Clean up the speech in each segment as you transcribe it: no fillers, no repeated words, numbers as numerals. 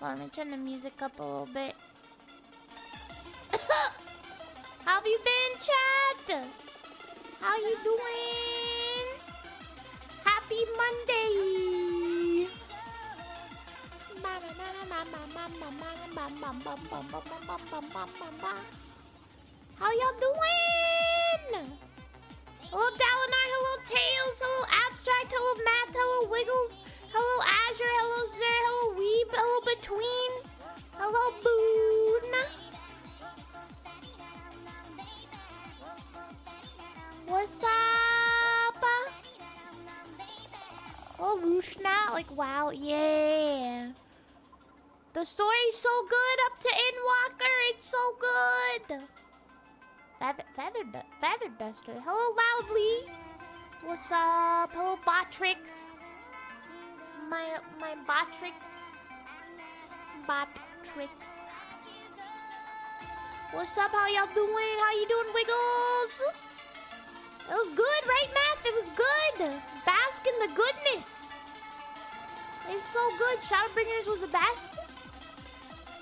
Let me turn the music up a little bit. How have you been, chat? How you doing? Happy Monday. How y'all doing? Hello Dalinar, hello Tails, hello Abstract, hello Math, hello Wiggles, hello Azure, hello Zer, hello Weeb, hello Between, hello Boon. What's up? Oh, Rushna, like wow, yeah. The story's so good up to Endwalker, it's so good. Feather Duster. Hello, Loudly. What's up? Hello, Botrix. My Botrix. Botrix. What's up? How y'all doing? How you doing, Wiggles? It was good, right, Math? It was good. Bask in the goodness. It's so good. Shadowbringers was the best.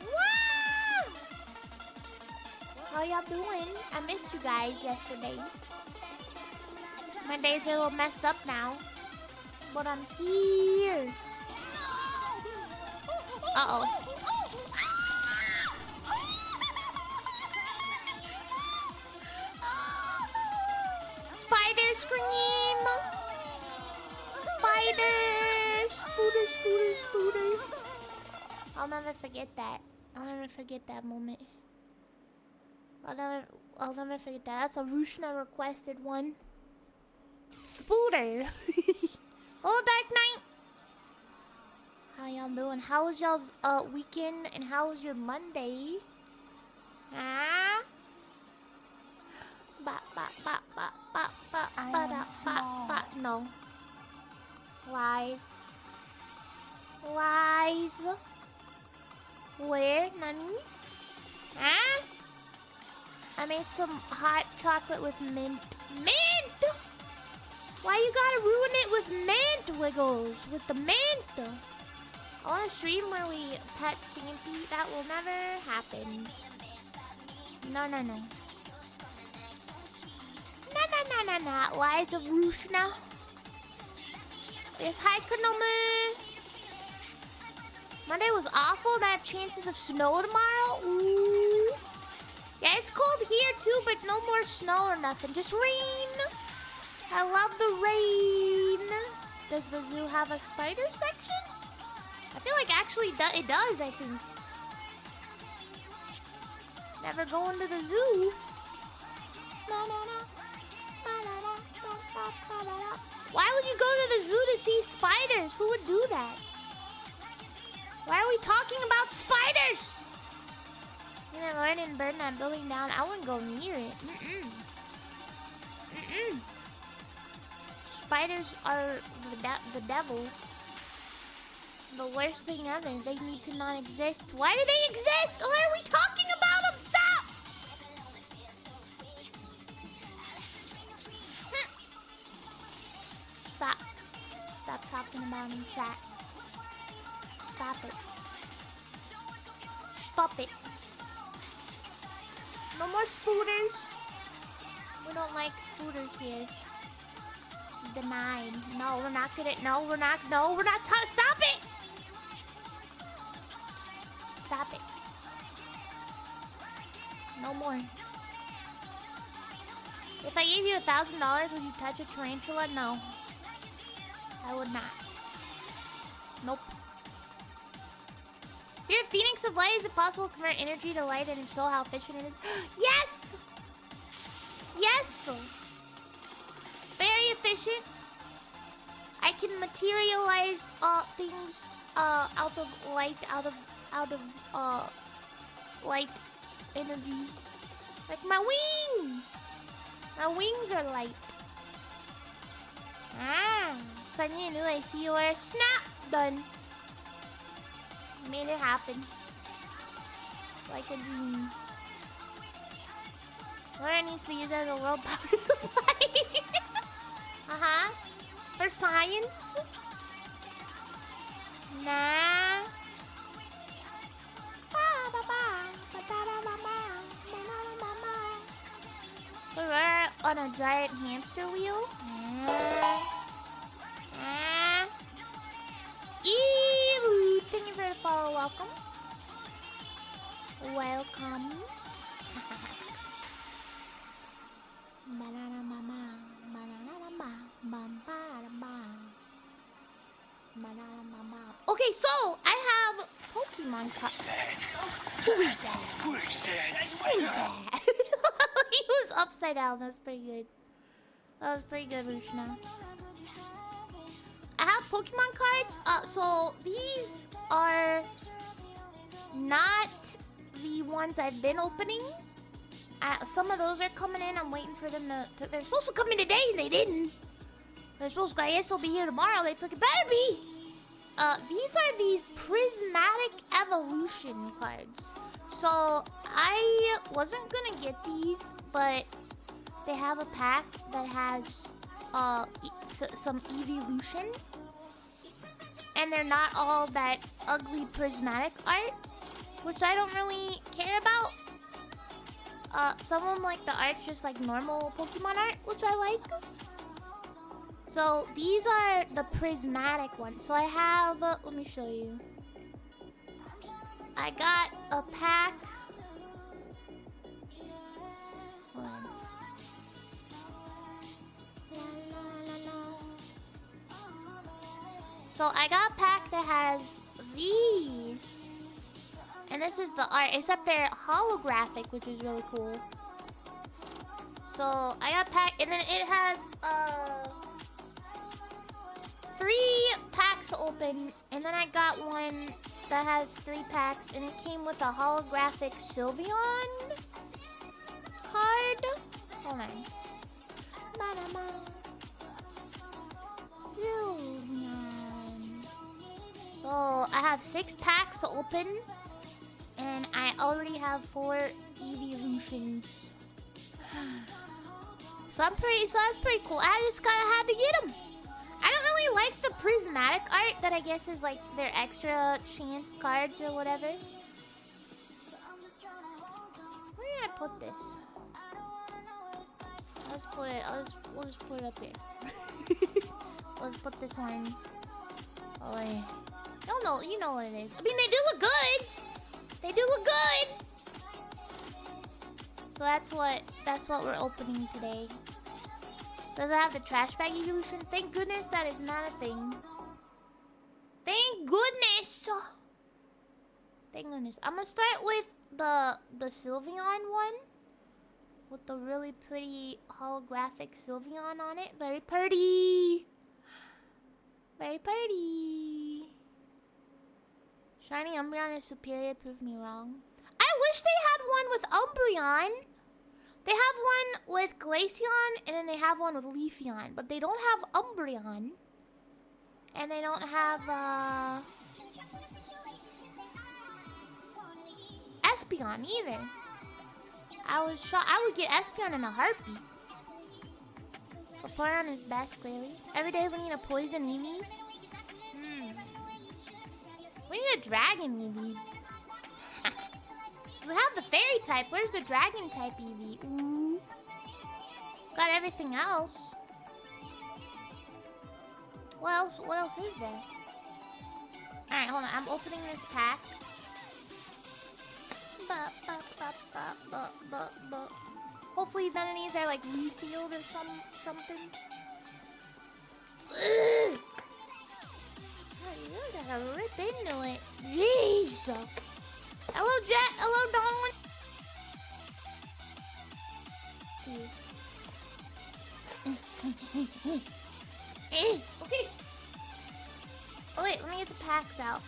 Wow! How y'all doing? I missed you guys yesterday. My days are a little messed up now. But I'm here. Uh-oh. Spider scream! Spider! Spooter. I'll never forget that. I'll never forget that moment. I'll never forget that. That's a Rushna requested one. Spooter. Hello, Dark Knight. How y'all doing? How was y'all's weekend and how was your Monday? Huh? No. Lies. Where? Nani? Huh? I made some hot chocolate with mint. Mint! Why you gotta ruin it with mint, Wiggles? With the mint? I want a stream where we pet Stampy. That will never happen. No. No. Lies of Rushna. Yes, hi, Konome. Monday was awful. Not have chances of snow tomorrow. Ooh. Yeah, it's cold here too, but no more snow or nothing. Just rain. I love the rain. Does the zoo have a spider section? I feel like actually it does, I think. Never going to the zoo. Why would you go to the zoo to see spiders? Who would do that? Why are we talking about spiders? You know, run and burn that building down. I wouldn't go near it. Spiders are the devil. The worst thing ever. They need to not exist. Why do they exist? Why are we talking about them? Stop! Stop talking about them, chat. Stop it. No more spooters. We don't like spooters here. Denied. No, we're not gonna. No, we're not. Stop it! Stop it. No more. If I gave you $1,000, would you touch a tarantula? No. I would not. Nope. If you're a Phoenix of light, is it possible to convert energy to light, and if so, how efficient it is? Yes! Yes! Very efficient. I can materialize things out of light, out of light energy. Like my wings! My wings are light. Sonia knew I see you were a snap. Done. Made it happen. Like a dream. Aurora needs to be used as a world power supply. For science? Nah. on a giant hamster wheel. Ew, thank you for the follow. Welcome. Welcome. Okay, so I have Pokemon cards. Who is that? Who is that? He was upside down. That's pretty good. That was pretty good, Rushna. I have Pokemon cards. So these are not the ones I've been opening. Some of those are coming in. I'm waiting for them to they're supposed to come in today and they didn't. They're supposed to, I guess they'll be here tomorrow. They freaking better be. These are these prismatic evolution cards. So I wasn't gonna get these, but they have a pack that has some evolutions, and they're not all that ugly prismatic art, which I don't really care about. Some of them like the art's just like normal Pokemon art, which I like. So these are the prismatic ones. So I have, let me show you. I got a pack. Hold on. So I got a pack that has these. And this is the art, except they're holographic, which is really cool. So I got a pack, and then it has 3 packs open, and then I got one that has 3 packs, and it came with a holographic Sylveon card. Hold on. Sylveon. So I have 6 packs to open, and I already have 4 evolutions. So that's pretty cool. I just had to get them. I don't really like the prismatic art that I guess is like their extra chance cards or whatever. Where did I put this? We'll just put it up here. Let's put this one away. You know what it is. I mean, they do look good. They do look good. So that's what we're opening today. Does it have the trash bag evolution? Thank goodness that is not a thing. Thank goodness. Thank goodness. I'm gonna start with the Sylveon one, with the really pretty holographic Sylveon on it. Very pretty. Very pretty. Shiny Umbreon is superior. Prove me wrong. I wish they had one with Umbreon. They have one with Glaceon, and then they have one with Leafeon, but they don't have Umbreon. And they don't have, Espeon either. I was shocked. I would get Espeon in a heartbeat. Vaporeon is best, clearly. Every day we need a poison Eevee. We need a dragon Eevee. We have the fairy type. Where's the dragon type Eevee? Ooh. Got everything else. What else is there? Alright, hold on. I'm opening this pack. Hopefully none of these are like resealed or something. Ugh. Oh, you really gotta rip into it. Jeez. Hello, Jet. Hello, Dawn. Okay. Oh, wait. Let me get the packs out.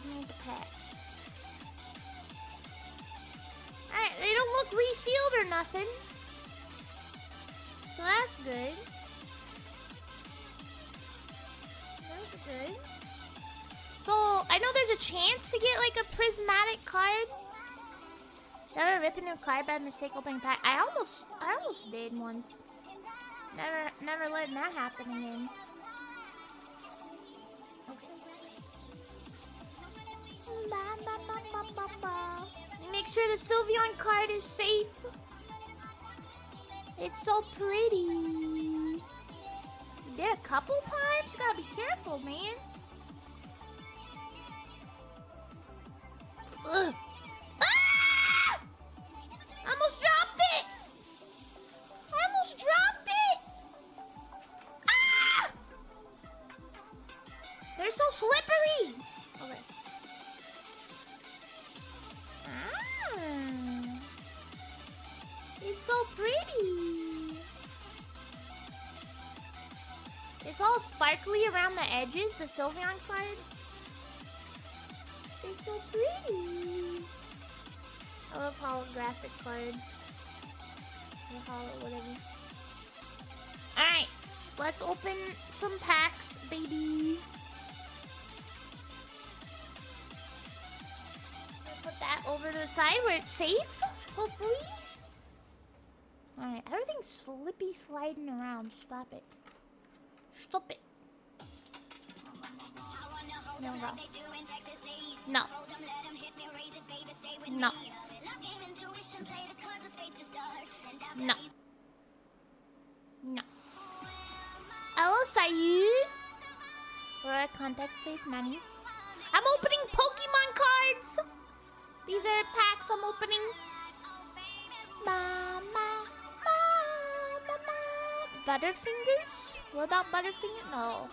Alright. They don't look resealed or nothing. So that's good. That's good. So, I know there's a chance to get like a prismatic card. Never rip into a card by mistake opening pack. I almost did once. Never letting that happen again. Okay. Make sure the Sylveon card is safe. It's so pretty. You did a couple times? You gotta be careful, man. Ugh. Ah! I almost dropped it! I almost dropped it! Ah! They're so slippery! Okay. Ah. It's so pretty. It's all sparkly around the edges, the Sylveon card. It's so pretty. I love holographic cards. Or whatever. Alright, let's open some packs, baby. Put that over to the side where it's safe, hopefully. Alright, everything's slippy sliding around. Stop it. Stop it. No, go. No. No. No. No. Hello, Sayu. Aurora contacts, please, Manny. I'm opening Pokemon cards. These are packs I'm opening. Mama, Butterfingers? What about Butterfingers? No.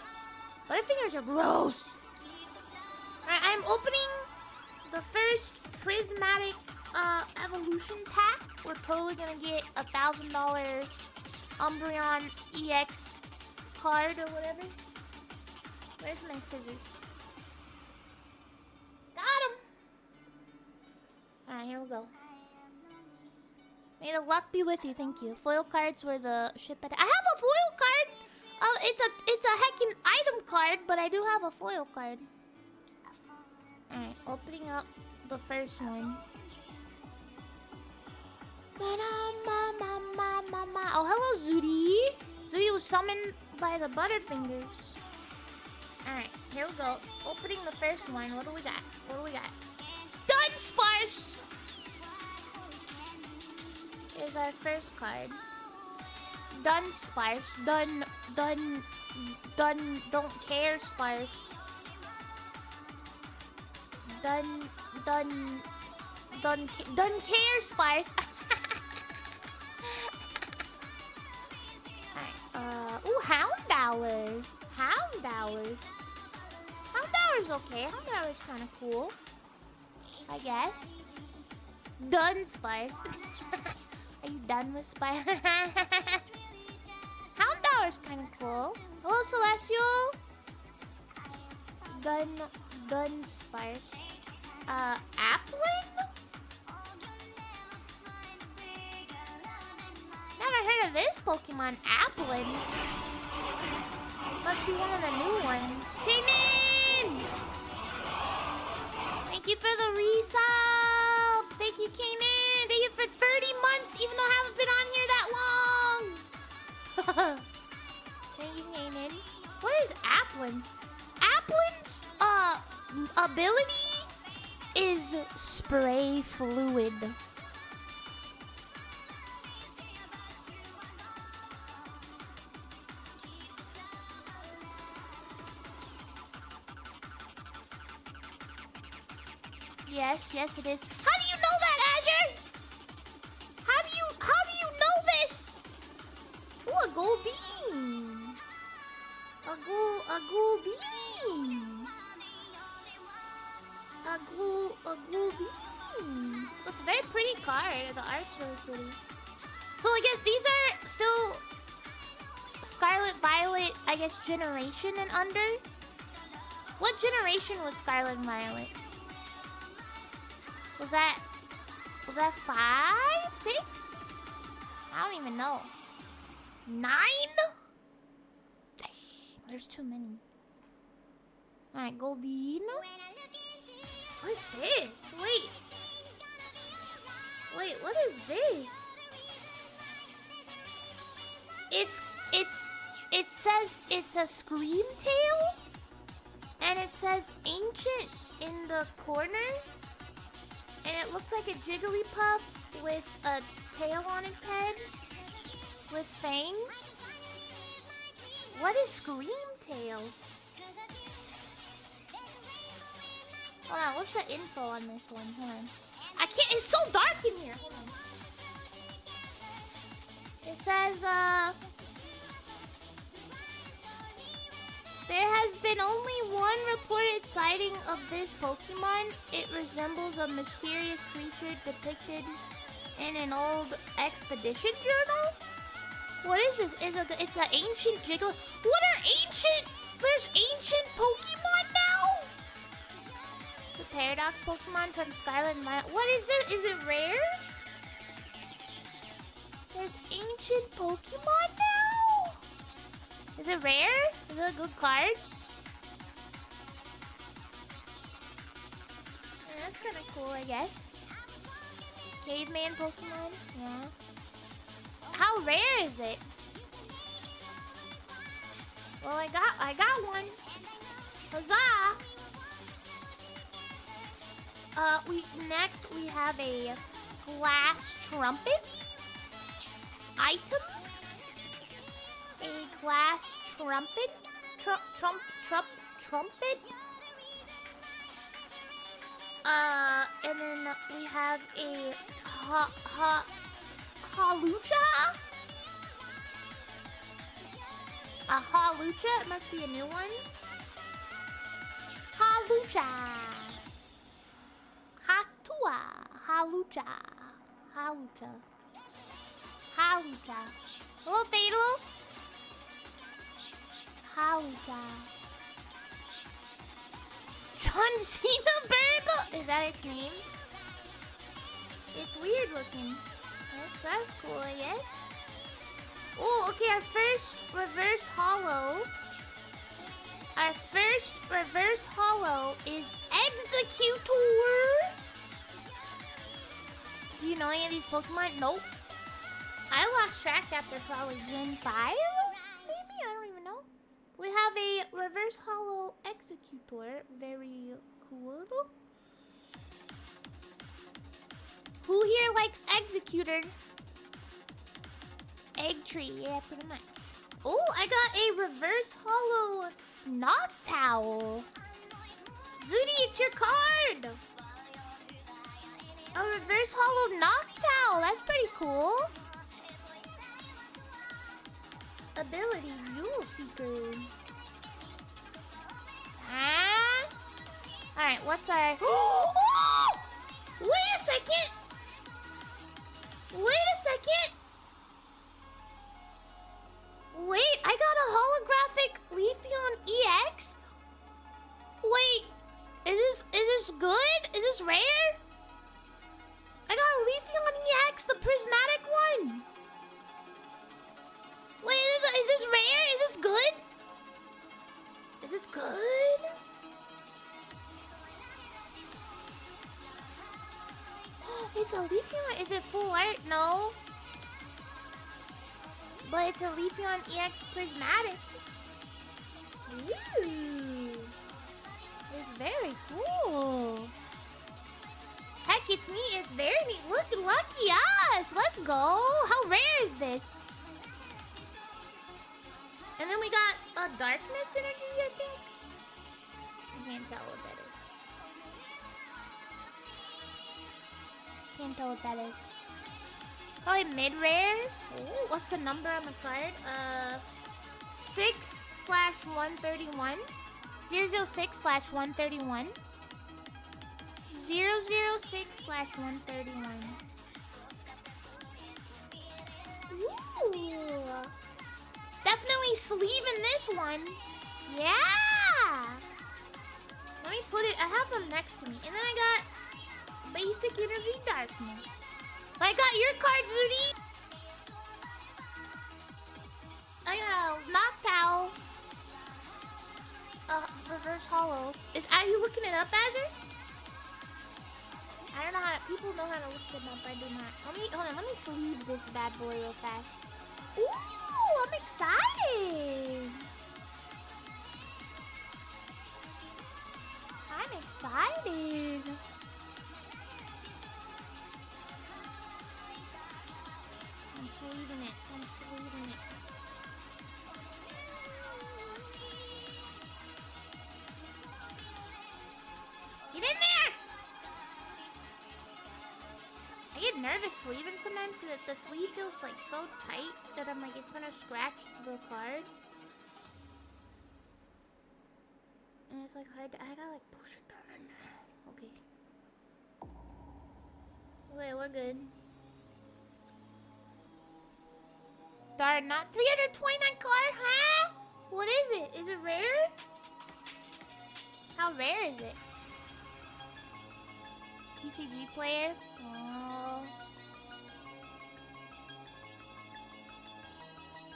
Butterfingers are gross. Alright, I'm opening the first prismatic evolution pack. We're totally gonna get $1,000 Umbreon EX card or whatever. Where's my scissors? Got him! Alright, here we go. May the luck be with you, thank you. Foil cards were the ship at. I have a foil card! It's a heckin' item card, but I do have a foil card. Alright, opening up the first one. Oh, hello, Zooty. Zooty was summoned by the Butterfingers. Alright, here we go. Opening the first one. What do we got? What do we got? Dunsparce is our first card. Dunsparce. Don't care Sparse. Dun care Sparse. Alright, ooh, Houndour. Houndour's okay. Houndour's kind of cool, I guess. Dunsparce. Are you done with Spire? Houndour's kind of cool. Hello, Celestial. Dunsparce. Applin? Never heard of this Pokemon, Applin. Must be one of the new ones. Kanan! Thank you for the resub. Thank you, Kanan. Thank you for 30 months, even though I haven't been on here that long. Thank you, Kanan. What is Applin? Applin's ability is spray fluid. Yes, it is. How do you know that, Azure? How do you know this? Ooh, a Goldeen. A Goldeen. That's a very pretty card. The art's really pretty. So I guess these are still Scarlet Violet, I guess, generation and under. What generation was Scarlet and Violet? Was that 5, 6? I don't even know. 9? Dang, there's too many. Alright, Goldeen. What is this? Wait, what is this? It says it's a Scream Tail, and it says Ancient in the corner. And it looks like a Jigglypuff with a tail on its head. with fangs. What is Screamtail? Hold on, what's the info on this one? Hold on. I can't, it's so dark in here. Hold on. It says, there has been only one reported sighting of this Pokemon. It resembles a mysterious creature depicted in an old expedition journal. What is this? It's an ancient Jiggler. What are ancient? There's ancient Pokemon now? It's a Paradox Pokemon from Scarlet and Violet. What is this? Is it rare? There's ancient Pokemon now? Is it rare? Is it a good card? Yeah, that's kind of cool, I guess. Caveman Pokemon? Yeah. How rare is it? Well, I got one. Huzzah! Next we have a glass trumpet item. A glass trumpet. Trumpet. And then we have a Halucha? A Halucha? It must be a new one. Halucha. Hatua. Halucha. Halucha. Halucha. Hello, Fatal. Halucha. John Cena Burgle? Is that its name? It's weird looking. That's cool, I guess. Oh, okay, our first reverse holo. Our first reverse holo is Executor. Do you know any of these Pokemon? Nope. I lost track after probably Gen 5? Maybe? I don't even know. We have a reverse holo Executor. Very cool. Who here likes Executor? Egg Tree, yeah, pretty much. Oh, I got a reverse holo Noctowl. Zooty, it's your card. A reverse holo Noctowl. That's pretty cool. Ability Jewel Seeker. Ah. All right, what's our? Oh! Wait a second. Wait a second. Wait, I got a holographic Leafeon EX? Wait, is this good? Is this rare? I got a Leafeon EX, the prismatic one. Wait, is this rare? Is this good? Is this good? It's a Leafeon. Is it full art? No. But it's a Leafeon EX Prismatic. Ooh. It's very cool. Heck, it's neat. It's very neat. Look, lucky us. Let's go. How rare is this? And then we got a Darkness Energy, I think. I can't tell what that is. Can't tell what that is. Probably mid-rare. Ooh, what's the number on the card? 6/131. 006/131. 006/131. Ooh. Definitely sleeving this one. Yeah. Let me put it. I have them next to me. And then I got Basic Energy Darkness. I got your card, Zooty. I got a Noctowl. Reverse holo. Are you looking it up, Azure? I don't know how people know how to look them up. I do not. Hold on. Let me sleeve this bad boy real fast. Ooh, I'm excited. I'm excited. I'm sleeving it. I'm Sweetness. Get in there! I get nervous sleeving sometimes because the sleeve feels like so tight that I'm like, it's gonna scratch the card. And it's like hard to, I gotta like push it down. Okay. Okay, we're good. Darn, not 329 card, huh? What is it? Is it rare? How rare is it? PCG player? Oh.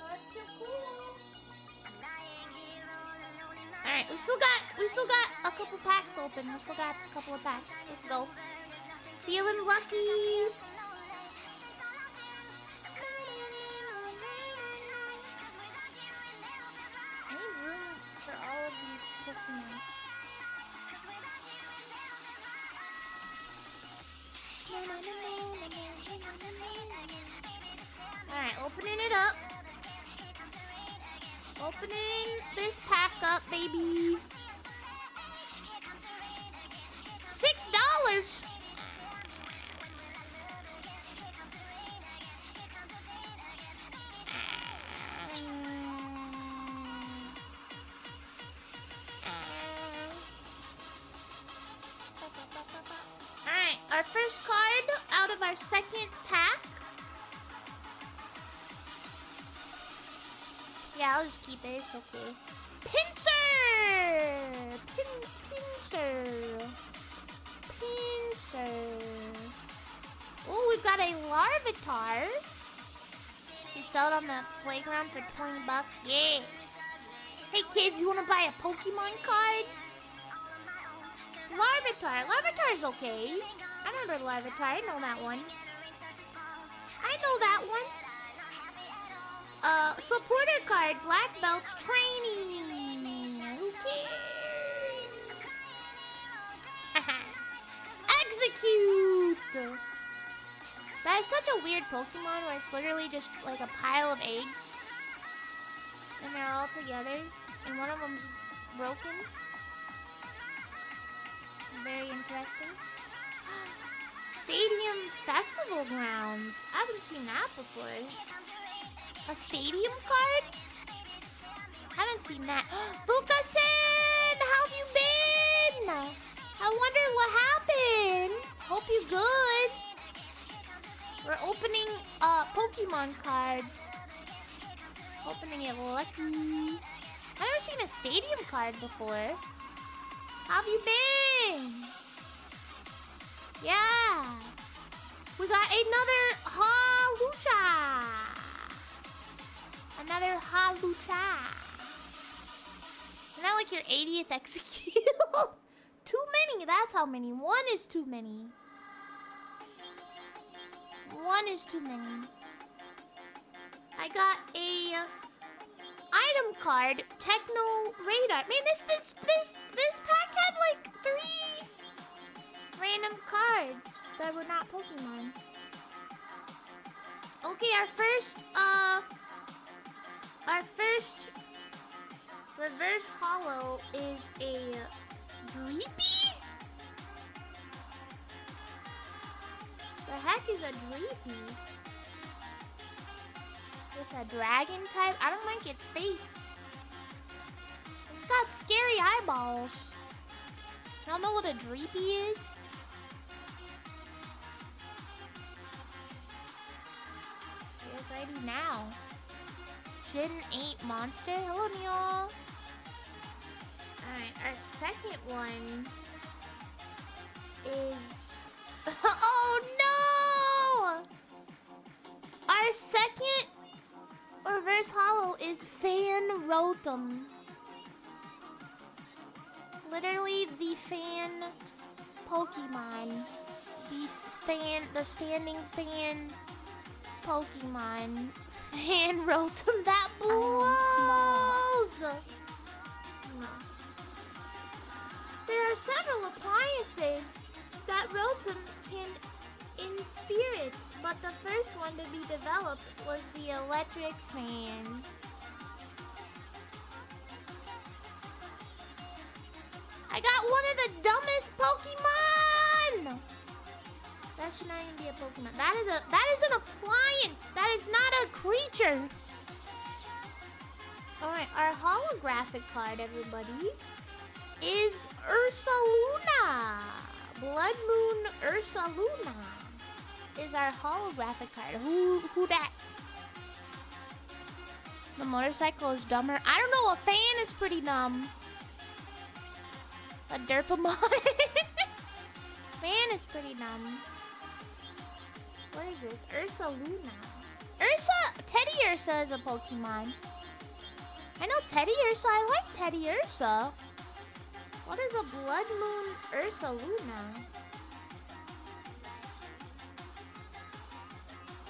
That's still cool. Alright, we still got a couple packs open. We still got a couple of packs. Let's go. Feeling lucky. I need room for all of these Pokemon. Alright, opening it up. Opening this pack up, baby. $6. Alright, our first card out of our second pack. Yeah, I'll just keep it. It's okay. Pinsir! Pinsir. Oh, we've got a Larvitar. You sell it on the playground for 20 bucks. Yeah. Hey kids, you want to buy a Pokemon card? Larvitar. Larvitar's okay. I remember Larvitar. I know that one. Supporter card. Black Belt's training. Who cares? Execute. That is such a weird Pokemon where it's literally just like a pile of eggs. And they're all together. And one of them's broken. Very interesting. Stadium Festival Grounds. I haven't seen that before. A stadium card? Haven't seen that. Fuka-san! How have you been? I wonder what happened. Hope you good. We're opening Pokemon cards. Opening it lucky. I've never seen a stadium card before. How have you been? Yeah. We got another Halucha. Another Halucha. Isn't that like your 80th execute? Too many. That's how many. One is too many. One is too many. I got a item card, Techno Radar. Man, this pack had like 3 random cards that were not Pokemon. Okay, our first reverse holo is a Dreepy? The heck is a Dreepy? It's a dragon type. I don't like its face. It's got scary eyeballs. Y'all know what a Dreepy is? Yes, I do now. Gen 8 monster. Hello, y'all. Alright, our second one is... Oh, no! Our second reverse holo is Fan Rotom. Literally the fan Pokemon. The standing fan Pokemon. Fan Rotom. That blows! No. There are several appliances that Rotom can in spirit, but the first one to be developed was the electric fan. I got one of the dumbest Pokemon! That should not even be a Pokemon. That is an appliance. That is not a creature. Alright, our holographic card, everybody, is Ursaluna. Blood Moon Ursaluna is our holographic card. Who that? The motorcycle is dumber. I don't know, a fan is pretty dumb. A Derpamon. Fan is pretty dumb. What is this? Ursaluna. Teddy Ursa is a Pokemon. I know Teddy Ursa. I like Teddy Ursa. What is a Blood Moon Ursaluna?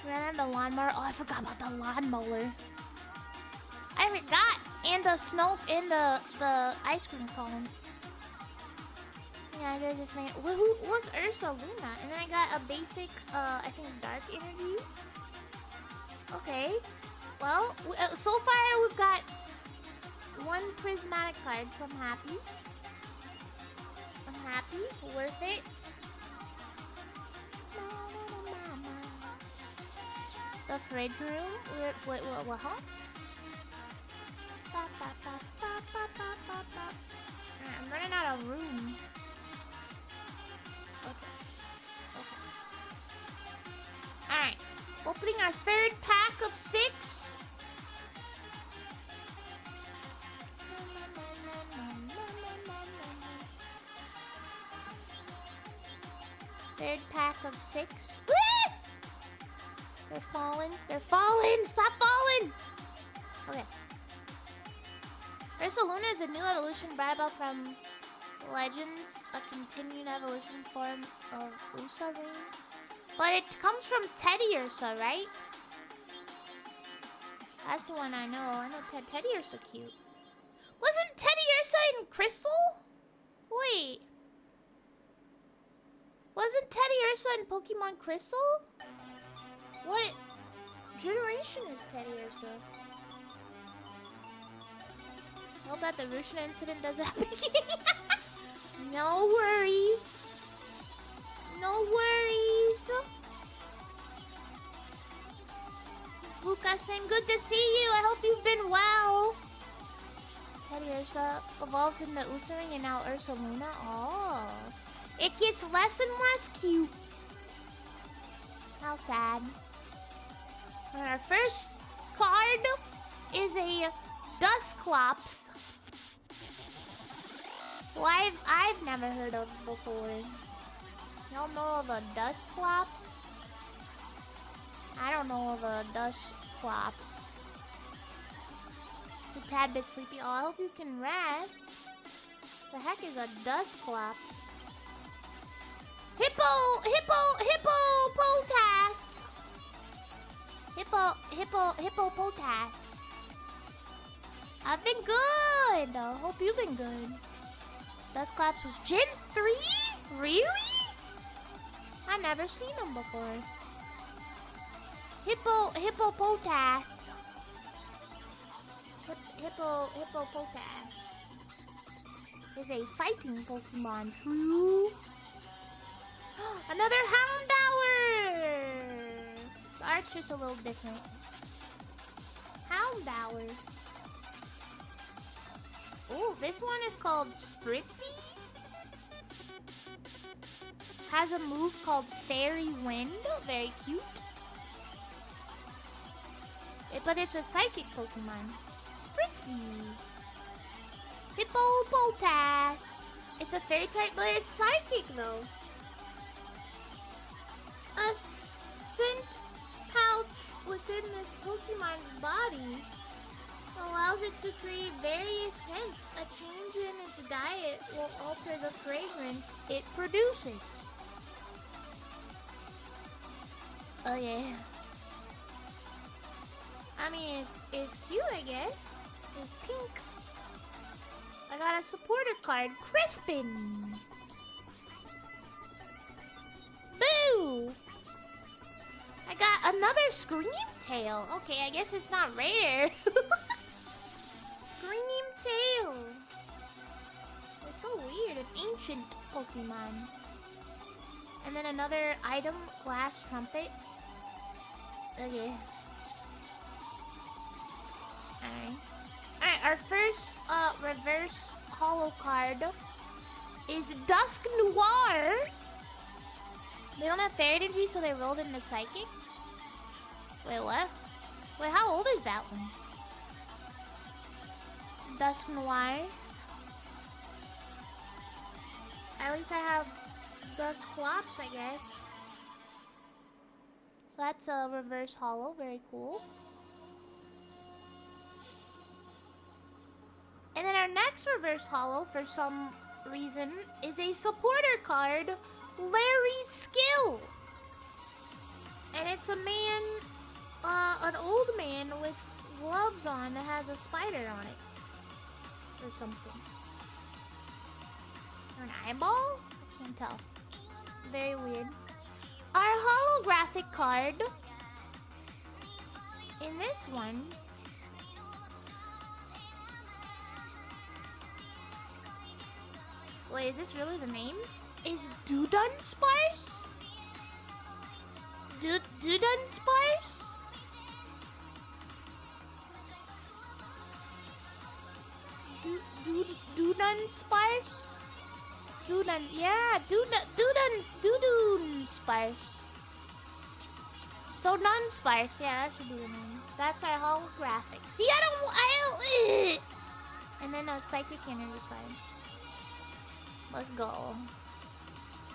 Ran on the lawnmower. Oh, I forgot about the lawnmower. I forgot. And the snow and the ice cream cone. Yeah, there's a fan. What's Ursaluna? And then I got a basic, I think dark energy. Okay. Well, so far we've got one prismatic card, so I'm happy. I'm happy. Worth it. The fridge room. What, huh? I'm running out of room. Okay. Alright. Opening our third pack of 6. Third pack of 6. Ah! They're falling. They're falling. Stop falling. Okay. Ursaluna is a new evolution brought about from Legends, a continued evolution form of Ursaring. But it comes from Teddy Ursa, right? That's the one I know. I know Teddy Ursa cute. Wasn't Teddy Ursa in Crystal? Wait. Wasn't Teddy Ursa in Pokemon Crystal? What generation is Teddy Ursa? I hope that the Russian incident doesn't happen again. No worries. No worries. Buka-san, good to see you. I hope you've been well. Teddy Ursa evolves into Ursaring and now Ursaluna. Oh. It gets less and less cute. How sad. And our first card is a Dusclops. Well, I've never heard of before. Y'all know of a Dusclops? I don't know of a Dusclops. It's a tad bit sleepy. Oh, I hope you can rest. The heck is a Dusclops? Hippopotas. Hippopotas. I've been good. Hope you've been good. Dusclops was Gen 3? Really? I never seen him before. Hippopotas. Hippopotas is a fighting Pokemon. True. Another Houndour. The art's just a little different. Houndour. Oh, this one is called Spritzy. Has a move called Fairy Wind. Very cute. But it's a psychic Pokemon. Spritzy. Hippopotas. It's a fairy type, but it's psychic though. A scent pouch within this Pokemon's body allows it to create various scents. A change in its diet will alter the fragrance it produces. Oh yeah. I mean, it's cute, I guess. It's pink. I got a supporter card, Crispin. Boo! Another Scream Tail. Okay, I guess it's not rare. Scream Tail. It's so weird. An ancient Pokemon. And then another item, Glass Trumpet. Okay. Alright, our first reverse holo card is Dusk Noir. They don't have Fairy Energy, so they rolled into Psychic. Wait, what? Wait, how old is that one? Dusk Noir. At least I have Dusclops, I guess. So that's a reverse holo, very cool. And then our next reverse holo, for some reason, is a supporter card, Larry's Skill. And it's a man, an old man with gloves on that has a spider on it. Or something. Or an eyeball? I can't tell. Very weird. Our holographic card in this one wait, is this really the name? Is Dudunsparce? Dudunsparce? Dudunsparce? Dudunsparce. So Dunsparce, yeah, that should be the name. That's our holographic. See, I don't. And then a psychic energy card. Let's go.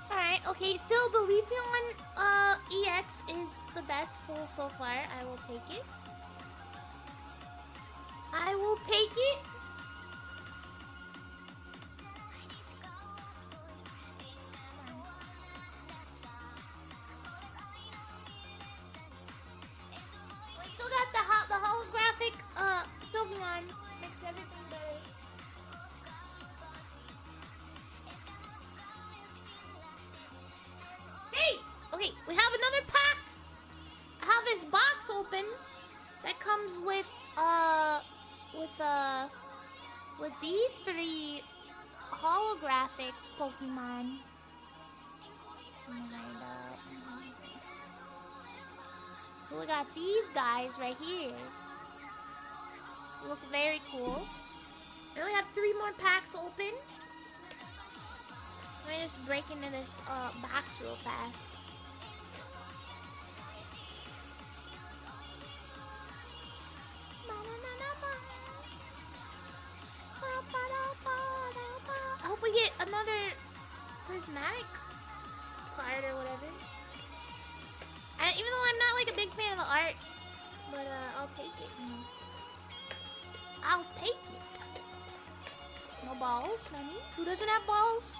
Alright, okay, still the Leafeon EX is the best pull so far. I will take it. I will take it. We still got the holographic Sylveon. Makes everything better. Hey! Okay, we have another pack. I have this box open that comes with these three holographic Pokemon. So we got these guys right here. Look very cool. And we have 3 more packs open. Let me just break into this box real fast. I hope we get another prismatic card or whatever. Even though I'm not like a big fan of the art, but I'll take it. I'll take it. No balls, honey. Who doesn't have balls?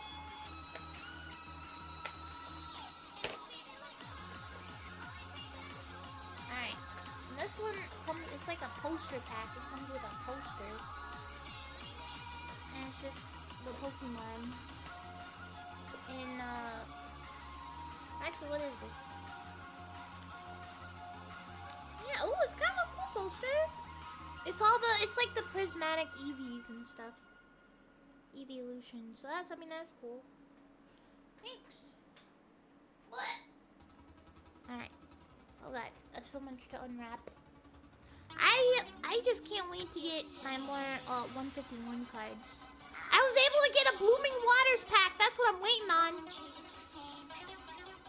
Alright. This one comes, it's like a poster pack. It comes with a poster. And it's just the Pokemon. And actually, what is this? Yeah, oh, it's kind of a cool poster. It's like the prismatic EVs and stuff. Evolution. So that's cool. Thanks. What? Alright. Oh god, there's so much to unwrap. I just can't wait to get my more 151 cards. I was able to get a Blooming Waters pack. That's what I'm waiting on.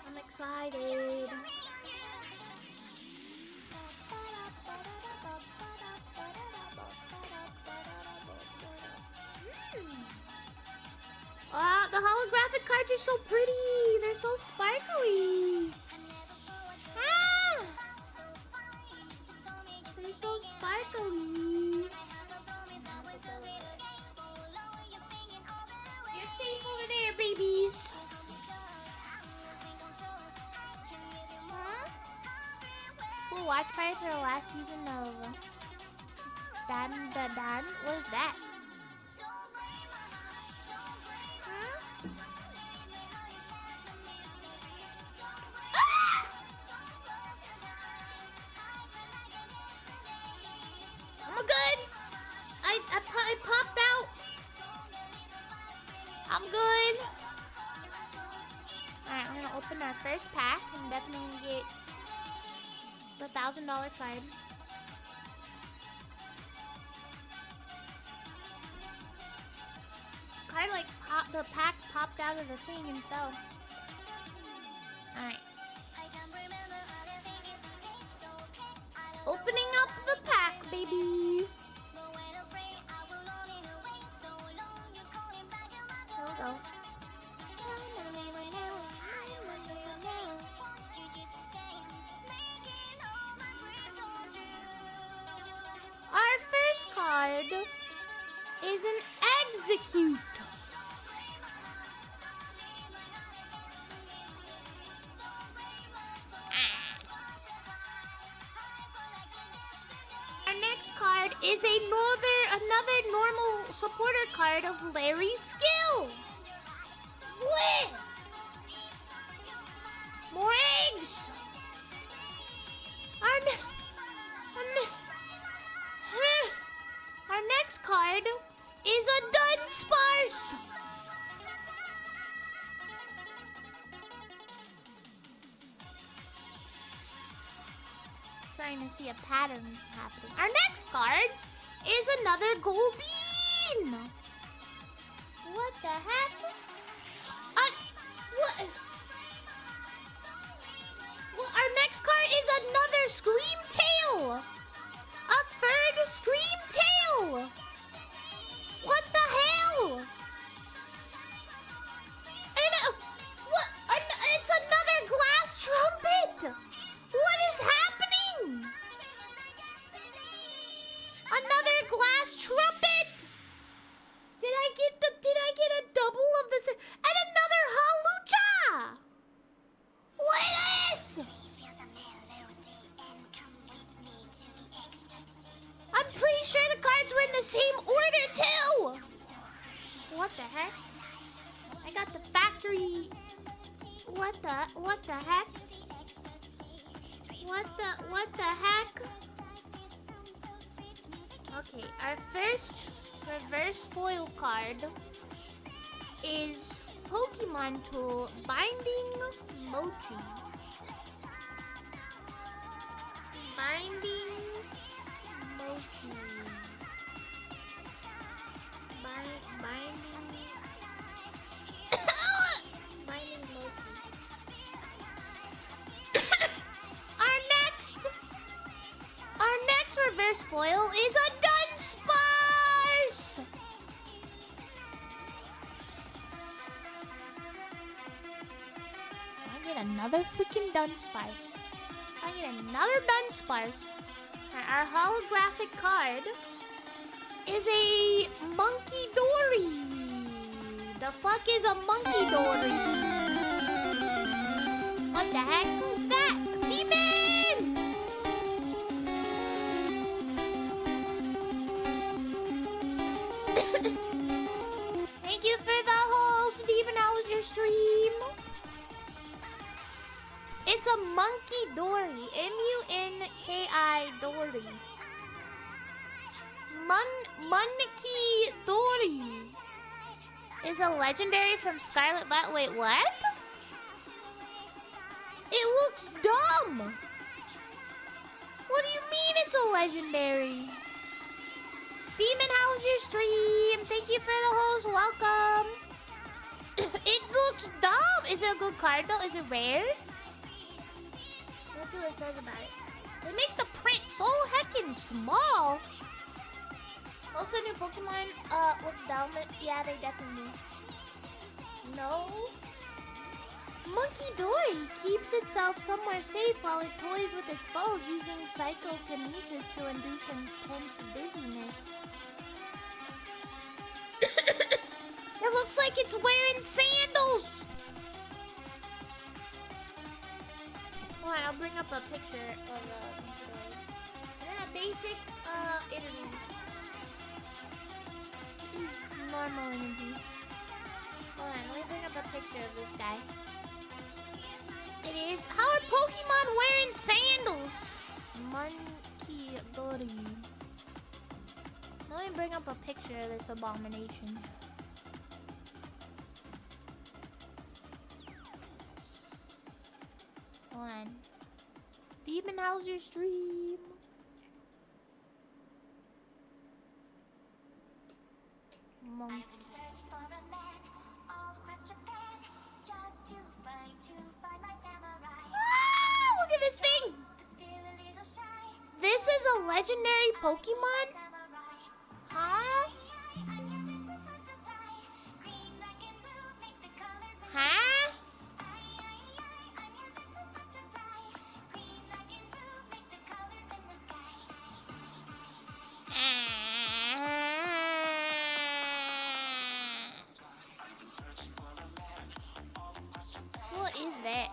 I'm excited. The holographic cards are so pretty. They're so sparkly. Ah! They're so sparkly. You're safe over there, babies. Huh? Cool watch party for the last season of Dan. What is that? our first pack and definitely get the $1,000 card. Card like the pack popped out of the thing and fell. Alright. Opening up the pack, baby. Here we go. Our first card is an execute. Our next card is another normal supporter card of Larry's skill. What? More eggs. Our next card is a Dunsparce. Trying to see a pattern happening. Our next card is another Goldeen. What the heck? What? Well, our next card is another Screamtail. A third Screamtail. What the hell? And what? It's another Glass Trumpet. What is happening? Another Glass Trumpet. Did I get a double of this? And another Hawlucha. What is this? I'm pretty sure the cards were in the same order too. What the heck? I got the factory. What the heck? What the heck? Okay, our first reverse foil card is Pokemon Tool Binding Mochi. Binding Mochi. Binding Mochi. Our next reverse foil is a Dunsparce. I get another freaking Dunsparce. Our holographic card is a Monkey Dory. The fuck is a Monkey Dory? What the heck was that? Demon! Thank you for the host, Demon. How was your stream? It's a Monkey Dory. M-U-N-K-I Dory. Monkey Dory is a legendary from Scarlet Violet. Wait, what? It looks dumb. What do you mean it's a legendary? Demon, how was your stream? Thank you for the host. Welcome. It looks dumb. Is it a good card though? Is it rare? Let's see what it says about it. They make the print so heckin' small. Also, new Pokemon look dumb. Yeah, they definitely do. No. Monkey Dory keeps itself somewhere safe while it toys with its foes using psychokinesis to induce intense dizziness. It looks like it's wearing sandals. Hold on, I'll bring up a picture of Monkey Dory. And then a basic interview. Normal interview. Hold on, let me bring up a picture of this guy. It is. How are Pokemon wearing sandals? Monkey Dory. Let me bring up a picture of this abomination. Hold on. Demon Hauser stream. Monk. Ah, look at this thing! This is a legendary Pokemon? Huh? Huh? What is that?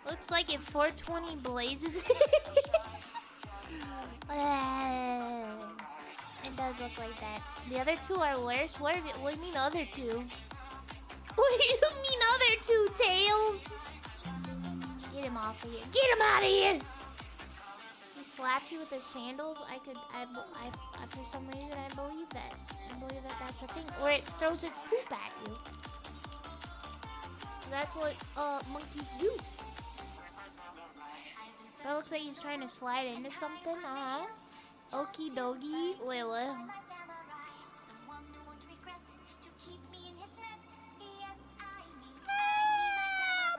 Looks like it 420 blazes. It does look like that. The other two are worse. What do you mean other two? What do you mean other two, Tails? Get him off of here. Get him out of here! He slaps you with his sandals. For some reason, I believe that. I believe that that's a thing. Or it throws its poop at you. That's what monkeys do. That looks like he's trying to slide into something. Okie dokie. Wait, what?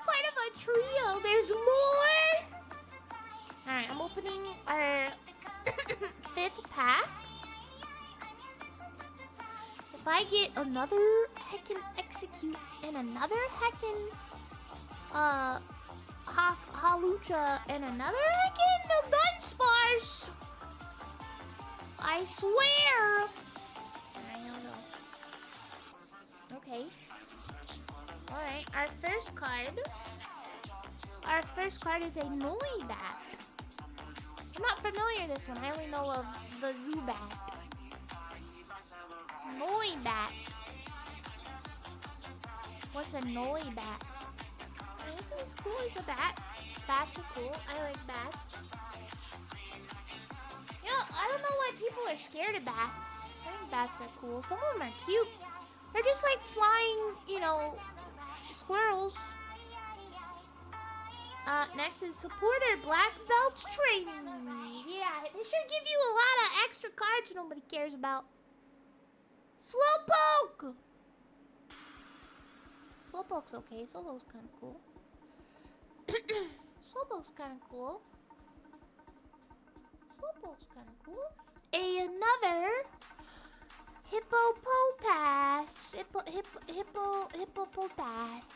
Part of a trio. There's more. Alright, I'm opening our 5th pack. If I get another heckin' execute and another heckin' Halucha and another heckin' Dunsparce, I swear. Alright, here we go. Okay. Alright, our first card. Our first card is a Noibat. I'm not familiar with this one. I only know of the Zubat. Noibat. What's a Noibat? This is cool as a bat. Bats are cool. I like bats. You know, I don't know why people are scared of bats. I think bats are cool. Some of them are cute. They're just like flying, you know, squirrels. Next is supporter black belts training. Yeah, they should give you a lot of extra cards nobody cares about. Slowpoke! Slowpoke's okay. Slowpoke's kind of cool. Slowpoke's kind of cool. Slowpoke's kind of cool. Another Hippopotas. Hippopotas. Hippopotas.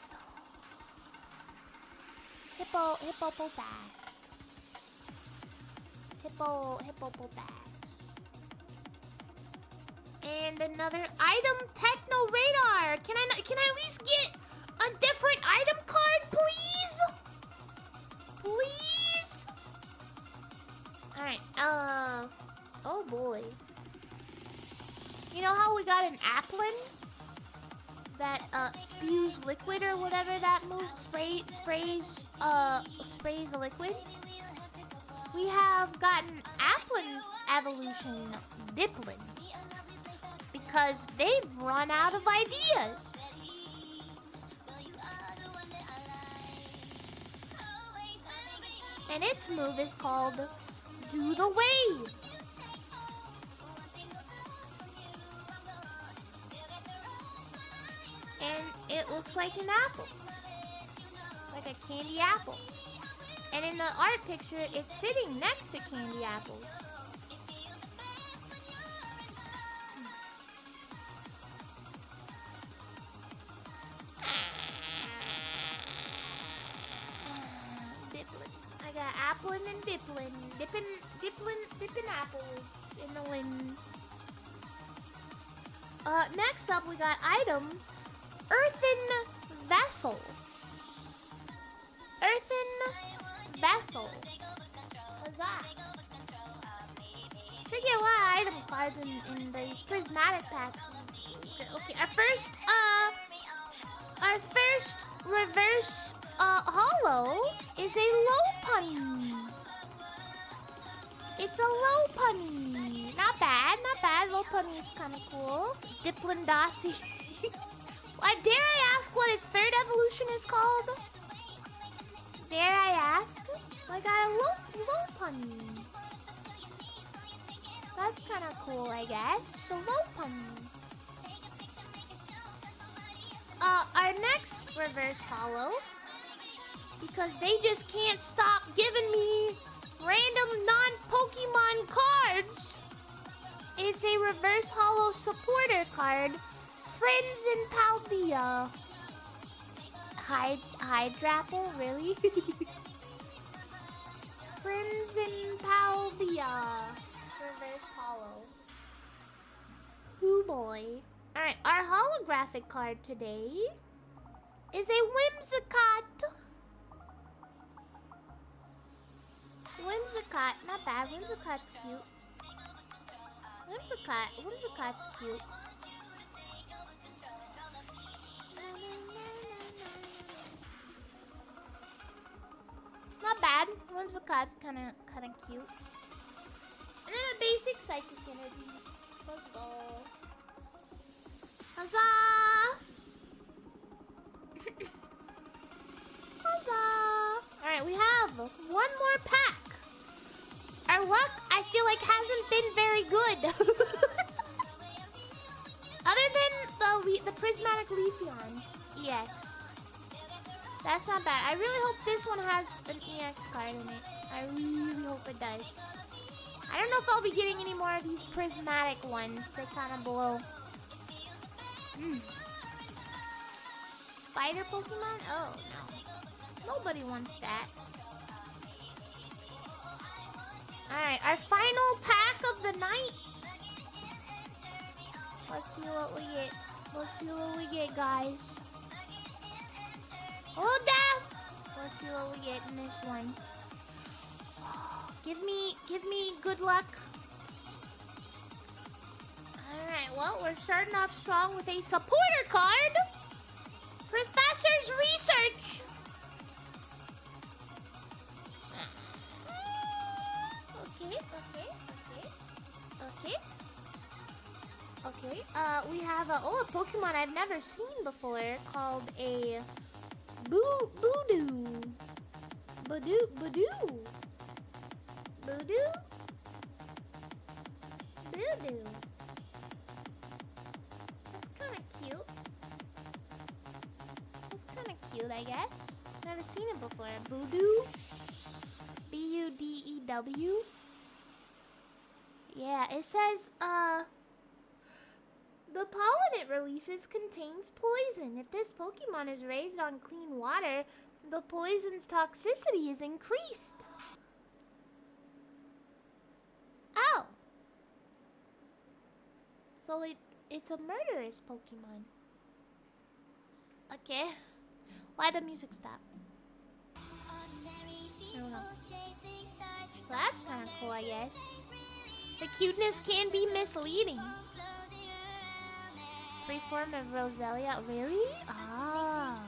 Hippopotas. And another item techno radar. Can I at least get a different item card, please? Please? Alright, oh boy. You know how we got an Applin that spews liquid or whatever that move sprays a liquid? We have gotten Applin's evolution, Diplin, because they've run out of ideas. And its move is called Do the Wave. And it looks like an apple. Like a candy apple. And in the art picture, it's sitting next to candy apples. I got Applin and Diplin. Dippin' apples in the wind. Next up we got item Earthen Vessel. Earthen Vessel. What's that? Should get a lot of item cards in these prismatic packs. Okay, our first reverse holo is a Lopunny. It's a Lopunny. Not bad, not bad. Lopunny is kind of cool. Diplindati. Dare I ask what its third evolution is called? Dare I ask? I got a Lopunny. That's kind of cool, I guess. So Lopunny. Our next reverse holo, because they just can't stop giving me random non-Pokemon cards. It's a reverse holo supporter card. Friends in Paldea. Hydrapple, really? Friends in Paldea. Reverse holo. Hoo boy. Alright, our holographic card today is a Whimsicott. Whimsicott, not bad. Whimsicott's cute. Whimsicott's cute. Not bad. Whimsicott's kinda cute. And then a basic psychic energy. Let's go. Huzzah! Huzzah! Alright, we have one more pack. Our luck, I feel like, hasn't been very good. Other than the Prismatic Leafeon EX. That's not bad. I really hope this one has an EX card in it. I really hope it does. I don't know if I'll be getting any more of these prismatic ones. They kind of blow. Spider Pokemon? Oh, no. Nobody wants that. Alright, our final pack of the night. Let's see what we get. Let's see what we get, guys. Oh, death! Let's see what we get in this one. Give me good luck. Alright, well, we're starting off strong with a supporter card. Professor's Research. Okay. We have a Pokemon I've never seen before called a Voodoo. That's kind of cute, I guess. Never seen it before. Voodoo. Budew. Yeah, it says, the pollen it releases contains poison. If this Pokemon is raised on clean water, the poison's toxicity is increased. Oh. So it's a murderous Pokemon. Okay. Why the music stop? I don't know. So that's kind of cool, I guess. The cuteness can be misleading. Preform of Roselia, really? Ah.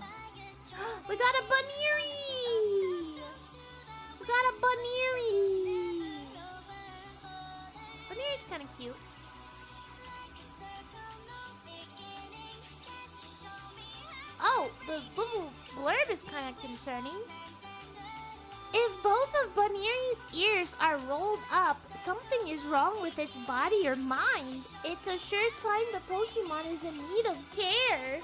We got a Buneary! Buneary's kind of cute. Oh, the little blurb is kind of concerning. If both of Buneary's ears are rolled up, something is wrong with its body or mind. It's a sure sign the Pokemon is in need of care.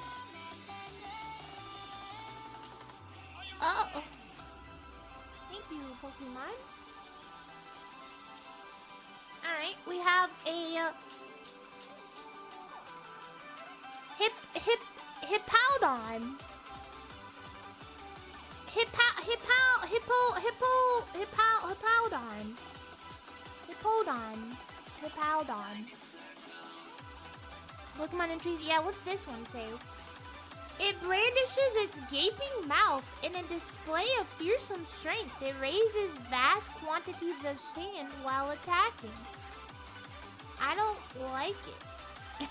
Oh. Thank you, Pokemon. Alright, we have a Hippowdon. Hippowdon. Pokemon entries. Yeah, what's this one say? It brandishes its gaping mouth in a display of fearsome strength. It raises vast quantities of sand while attacking. I don't like it. I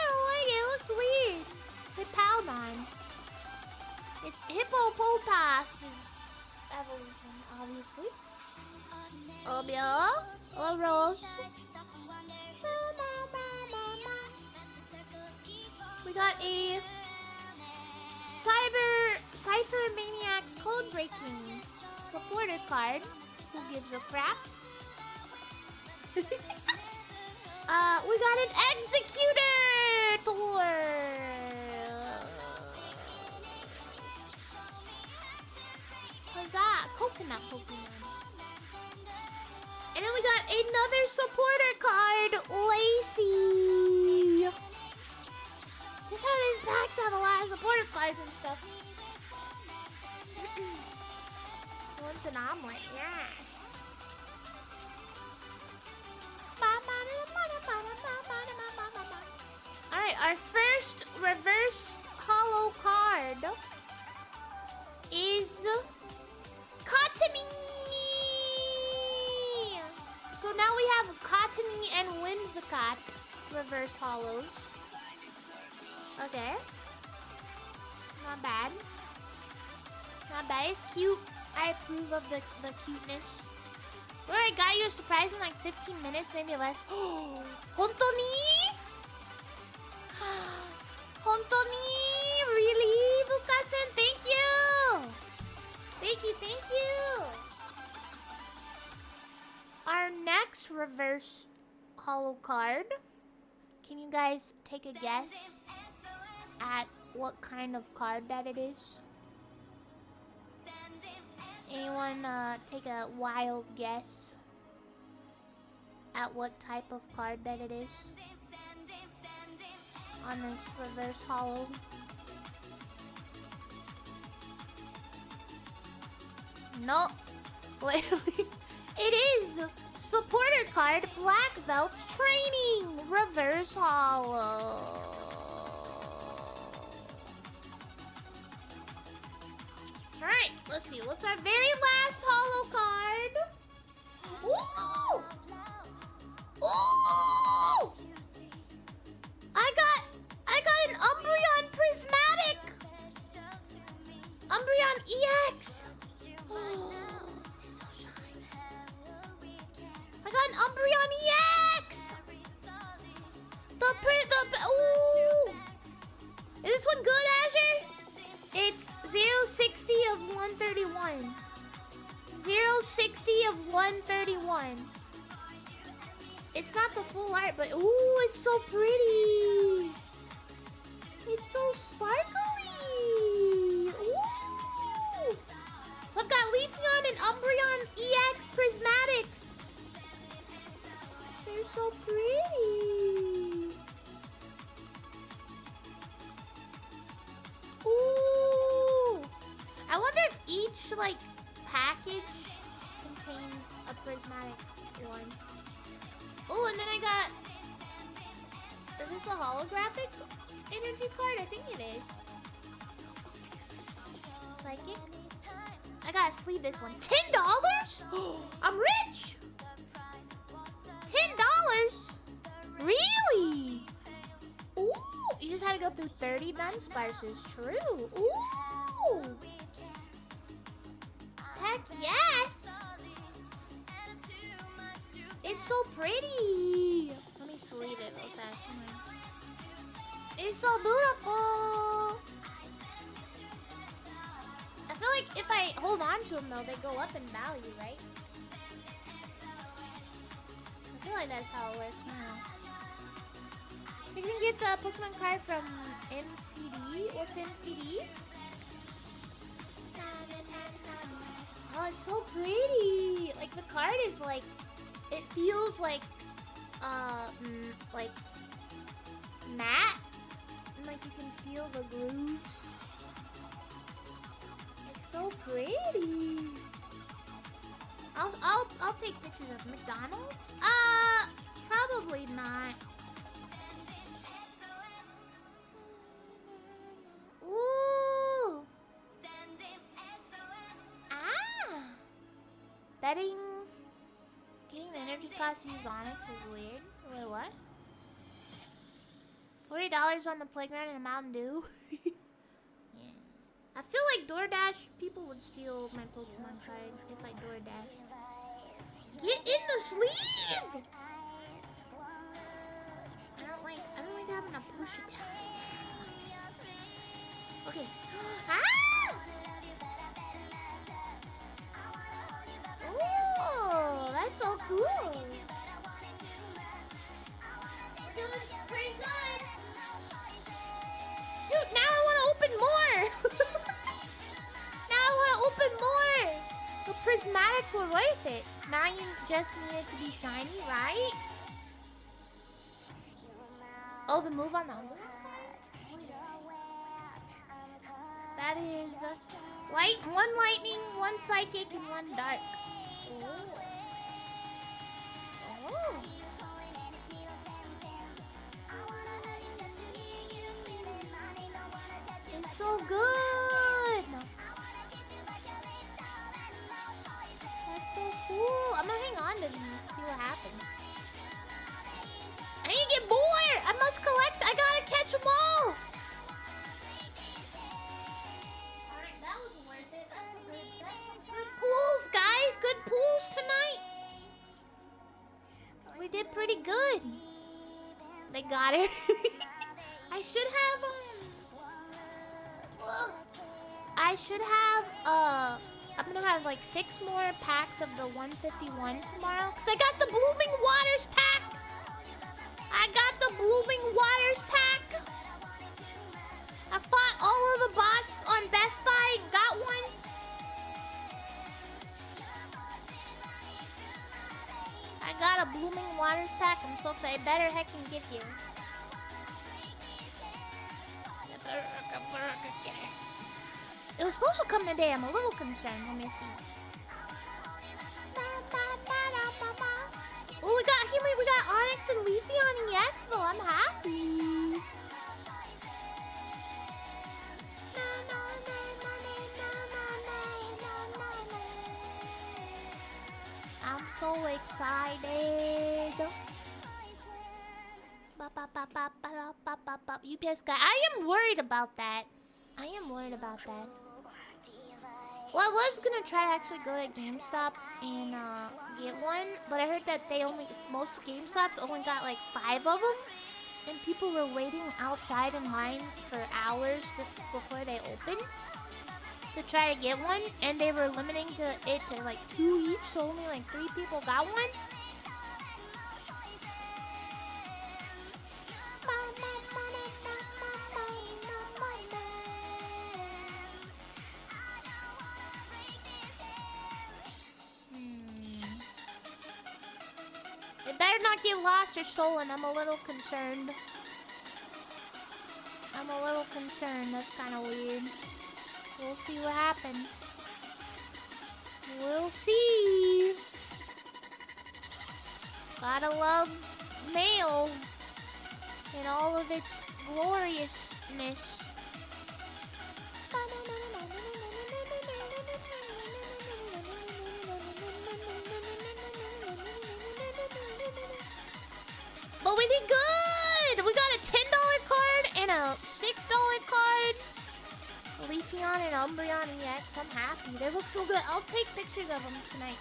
don't like it. It looks weird. Hippowdon. It's Hippopotas' evolution, obviously. Obia. Oros. We got a Cypher Maniac's Cold breaking supporter card. Who gives a crap? We got an Executor! Huzzah! Coconut Pokemon. And then we got another supporter card, Lacey. This how these packs have a lot of supporter cards and stuff. One's an omelet, yeah. Alright, our first reverse hollow card is Cottony. So now we have Cottony and Whimsicott reverse hollows. Okay. Not bad. Not bad. It's cute. I approve of the cuteness. Alright, got you a surprise in like 15 minutes, maybe less. Hontoni? Hontoni? Really? Bukasen, thank you! Thank you, thank you! Our next reverse hollow card. Can you guys take a guess at what kind of card that it is? Anyone take a wild guess at what type of card that it is on this reverse hollow? No. Wait. It is supporter card Black Belt's Training reverse hollow. Alright, let's see. What's our very last hollow card? Ooh! Ooh! I got an Umbreon Prismatic! Umbreon EX! Oh, it's so shiny. I got an Umbreon EX! Ooh! Is this one good, Azure? It's 060 of 131. 060 of 131. It's not the full art, but ooh, it's so pretty. It's so sparkly. Ooh. So I've got Leafeon and Umbreon EX Prismatics. They're so pretty. Ooh! I wonder if each, like, package contains a prismatic one. Oh, and then I got... Is this a holographic energy card? I think it is. Psychic. I gotta sleeve this one. $10? I'm rich! $10? Really? Ooh! You just had to go through 30 Dunsparces. True. Ooh! Heck yes! It's so pretty! Let me sleeve it real fast. It's so beautiful! I feel like if I hold on to them though, they go up in value, right? I feel like that's how it works now. You can get the Pokemon card from MCD. What's MCD? Oh, it's so pretty! Like, the card is like... It feels like... like... matte. And like, you can feel the grooves. It's so pretty! I'll take pictures of McDonald's? Probably not. Ooh! Ah! Betting... Getting the energy cost to use Onyx is weird. Wait, what? $40 on the playground and a Mountain Dew? Yeah. I feel like DoorDash people would steal my Pokemon card if I DoorDash. Get in the sleeve! I don't like having to push it down. Okay. Ah! prismatics were worth it. Now you just need it to be shiny, right? Oh, the move on the other. That is one lightning, one psychic, and one dark. Oh. It's so good. That's so cool. I'm gonna hang on to these, see what happens. I need to get more. I must collect. I gotta catch them all. Alright, that was worth it. That's some good pulls, guys. Good pulls tonight. We did pretty good. They got it. I'm gonna have like 6 more packs of the 151 tomorrow. Cause I got the Blooming Waters pack. I fought all of the bots on Best Buy and got one. I got a Blooming Waters pack. I'm so excited. Better heckin' get here. It was supposed to come today. I'm a little concerned. Let me see. Oh, we got Onyx and Leafeon EX though. I'm happy. I'm so excited. UPS guy. I am worried about that. Well, I was gonna try to actually go to GameStop and get one, but I heard that most GameStops only got like 5 of them, and people were waiting outside in line for hours before they opened to try to get one, and they were limiting it to like 2 each, so only like 3 people got one. It better not get lost or stolen. I'm a little concerned. That's kind of weird. We'll see what happens. We'll see. Gotta love mail in all of its gloriousness. But we did good! We got a $10 card and a $6 card. Leafeon and Umbreon EX. I'm happy. They look so good. I'll take pictures of them tonight.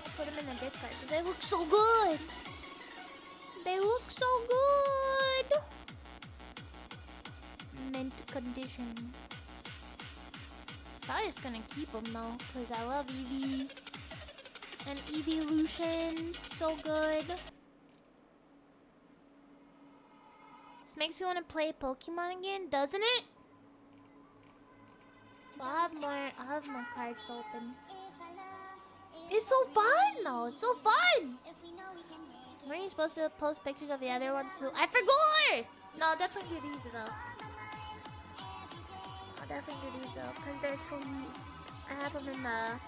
I'll put them in the Discord because they look so good. Mint condition. Probably just gonna keep them though because I love Eevee. And Eeveelution. So good. This makes me want to play Pokemon again, doesn't it? I'll have more cards open. It's so fun though. It's so fun. Weren't you supposed to post pictures of the other ones too? I forgot. No, I'll definitely do these though. Because they're sweet. I have them in the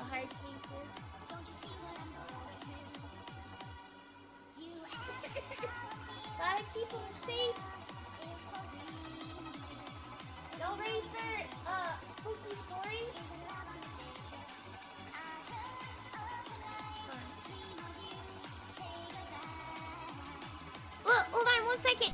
hard cases. Gotta keep them safe. Y'all ready for spooky stories? Look, hold on 1 second.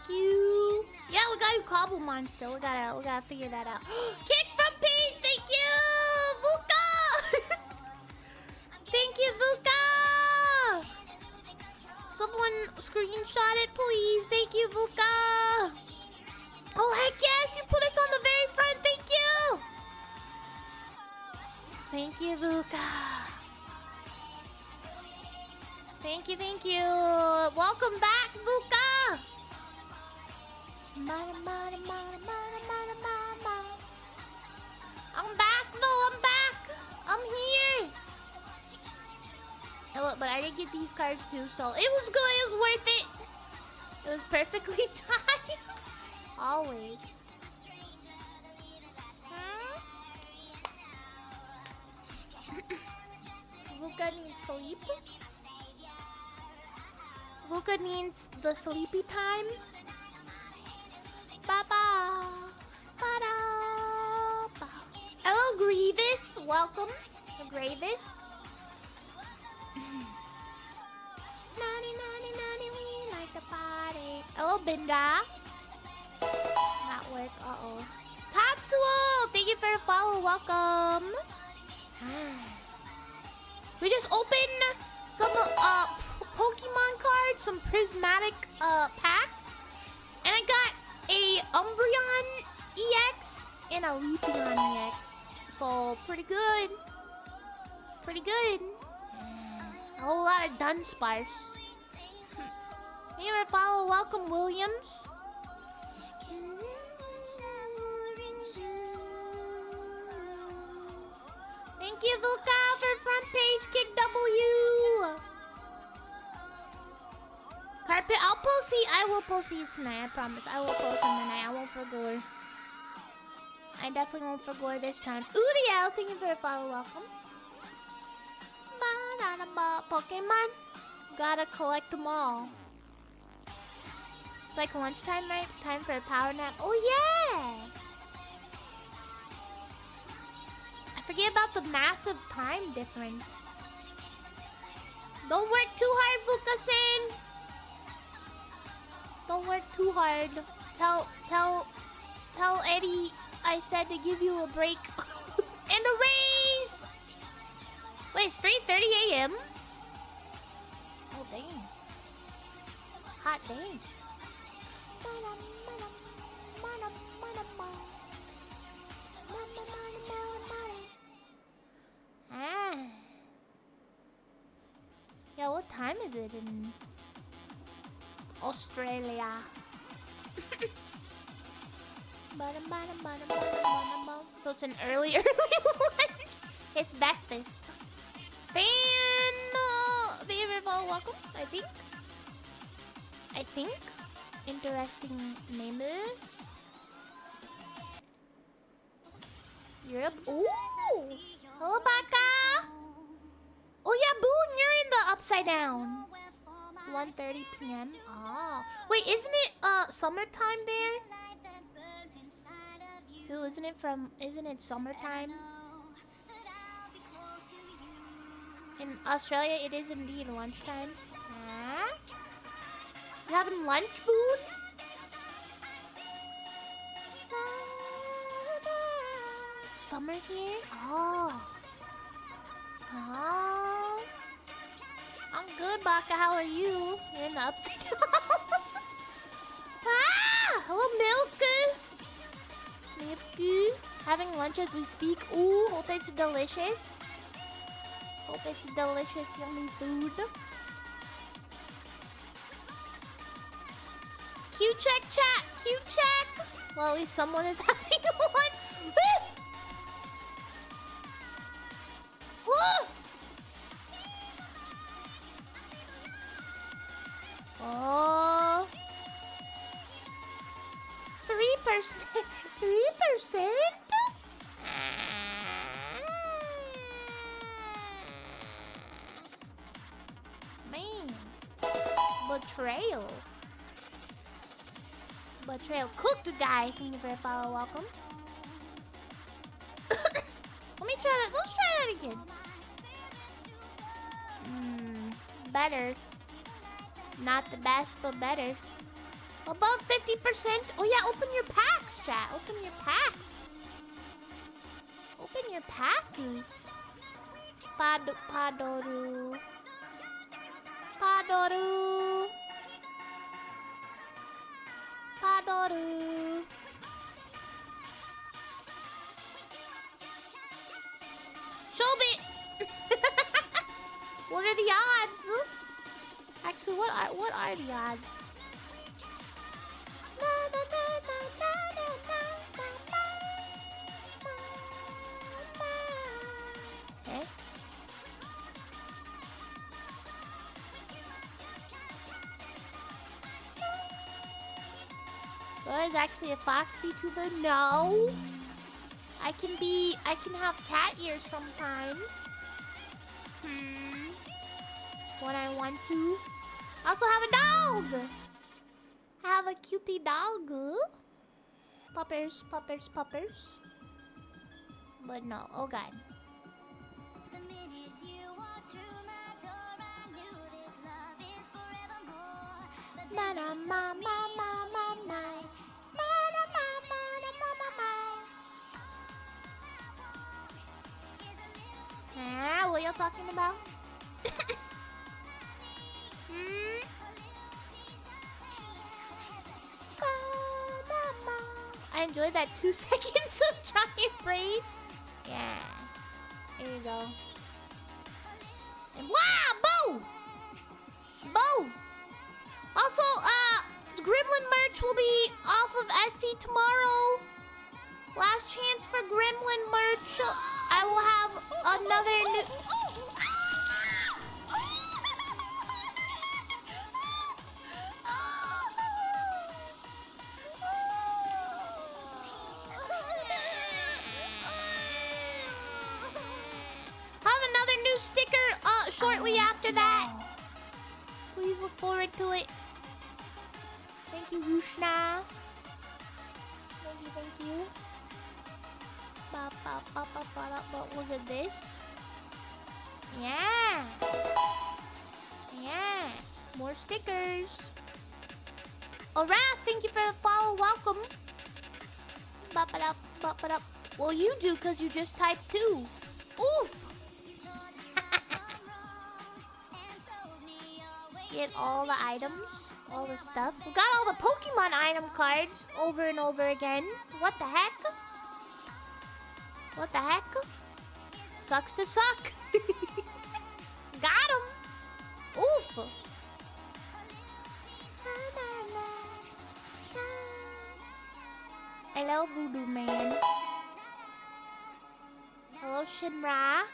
you. Yeah, we gotta do Cobblemon still. We gotta figure that out. Kick from Paige, thank you! Vuka! Thank you, Vuka! Someone screenshot it, please. Thank you, Vuka! Oh, heck yes! You put us on the very front. Thank you! Thank you, Vuka. Thank you, thank you. Welcome back, Vuka! I'm back, though. I'm back. I'm here. Oh, but I did get these cards, too, so it was good. It was worth it. It was perfectly timed. Always. Luca needs sleep. Luca needs the sleepy time. Ba-ba. Ba-da. Hello, Grievous. Welcome. Grievous. Nani, nani, nani, we like to party. Hello, Binda. Not work. Uh-oh. Tatsuo! Thank you for the follow. Welcome. We just opened some Pokemon cards, some prismatic packs, and I got a Umbreon EX and a Leafeon EX. So pretty good. Pretty good. A whole lot of Dunsparce. Thank you for follow. Welcome, Williams. Thank you, Vuka, for front page kick W. Carpet, I will post these tonight, I promise. I will post them tonight. I won't forget. I definitely won't forget this time. Uriel, thank you for the follow. Welcome. Pokemon. Gotta collect them all. It's like lunchtime, right? Time for a power nap. Oh, yeah! I forget about the massive time difference. Don't work too hard, Vuka-san. Don't work too hard. Tell Eddie I said to give you a break and a raise. Wait, it's 3:30 a.m. Oh dang! Hot dang! Ah. Yeah, what time is it in Australia? So it's an early lunch. It's breakfast. Favorite welcome, I think. Interesting name. Europe. Ooh! Hello, Baka! Oh yeah, Boone, you're in the upside down. It's 1:30 p.m. Oh. Wait, isn't it summertime there? Too, isn't it summertime? In Australia, it is indeed lunchtime. Huh? You having lunch, Boone? Summer here? Oh. Oh. I'm good, Baka. How are you? You're in the upside down. Ah! Hello, Milk. Milky. Having lunch as we speak. Ooh, hope it's delicious. Hope it's delicious, yummy food. Q-check, chat. Q-check. Well, at least someone is having lunch. Oh. 3%? 3%? Man. Betrayal. Cooked guy. Thank you for a follow. Welcome. Let me try that. Let's try that again. Better. Not the best, but better. Above 50%. Oh yeah, open your packs, chat. Open your packs. Open your packs. Padoru. Padoru. Padoru. Chobi! What are the odds? Actually, what are the odds? Okay. Well, is actually a fox Vtuber? No. I can have cat ears sometimes. When I want to. I also have a dog. I have a cutie dog. Puppers. But no, oh god. What y'all talking about? I enjoyed that 2 seconds of giant brain. Yeah. Here you go. And wow! Boo! Boo! Also, Gremlin merch will be off of Etsy tomorrow. Last chance for Gremlin merch. I will have another new... sticker shortly after that. Please look forward to it. Thank you, Rushna. Thank you. What was it, this? Yeah. Yeah. More stickers. Aurora, thank you for the follow. Welcome. Bop it up. Well, you do because you just typed 2. Oof. Get all the items, all the stuff. We got all the Pokemon item cards over and over again. What the heck? What the heck? Sucks to suck. Got him. Oof. Hello, Voodoo Man. Hello, Shinra.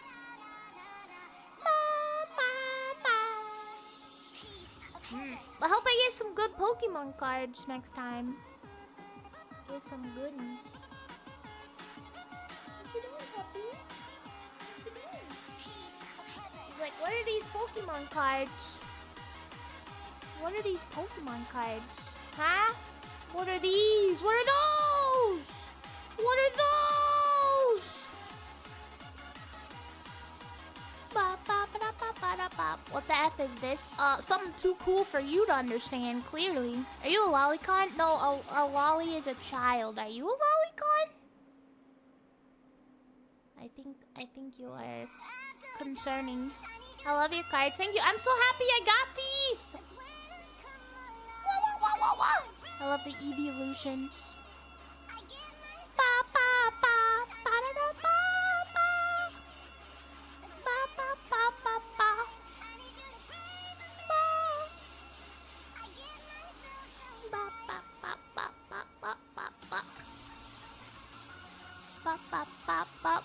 I hope I get some good Pokemon cards next time. Get some good ones. What you doing, puppy? What you doing? He's like, what are these Pokemon cards? What are these Pokemon cards? Huh? What are these? What are those? What are those? What the F is this? Something too cool for you to understand, clearly. Are you a lolicon? No, a lolly is a child. Are you a lolicon? I think you are concerning. I love your cards. Thank you. I'm so happy I got these. I love the evolutions.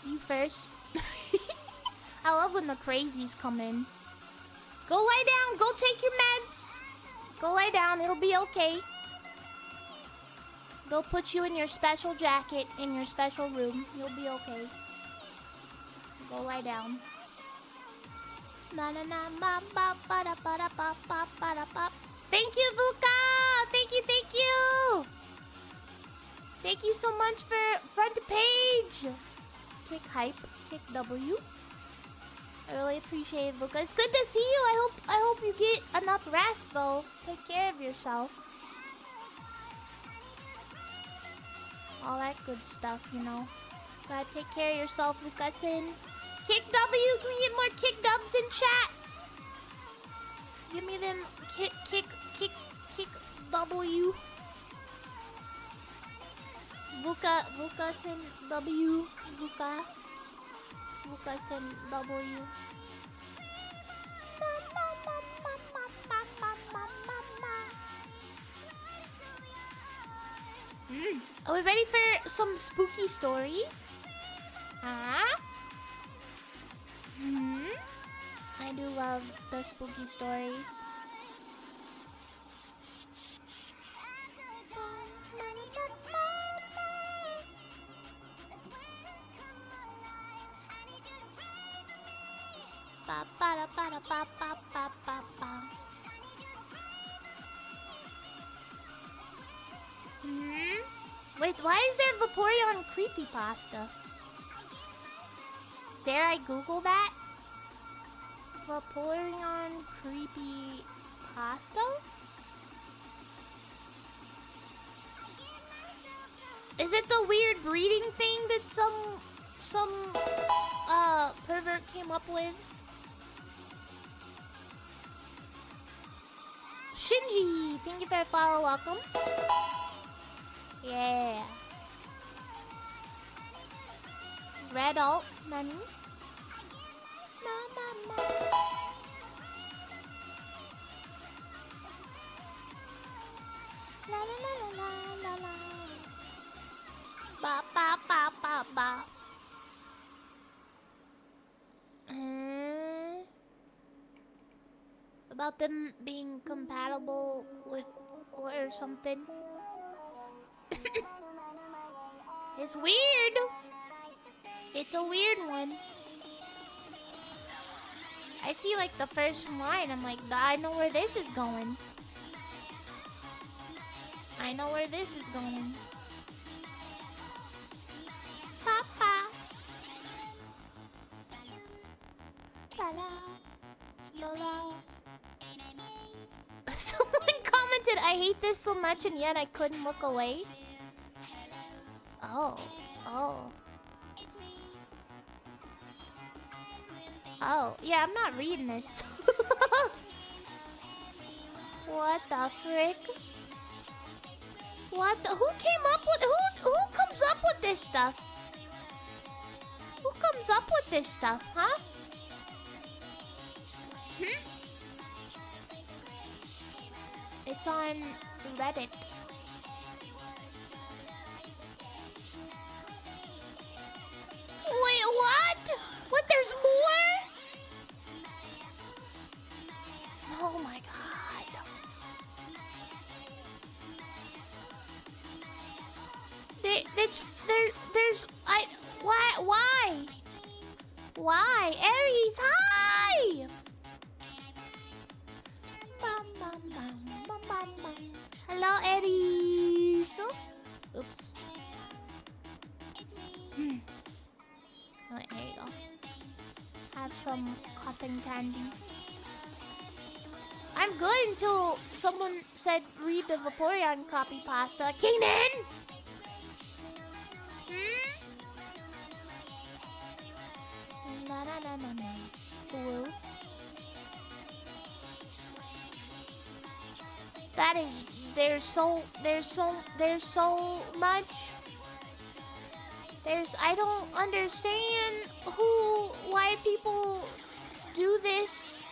You first. I love when the crazies come in. Go lie down. Go take your meds. Go lie down. It'll be okay. They'll put you in your special jacket in your special room. You'll be okay. Go lie down. Thank you, Vuka! Thank you! Thank you so much for front page! Kick hype, kick W. I really appreciate it, Vuka. It's good to see you. I hope you get enough rest though. Take care of yourself. All that good stuff, you know. Gotta take care of yourself, Lucasin. Kick W, can we get more kick dubs in chat? Give me them kick W. Lucasin W. Lucasin W. Are we ready for some spooky stories? Huh? I do love the spooky stories. Ba ba da ba da ba ba ba ba ba. Wait, why is there Vaporeon creepypasta? Dare I Google that? Vaporeon creepypasta? Is it the weird breeding thing that some pervert came up with? Shinji, thank you for a follow, welcome. Yeah. Red alt, nani? Ma. La la la la la la. Ba ba ba ba ba. About them being compatible with or something. It's weird. It's a weird one. I see like the first line. I'm like, I know where this is going. I know where this is going. Papa. La la. Lola. Someone commented, I hate this so much and yet I couldn't look away. Oh. Oh, yeah, I'm not reading this. What the frick? What the? Who came up with? Who comes up with this stuff? Who comes up with this stuff, huh? It's on Reddit. Wait, what? What? There's more? Oh my god. Why? Aries, hi! Hello, Aries. Oops. Oh, here you go. Have some cotton candy. I'm good until someone said read the Vaporeon copy pasta. Kanan! Na. Woo. That is, there's so much. I don't understand why people do this.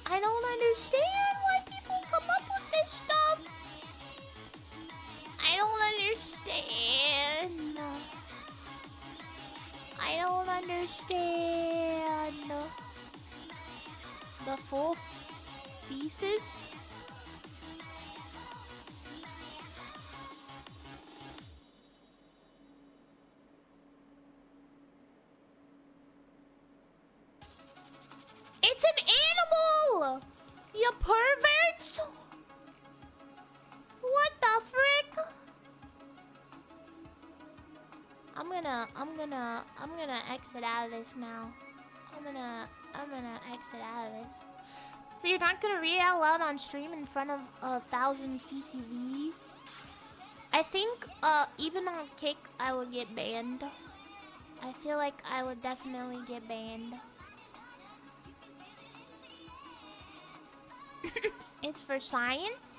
I don't understand why people come up with this stuff. I don't understand. I don't understand. The full thesis? It's an animal! You perverts! What the frick? I'm gonna exit out of this now. I'm gonna exit out of this. So you're not gonna read out loud on stream in front of 1,000 CCV? I think even on Kick I would get banned. I feel like I would definitely get banned. It's for science?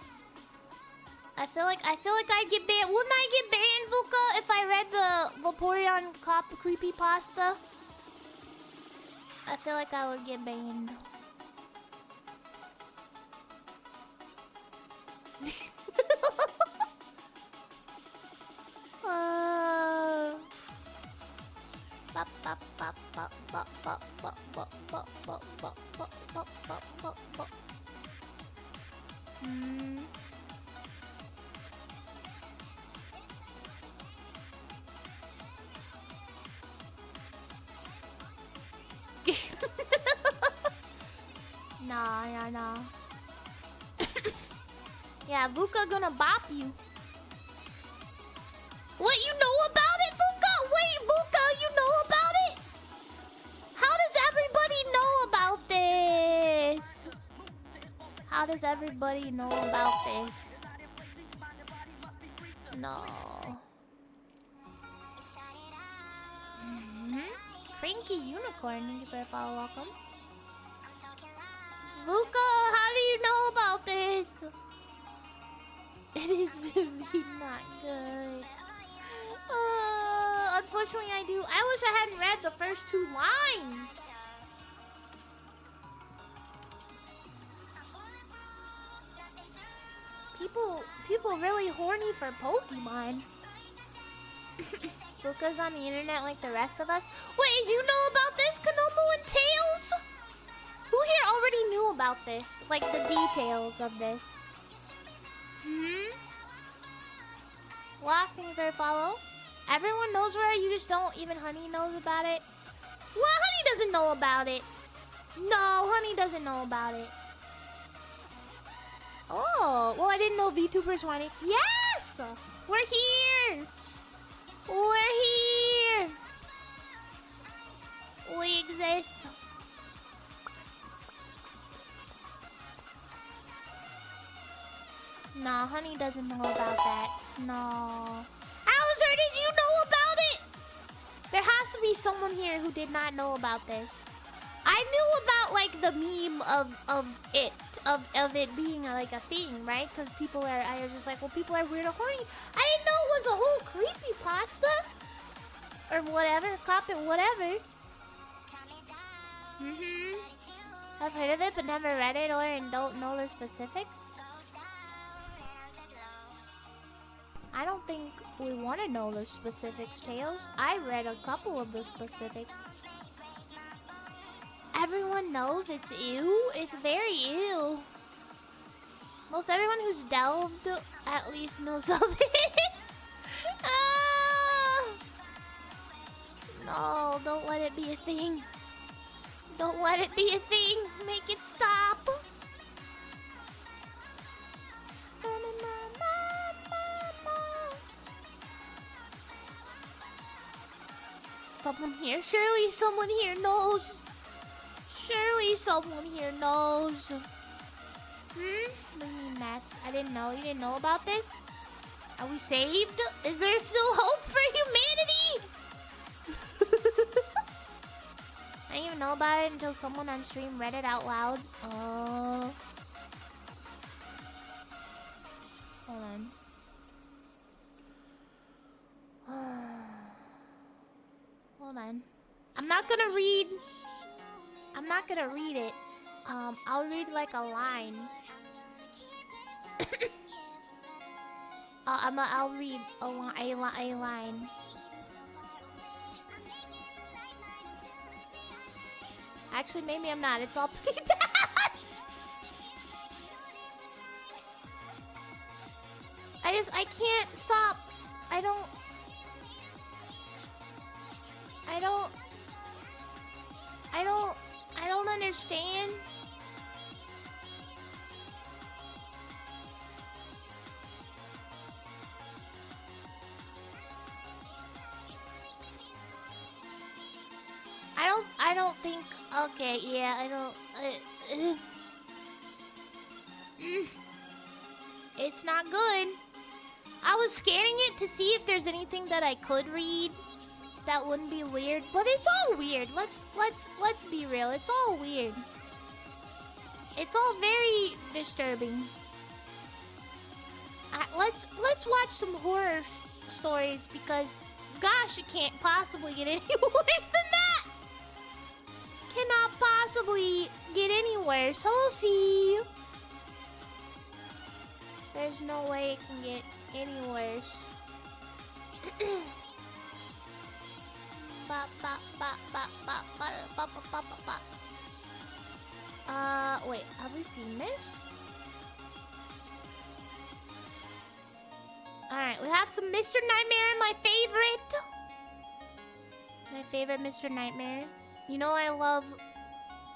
I feel like I'd get banned. Wouldn't I get banned, Vuka, if I read the Vaporeon Cop creepypasta? I feel like I would get banned. Nah. Yeah, Vuka gonna bop you. What, you know about it, Vuka? Wait, Vuka, you know about it? How does everybody know about this? How does everybody know about this? No. Cranky Unicorn, thank you for a follow, welcome. Vuka, how do you know about this? It is really not good. Unfortunately, I do. I wish I hadn't read the first 2 lines. People really horny for Pokemon. Vuka's on the internet like the rest of us. Wait, you know about this, Konomo and Tails? Who here already knew about this? Like the details of this? Lock, thank you for a follow. Everyone knows where you just don't. Even Honey knows about it. Well, Honey doesn't know about it. No, Honey doesn't know about it. Oh, well, I didn't know VTubers wanted. Yes! We're here! We're here! We exist. No, Honey doesn't know about that. No. Hauser, did you know about it? There has to be someone here who did not know about this. I knew about like the meme of it being like a thing, right? Because I was just like, well, people are weird or horny. I didn't know it was a whole creepypasta or whatever, cop it, whatever. I've heard of it, but never read it and don't know the specifics. I don't think we want to know the specifics, Tails. I read a couple of the specifics. Everyone knows it's ew. It's very ew. Most everyone who's delved at least knows of it. No, don't let it be a thing. Don't let it be a thing. Make it stop. Someone here. Surely someone here knows. Surely someone here knows. What do you mean, Matt? I didn't know. You didn't know about this? Are we saved? Is there still hope for humanity? I didn't even know about it until someone on stream read it out loud. Oh. Hold on. Hold on. I'm not gonna read it. I'll read like a line. I'll read a line. Actually, maybe I'm not. It's all pretty bad. I can't stop. I don't understand. I don't think. Okay, yeah, I don't. It's not good. I was scanning it to see if there's anything that I could read that wouldn't be weird, but it's all weird. Let's be real. It's all weird. It's all very disturbing. Let's watch some horror stories because, gosh, it can't possibly get any worse than that. Cannot possibly get any worse. So we'll see. There's no way it can get any worse. Wait, have we seen this? Alright, we have some Mr. Nightmare, my favorite. My favorite Mr. Nightmare. You know I love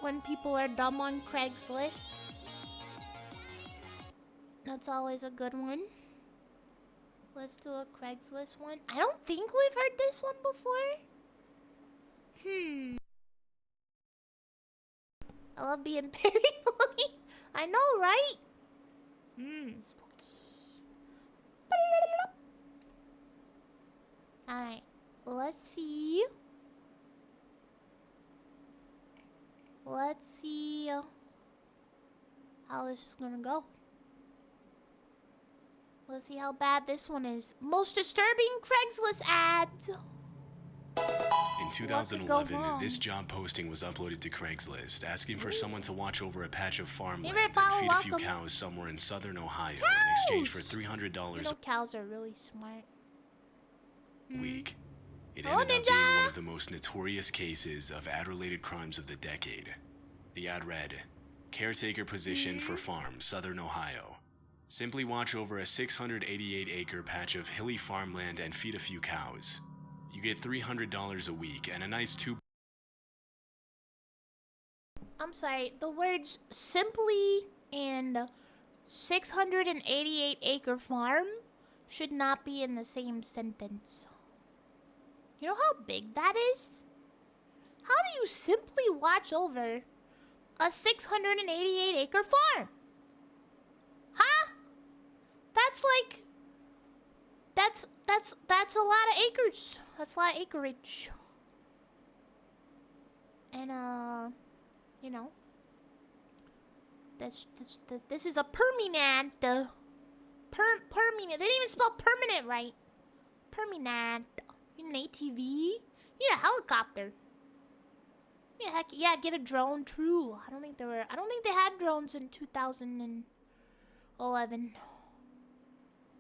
when people are dumb on Craigslist. That's always a good one. Let's do a Craigslist one. I don't think we've heard this one before. I love being paranoid. I know, right? Spooky. Alright, let's see. Let's see how this is gonna go. Let's see how bad this one is. Most disturbing Craigslist ads. In 2011, this job posting was uploaded to Craigslist, asking for someone to watch over a patch of farmland and feed a few cows somewhere in southern Ohio in exchange for $300 You know, cows are really smart. a week. It ended up being one of the most notorious cases of ad-related crimes of the decade. The ad read, caretaker position for farm, southern Ohio. Simply watch over a 688-acre patch of hilly farmland and feed a few cows. You get $300 a week and a nice I'm sorry, the words simply and 688-acre farm should not be in the same sentence. You know how big that is? How do you simply watch over a 688-acre farm? Huh? That's like... That's a lot of acres. That's a lot of acreage. And, you know... This is a permanent... permanent. They didn't even spell permanent right. Permanent. You need an ATV? You need a helicopter. Yeah, heck, yeah, get a drone. True. I don't think they had drones in 2011.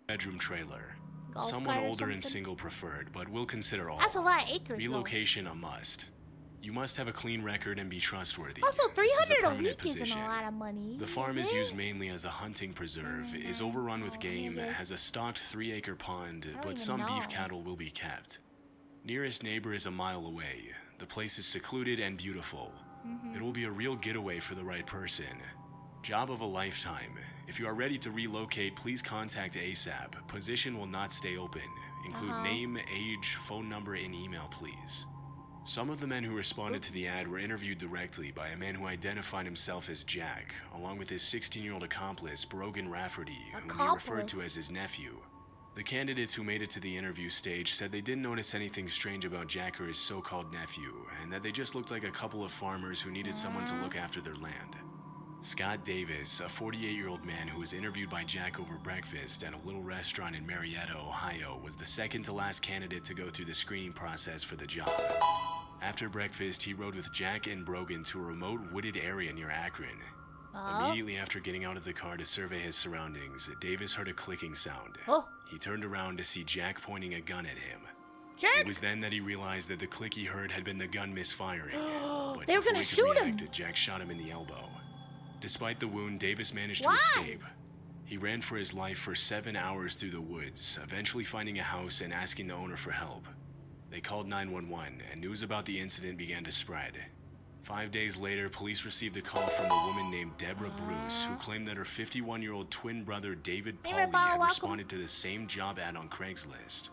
bedroom trailer. Golf Someone cart or older and something? single preferred, but we'll consider all. That's a lot of acres, Relocation a must. You must have a clean record and be trustworthy. Also, This is $300 a permanent week isn't position. a lot of money. The farm is is it? used mainly as a hunting preserve, is overrun with game, it is. has a stocked 3-acre pond, don't but even some know. beef cattle will be kept. Nearest neighbor is a mile away. The place is secluded and beautiful. It will be a real getaway for the right person. Job of a lifetime. If you are ready to relocate, please contact ASAP. Position will not stay open. Include name, age, phone number, and email, please. Some of the men who responded to the ad were interviewed directly by a man who identified himself as Jack, along with his 16-year-old accomplice, Brogan Rafferty, whom he referred to as his nephew. The candidates who made it to the interview stage said they didn't notice anything strange about Jack or his so-called nephew, and that they just looked like a couple of farmers who needed someone to look after their land. Scott Davis, a 48-year-old man who was interviewed by Jack over breakfast at a little restaurant in Marietta, Ohio, was the second to last candidate to go through the screening process for the job. After breakfast, he rode with Jack and Brogan to a remote wooded area near Akron. Immediately after getting out of the car to survey his surroundings, Davis heard a clicking sound. He turned around to see Jack pointing a gun at him. It was then that he realized that the click he heard had been the gun misfiring. But They were gonna shoot him. Jack shot him in the elbow. Despite the wound, Davis managed to escape. He ran for his life for 7 hours through the woods, eventually finding a house and asking the owner for help. They called 911, and news about the incident began to spread. 5 days later, police received a call from a woman named Deborah Bruce, who claimed that her 51-year-old twin brother David Pauly had responded to the same job ad on Craigslist.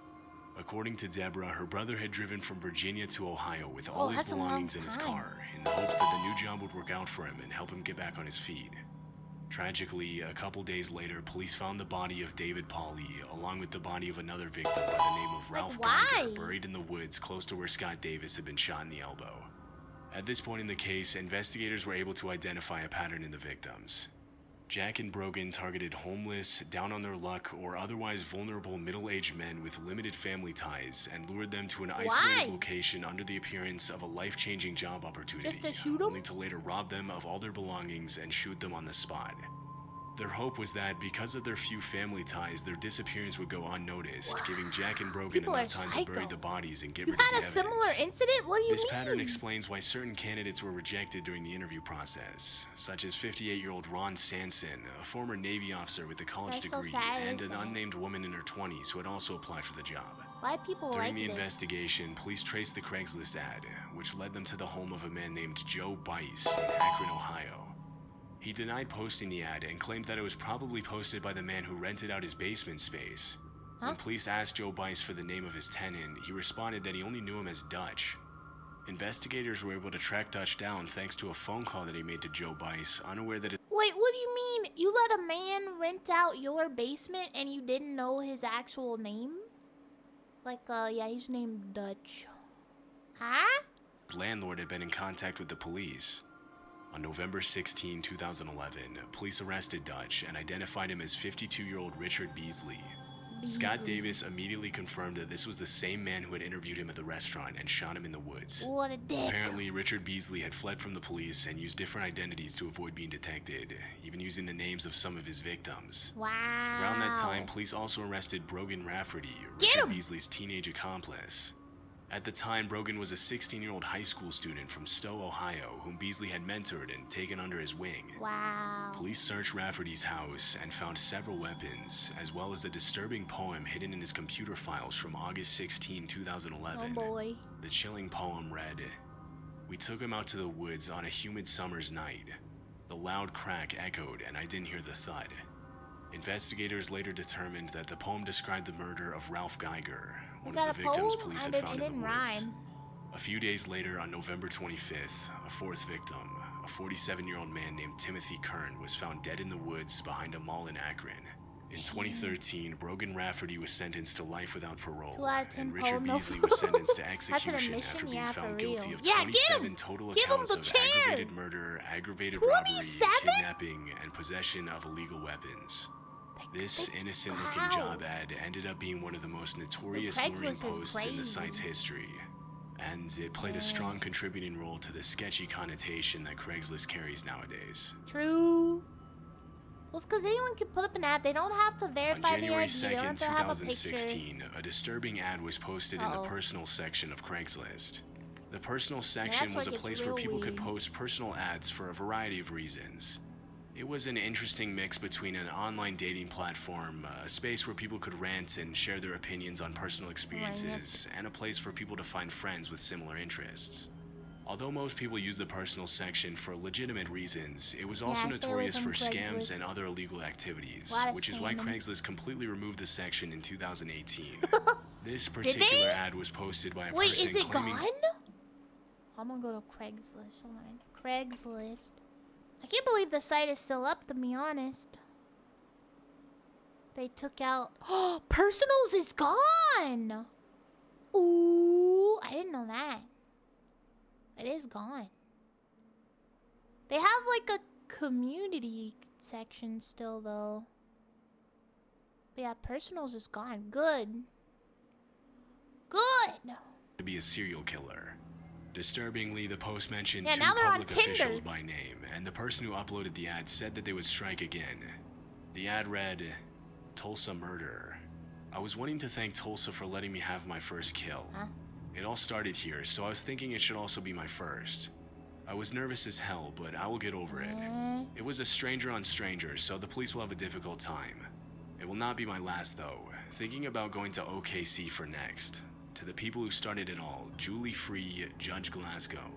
According to Deborah, her brother had driven from Virginia to Ohio with all his belongings in his car, in the hopes that the new job would work out for him and help him get back on his feet. Tragically, a couple days later, police found the body of David Pauly, along with the body of another victim by the name of Ralph Geiger, buried in the woods close to where Scott Davis had been shot in the elbow. At this point in the case, investigators were able to identify a pattern in the victims. Jack and Brogan targeted homeless, down on their luck, or otherwise vulnerable middle-aged men with limited family ties and lured them to an isolated location under the appearance of a life-changing job opportunity, just to shoot them? only to later rob them of all their belongings and shoot them on the spot. Their hope was that because of their few family ties, their disappearance would go unnoticed, giving Jack and Brogan enough time to bury the bodies and get rid of the evidence. You had a similar incident? What do you mean? This pattern explains why certain candidates were rejected during the interview process, such as 58-year-old Ron Sanson, a former Navy officer with a college degree, and an unnamed woman in her 20s who had also applied for the job. Why people During like the this? investigation, police traced the Craigslist ad, which led them to the home of a man named Joe Bice in Akron, Ohio. He denied posting the ad and claimed that it was probably posted by the man who rented out his basement space. When police asked Joe Bice for the name of his tenant, he responded that he only knew him as Dutch. Investigators were able to track Dutch down thanks to a phone call that he made to Joe Bice, unaware that Wait, what do you mean? You let a man rent out your basement and you didn't know his actual name? Like, yeah, he's named Dutch. Huh? his landlord had been in contact with the police. On November 16, 2011, police arrested Dutch and identified him as 52-year-old Richard Beasley. Scott Davis immediately confirmed that this was the same man who had interviewed him at the restaurant and shot him in the woods. What a dick. Apparently, Richard Beasley had fled from the police and used different identities to avoid being detected, even using the names of some of his victims. Wow. Around that time, police also arrested Brogan Rafferty, Richard Beasley's teenage accomplice. At the time, Brogan was a 16-year-old high school student from Stowe, Ohio, whom Beasley had mentored and taken under his wing. Wow. Police searched Rafferty's house and found several weapons, as well as a disturbing poem hidden in his computer files from August 16, 2011. Oh boy. The chilling poem read, "We took him out to the woods on a humid summer's night. The loud crack echoed and I didn't hear the thud." Investigators later determined that the poem described the murder of Ralph Geiger, one of the victims police had found in the woods. A few days later, on November 25th, a fourth victim, a 47-year-old man named Timothy Kern, was found dead in the woods behind a mall in Akron. In 2013, Brogan Rafferty was sentenced to life without parole, 2 out of 10 and Richard poem, no Beasley was sentenced to That's execution an admission, after being yeah, found for guilty real. of Yeah, 27 total Give him accounts the of chair. aggravated murder, aggravated 27? robbery, kidnapping, and possession of illegal weapons. This innocent-looking job ad ended up being one of the most notorious luring posts in the site's history, and it played a strong contributing role to the sketchy connotation that Craigslist carries nowadays. True. Well, it's because anyone can put up an ad. They don't have to verify On the January ID. They don't have 2nd, to have a picture. 2016, a disturbing ad was posted in the personal section of Craigslist. The personal section was a place where people could post personal ads for a variety of reasons. It was an interesting mix between an online dating platform, a space where people could rant and share their opinions on personal experiences, and a place for people to find friends with similar interests. Although most people use the personal section for legitimate reasons, it was also notorious for scams and other illegal activities, which is why Craigslist completely removed the section in 2018. This particular ad was posted by a person claiming... Wait, is it gone? I'm gonna go to Craigslist. Hold on. Craigslist. I can't believe the site is still up, to be honest. They took out... Oh, personals is gone! Ooh, I didn't know that. It is gone. They have, like, a community section still, though. But yeah, personals is gone. Good. Good! ...to be a serial killer. Disturbingly, the post mentioned two now they're on public Tinder. officials by name, and the person who uploaded the ad said that they would strike again. The ad read, "Tulsa murder. I was wanting to thank Tulsa for letting me have my first kill. It all started here, so I was thinking it should also be my first. I was nervous as hell, but I will get over it. It was a stranger on stranger, so the police will have a difficult time. It will not be my last, though. Thinking about going to OKC for next. To the people who started it all, Julie Free, Judge Glasgow."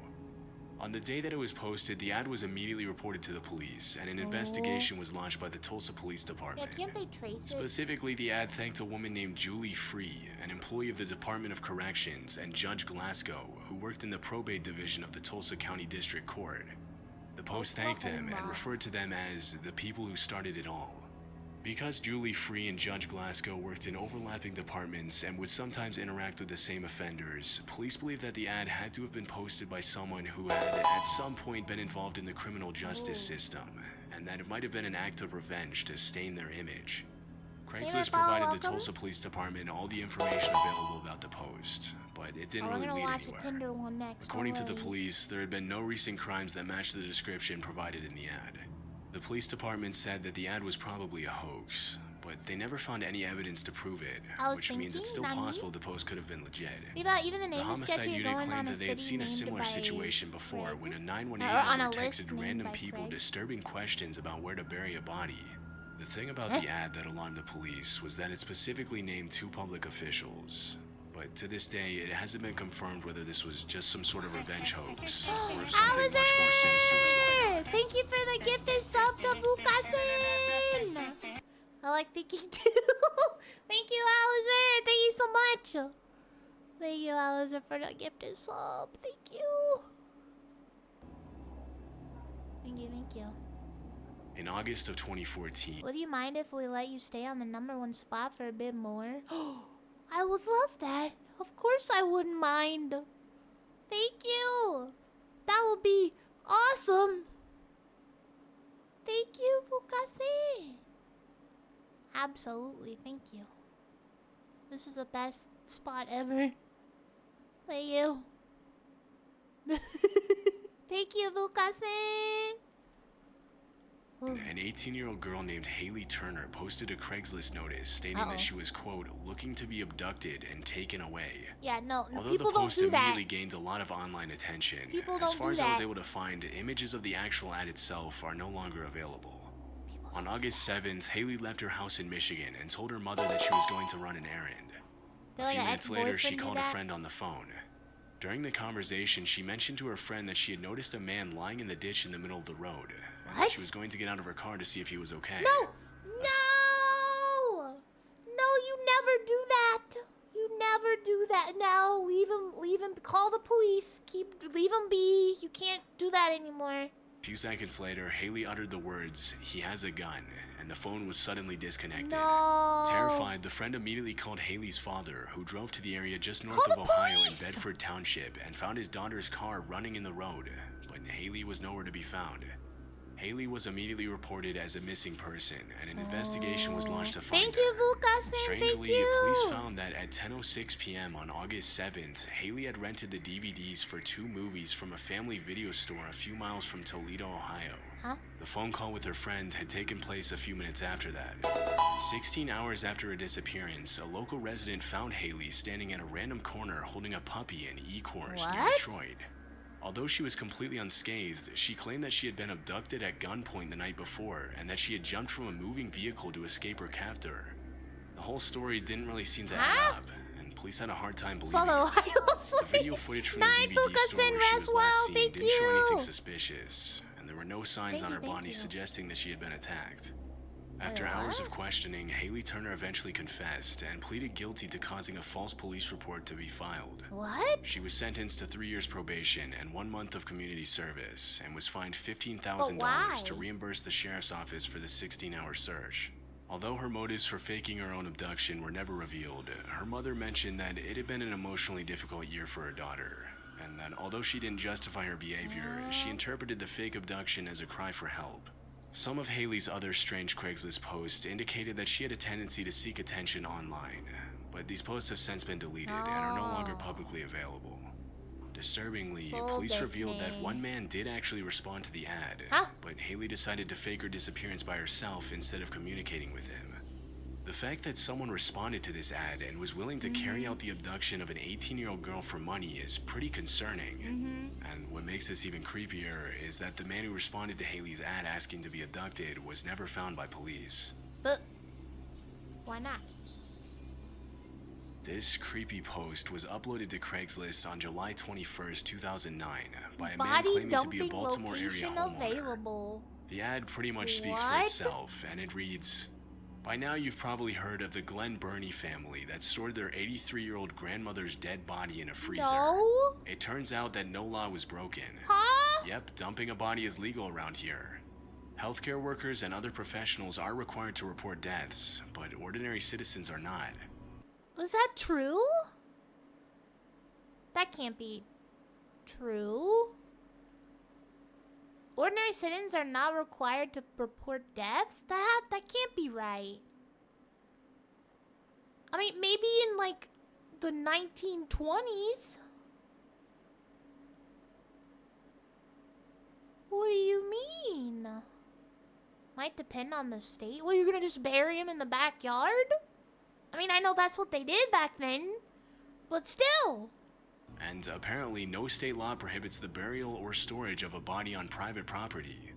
On the day that it was posted, the ad was immediately reported to the police, and an investigation was launched by the Tulsa Police Department. Yeah, can't they trace it? Specifically, the ad thanked a woman named Julie Free, an employee of the Department of Corrections, and Judge Glasgow, who worked in the probate division of the Tulsa County District Court. The The post thanked them and referred to them as the people who started it all. Because Julie Free and Judge Glasgow worked in overlapping departments and would sometimes interact with the same offenders, police believe that the ad had to have been posted by someone who had at some point been involved in the criminal justice system, and that it might have been an act of revenge to stain their image. Craigslist provided the Tulsa Police Department all the information available about the post, but it didn't really lead anywhere. Tinder one next. According to the police, there had been no recent crimes that matched the description provided in the ad. The police department said that the ad was probably a hoax, but they never found any evidence to prove it, which means it's still possible the post could have been legit. Even the name The is sketchy. homicide unit claimed that they had seen a similar situation before when a 911 number texted random people disturbing questions about where to bury a body. The thing about the ad that alarmed the police was that it specifically named 2 public officials. But to this day, it hasn't been confirmed whether this was just some sort of revenge hoax or if something much more sinister was going on. Thank you for the gifted sub to Vukasin! I like thinking too. Thank you, Alistair. Thank you so much. Thank you, Alistair, for the gifted sub. Thank you. Thank you. In August of 2014... Would you mind if we let you stay on the #1 spot for a bit more? I would love that. Of course I wouldn't mind. Thank you. That would be awesome. Thank you, Fukase. Absolutely, thank you. This is the best spot ever. Thank you. Thank you, Fukase. An 18-year-old girl named Haley Turner posted a Craigslist notice stating that she was, quote, looking to be abducted and taken away. Yeah, no, Although people the post don't do that. immediately gained a lot of online attention, as far as I was able to find, images of the actual ad itself are no longer available. On August 7th, Haley left her house in Michigan and told her mother that she was going to run an errand. A few minutes later, she called a friend on the phone. During the conversation, she mentioned to her friend that she had noticed a man lying in the ditch in the middle of the road. What? She was going to get out of her car to see if he was okay. No! No! No, you never do that. You never do that. No, leave him, call the police. Leave him be. You can't do that anymore. A few seconds later, Haley uttered the words, "He has a gun," and the phone was suddenly disconnected. No. Terrified, the friend immediately called Haley's father, who drove to the area just north of Ohio in Bedford Township and found his daughter's car running in the road, but Haley was nowhere to be found. Haley was immediately reported as a missing person, and an investigation was launched to find her. Thank you, Vukasin. Strangely, Thank you. police found that at 10:06 p.m. on August 7th, Haley had rented the DVDs for 2 movies from a family video store a few miles from Toledo, Ohio. Huh? The phone call with her friend had taken place a few minutes after that. 16 hours after her disappearance, a local resident found Haley standing at a random corner holding a puppy in Ecorse near Detroit. Although she was completely unscathed, she claimed that she had been abducted at gunpoint the night before and that she had jumped from a moving vehicle to escape her captor. The whole story didn't really seem to add up, and police had a hard time believing it. The video footage from the DVD store where she was last seen didn't show anything suspicious, and there were no signs on her body suggesting that she had been attacked. After hours of questioning, Haley Turner eventually confessed and pleaded guilty to causing a false police report to be filed. What? She was sentenced to 3 years probation and 1 month of community service and was fined $15,000 to reimburse the sheriff's office for the 16-hour search. Although her motives for faking her own abduction were never revealed, her mother mentioned that it had been an emotionally difficult year for her daughter, and that although she didn't justify her behavior, she interpreted the fake abduction as a cry for help. Some of Haley's other strange Craigslist posts indicated that she had a tendency to seek attention online, but these posts have since been deleted and are no longer publicly available. Disturbingly, police revealed that one man did actually respond to the ad, but Haley decided to fake her disappearance by herself instead of communicating with him. The fact that someone responded to this ad and was willing to carry out the abduction of an 18-year-old girl for money is pretty concerning. And what makes this even creepier is that the man who responded to Haley's ad asking to be abducted was never found by police. But why not? This creepy post was uploaded to Craigslist on July 21st, 2009 by a man Body claiming to be a dumping Baltimore area location homeowner. available. The ad pretty much speaks for itself, and it reads, "By now you've probably heard of the Glenn Burney family that stored their 83-year-old grandmother's dead body in a freezer. No? It turns out that no law was broken. Huh? Yep, dumping a body is legal around here. Healthcare workers and other professionals are required to report deaths, but ordinary citizens are not. Was that true? That can't be true. Ordinary citizens are not required to report deaths? That can't be right. I mean, maybe in like the 1920s. What do you mean? Might depend on the state. Well, you're gonna just bury him in the backyard? I mean, I know that's what they did back then, but still. And apparently no state law prohibits the burial or storage of a body on private property.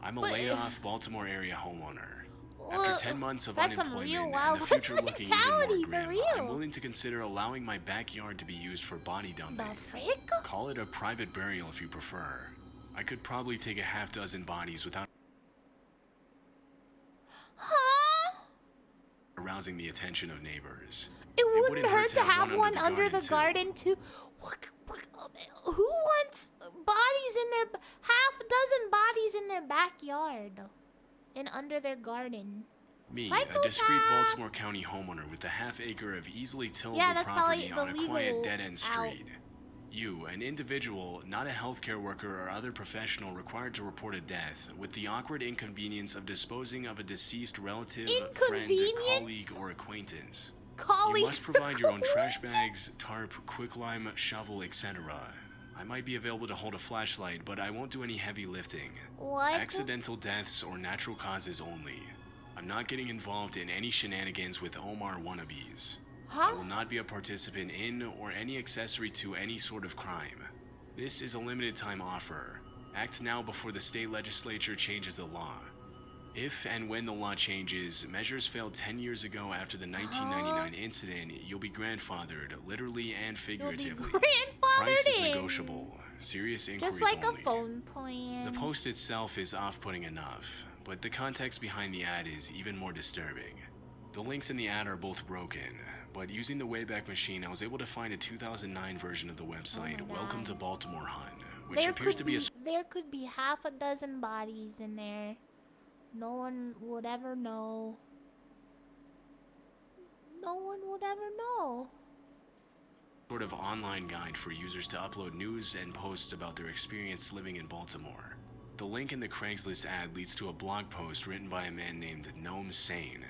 I'm a laid-off Baltimore area homeowner. After 10 months of unemployment and the future looking even more grim, I'm willing to consider allowing my backyard to be used for body dumping. The frick? Call it a private burial if you prefer. I could probably take a half-dozen bodies without arousing the attention of neighbors. It wouldn't hurt to have one under the garden too. Who wants bodies in their half a dozen bodies in their backyard and under their garden? Me, a discreet Baltimore County homeowner with a half-acre of easily tillable property on a quiet dead-end street. You, an individual, not a healthcare worker or other professional required to report a death, with the awkward inconvenience of disposing of a deceased relative, friend, colleague, or acquaintance. You must provide your own trash bags, tarp, quicklime, shovel, etc. I might be available to hold a flashlight, but I won't do any heavy lifting. What? Accidental deaths or natural causes only. I'm not getting involved in any shenanigans with Omar wannabes. I will not be a participant in or any accessory to any sort of crime. This is a limited time offer. Act now before the state legislature changes the law. If and when the law changes, measures failed 10 years ago after the 1999 incident, you'll be grandfathered, literally and figuratively. Price is negotiable. Serious inquiries just like only. A phone plan. The post itself is off-putting enough, but the context behind the ad is even more disturbing. The links in the ad are both broken, but using the Wayback Machine, I was able to find a 2009 version of the website, Welcome to Baltimore Hun, which appears to be a... There could be half a dozen bodies in there. No one would ever know. No one would ever know. Sort of online guide for users to upload news and posts about their experience living in Baltimore. The link in the Craigslist ad leads to a blog post written by a man named Gnome Sane.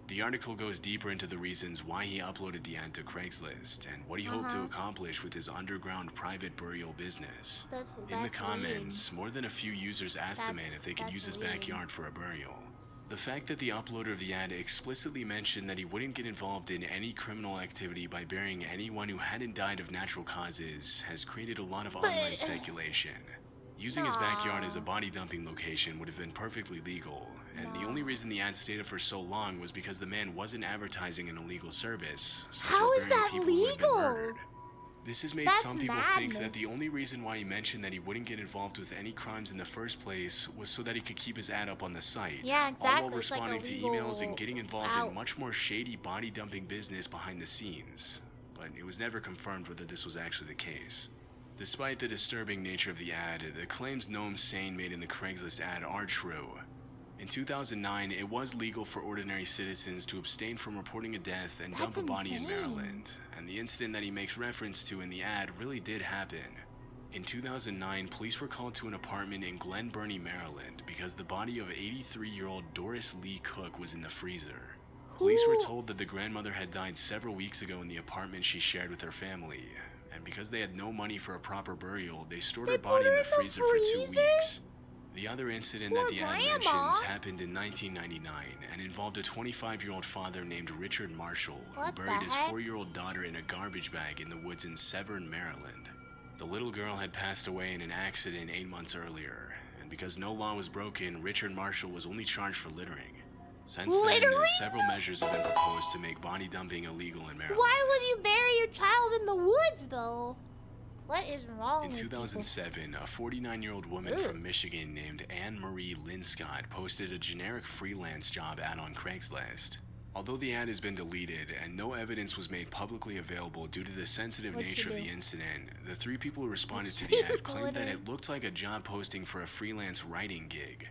The article goes deeper into the reasons why he uploaded the ad to Craigslist and what he hoped to accomplish with his underground private burial business. In the comments, more than a few users asked the man if they could use his backyard for a burial. The fact that the uploader of the ad explicitly mentioned that he wouldn't get involved in any criminal activity by burying anyone who hadn't died of natural causes has created a lot of online speculation. Using his backyard as a body dumping location would have been perfectly legal, and the only reason the ad stayed up for so long was because the man wasn't advertising an illegal service. How is that legal? This has made some people think that the only reason why he mentioned that he wouldn't get involved with any crimes in the first place was so that he could keep his ad up on the site. Yeah, exactly. All while responding to emails and getting involved in much more shady body dumping business behind the scenes. But it was never confirmed whether this was actually the case. Despite the disturbing nature of the ad, the claims Gnome Sane made in the Craigslist ad are true. In 2009, it was legal for ordinary citizens to abstain from reporting a death and dump a body in Maryland, and the incident that he makes reference to in the ad really did happen. In 2009, police were called to an apartment in Glen Burnie, Maryland, because the body of 83-year-old Doris Lee Cook was in the freezer. Police were told that the grandmother had died several weeks ago in the apartment she shared with her family, and because they had no money for a proper burial, they stored her body in the freezer for 2 weeks. The other incident that the ad mentions happened in 1999 and involved a 25-year-old father named Richard Marshall who buried his 4-year-old daughter in a garbage bag in the woods in Severn, Maryland. The little girl had passed away in an accident 8 months earlier, and because no law was broken, Richard Marshall was only charged for littering. Since then, several measures have been proposed to make body dumping illegal in Maryland. Why would you bury your child in the woods, though? What is wrong with In 2007, a 49-year-old woman from Michigan named Anne Marie Linscott posted a generic freelance job ad on Craigslist. Although the ad has been deleted and no evidence was made publicly available due to the sensitive What'd she nature of do? the incident, the 3 people who responded to What'd the she ad claimed that do? it looked like a job posting for a freelance writing gig.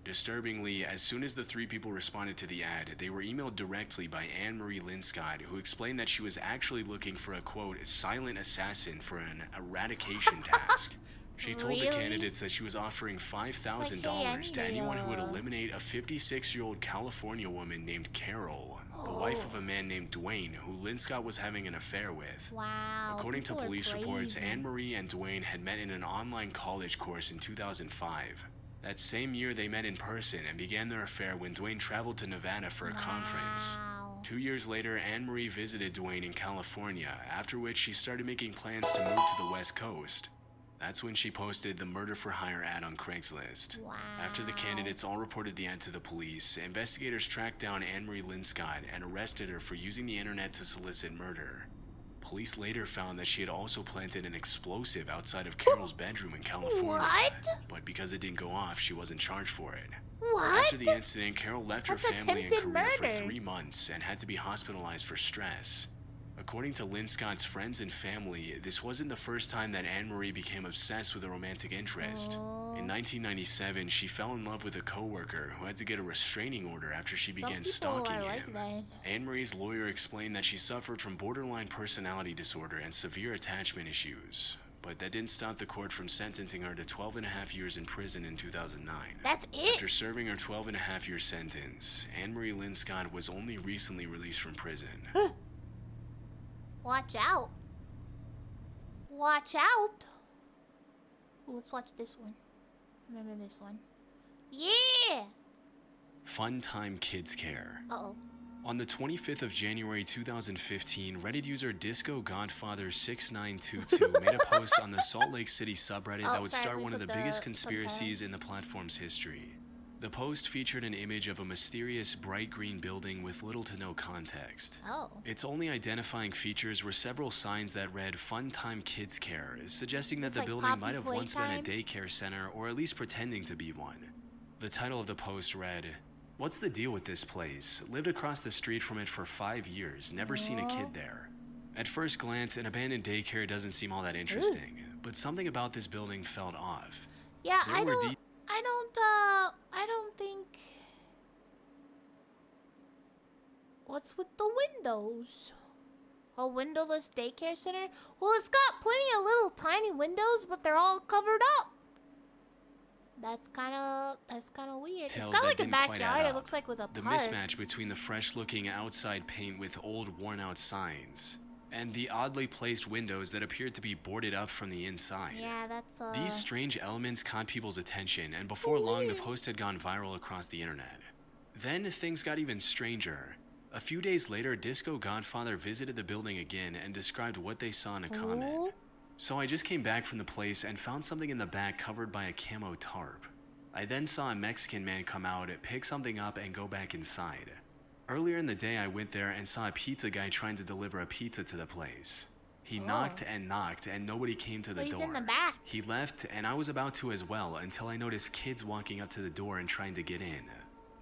Disturbingly, as soon as the 3 people responded to the ad, they were emailed directly by Anne-Marie Linscott, who explained that she was actually looking for a, quote, silent assassin for an eradication task. She told the candidates that she was offering $5,000 to anyone who would eliminate a 56-year-old California woman named Carol, the wife of a man named Dwayne, who Linscott was having an affair with. Wow. According to people are police reports, crazy. Anne-Marie and Dwayne had met in an online college course in 2005. That same year, they met in person and began their affair when Dwayne traveled to Nevada for a conference. Wow. 2 years later, Anne-Marie visited Dwayne in California, after which she started making plans to move to the West Coast. That's when she posted the murder for hire ad on Craigslist. Wow. After the candidates all reported the ad to the police, investigators tracked down Anne-Marie Linscott and arrested her for using the internet to solicit murder. Police later found that she had also planted an explosive outside of Carol's bedroom in California. What? But because it didn't go off, she wasn't charged for it. What? After the incident, Carol left her That's family and attempted career murder. for 3 months and had to be hospitalized for stress. According to Linscott's friends and family, this wasn't the first time that Anne-Marie became obsessed with a romantic interest. In 1997, she fell in love with a coworker who had to get a restraining order after she began stalking him. Like that. Anne-Marie's lawyer explained that she suffered from borderline personality disorder and severe attachment issues, but that didn't stop the court from sentencing her to 12.5 years in prison in 2009. That's it? After serving her 12.5-year sentence, Anne-Marie Linscott was only recently released from prison. Watch out. Watch out. Ooh, let's watch this one. Remember this one. Yeah! Fun Time Kids Care. Uh-oh. On the 25th of January 2015, Reddit user Disco Godfather 6922 made a post on the Salt Lake City subreddit that would start one of the biggest conspiracies in the platform's history. The post featured an image of a mysterious bright green building with little to no context. Oh. Its only identifying features were several signs that read Fun Time Kids Care, suggesting that It's the like building Poppy might have once been a Playtime? daycare center or at least pretending to be one. The title of the post read, "What's the deal with this place? Lived across the street from it for 5 years, never seen a kid there." At first glance, an abandoned daycare doesn't seem all that interesting, but something about this building felt off. Yeah, There I were don't think... What's with the windows? A windowless daycare center? Well, it's got plenty of little tiny windows, but they're all covered up. That's kind of weird. Tales It's got that like a didn't quite backyard. add It up. looks like with a The park. mismatch between the fresh-looking outside paint with old, worn-out signs and the oddly placed windows that appeared to be boarded up from the inside. Yeah, that's These strange elements caught people's attention, and before long, the weird. post had gone viral across the internet. Then things got even stranger. A few days later, Disco Godfather visited the building again and described what they saw in a comment. Ooh. "So I just came back from the place and found something in the back covered by a camo tarp. I then saw a Mexican man come out, pick something up, and go back inside. Earlier in the day, I went there and saw a pizza guy trying to deliver a pizza to the place. He knocked and nobody came to the But he's door. in the back. He left, and I was about to as well, until I noticed kids walking up to the door and trying to get in.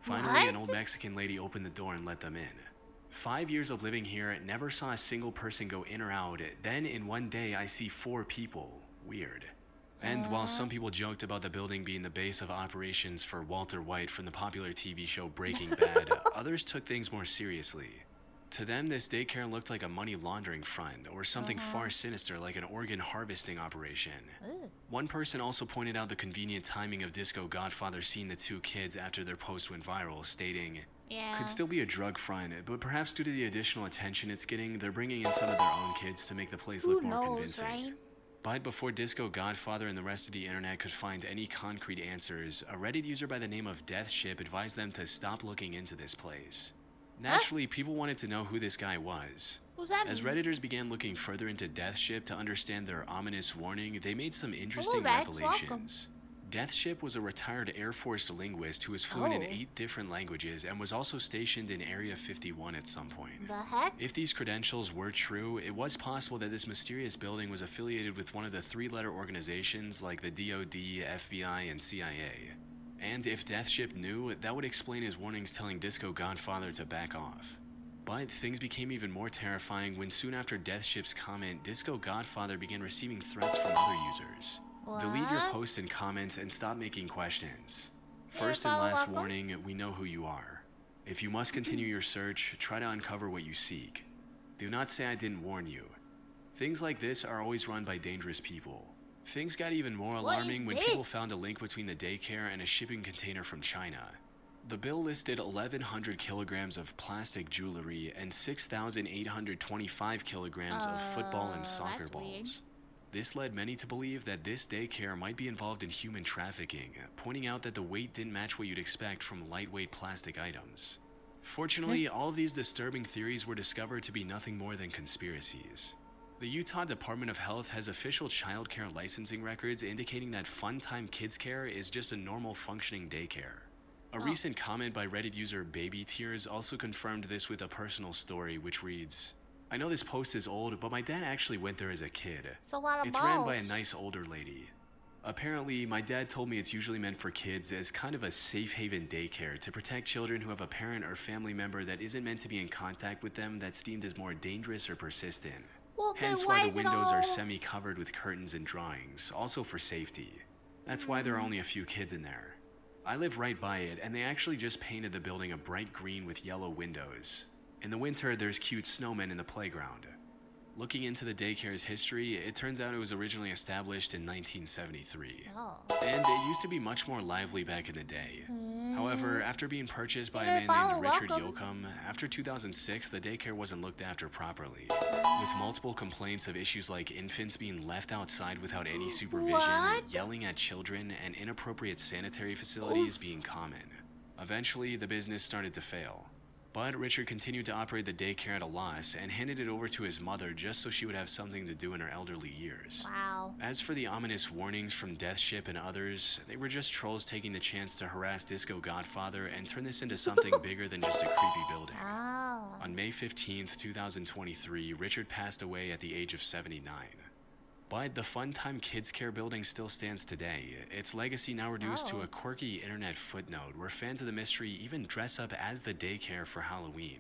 Finally, an What? old Mexican lady opened the door and let them in. 5 years of living here, never saw a single person go in or out. Then, in one day, I see 4 people. Weird." And while some people joked about the building being the base of operations for Walter White from the popular TV show Breaking Bad, others took things more seriously. To them, this daycare looked like a money laundering front, or something far sinister like an organ harvesting operation. Ooh. One person also pointed out the convenient timing of Disco Godfather seeing the 2 kids after their post went viral, stating, Yeah. "Could still be a drug front, but perhaps due to the additional attention it's getting, they're bringing in some of their own kids to make the place Who look more knows, convincing." right? But before Disco Godfather and the rest of the internet could find any concrete answers, a Reddit user by the name of Deathship advised them to stop looking into this place. Naturally, people wanted to know who this guy was. Who's that? As mean? Redditors began looking further into Deathship to understand their ominous warning, they made some interesting Rex, revelations. Deathship was a retired Air Force linguist who was fluent in Oh. 8 different languages and was also stationed in Area 51 at some point. The heck? If these credentials were true, it was possible that this mysterious building was affiliated with one of the 3-letter organizations like the DoD, FBI, and CIA. And if Deathship knew, that would explain his warnings telling Disco Godfather to back off. But things became even more terrifying when soon after Deathship's comment, Disco Godfather began receiving threats from other users. What? Delete your posts and comments and stop making questions. Hey, First and follow last welcome. warning, we know who you are. If you must continue your search, try to uncover what you seek. Do not say I didn't warn you. Things like this are always run by dangerous people. Things got even more alarming when people found a link between the daycare and a shipping container from China. The bill listed 1,100 kilograms of plastic jewelry and 6,825 kilograms of football and soccer balls. Weird. This led many to believe that this daycare might be involved in human trafficking, pointing out that the weight didn't match what you'd expect from lightweight plastic items. Fortunately, all of these disturbing theories were discovered to be nothing more than conspiracies. The Utah Department of Health has official child care licensing records indicating that Funtime Kids Care is just a normal functioning daycare. A recent comment by Reddit user Baby Tears also confirmed this with a personal story which reads, I know this post is old, but my dad actually went there as a kid. It's a lot of It's balls. ran by a nice older lady. Apparently, my dad told me it's usually meant for kids as kind of a safe haven daycare to protect children who have a parent or family member that isn't meant to be in contact with them that's deemed as more dangerous or persistent. Well, Hence then why why the is it windows all... are semi-covered with curtains and drawings, also for safety. That's why there are only a few kids in there. I live right by it, and they actually just painted the building a bright green with yellow windows. In the winter, there's cute snowmen in the playground. Looking into the daycare's history, it turns out it was originally established in 1973. And it used to be much more lively back in the day. However, after being purchased by a man named Richard Yoakum, after 2006, the daycare wasn't looked after properly, with multiple complaints of issues like infants being left outside without any supervision, yelling at children, and inappropriate sanitary facilities being common. Eventually, the business started to fail. But Richard continued to operate the daycare at a loss and handed it over to his mother just so she would have something to do in her elderly years. Wow. As for the ominous warnings from Deathship and others, they were just trolls taking the chance to harass Disco Godfather and turn this into something bigger than just a creepy building. On May 15th, 2023, Richard passed away at the age of 79. But the Funtime Kids Care building still stands today, its legacy now reduced to a quirky internet footnote where fans of the mystery even dress up as the daycare for Halloween.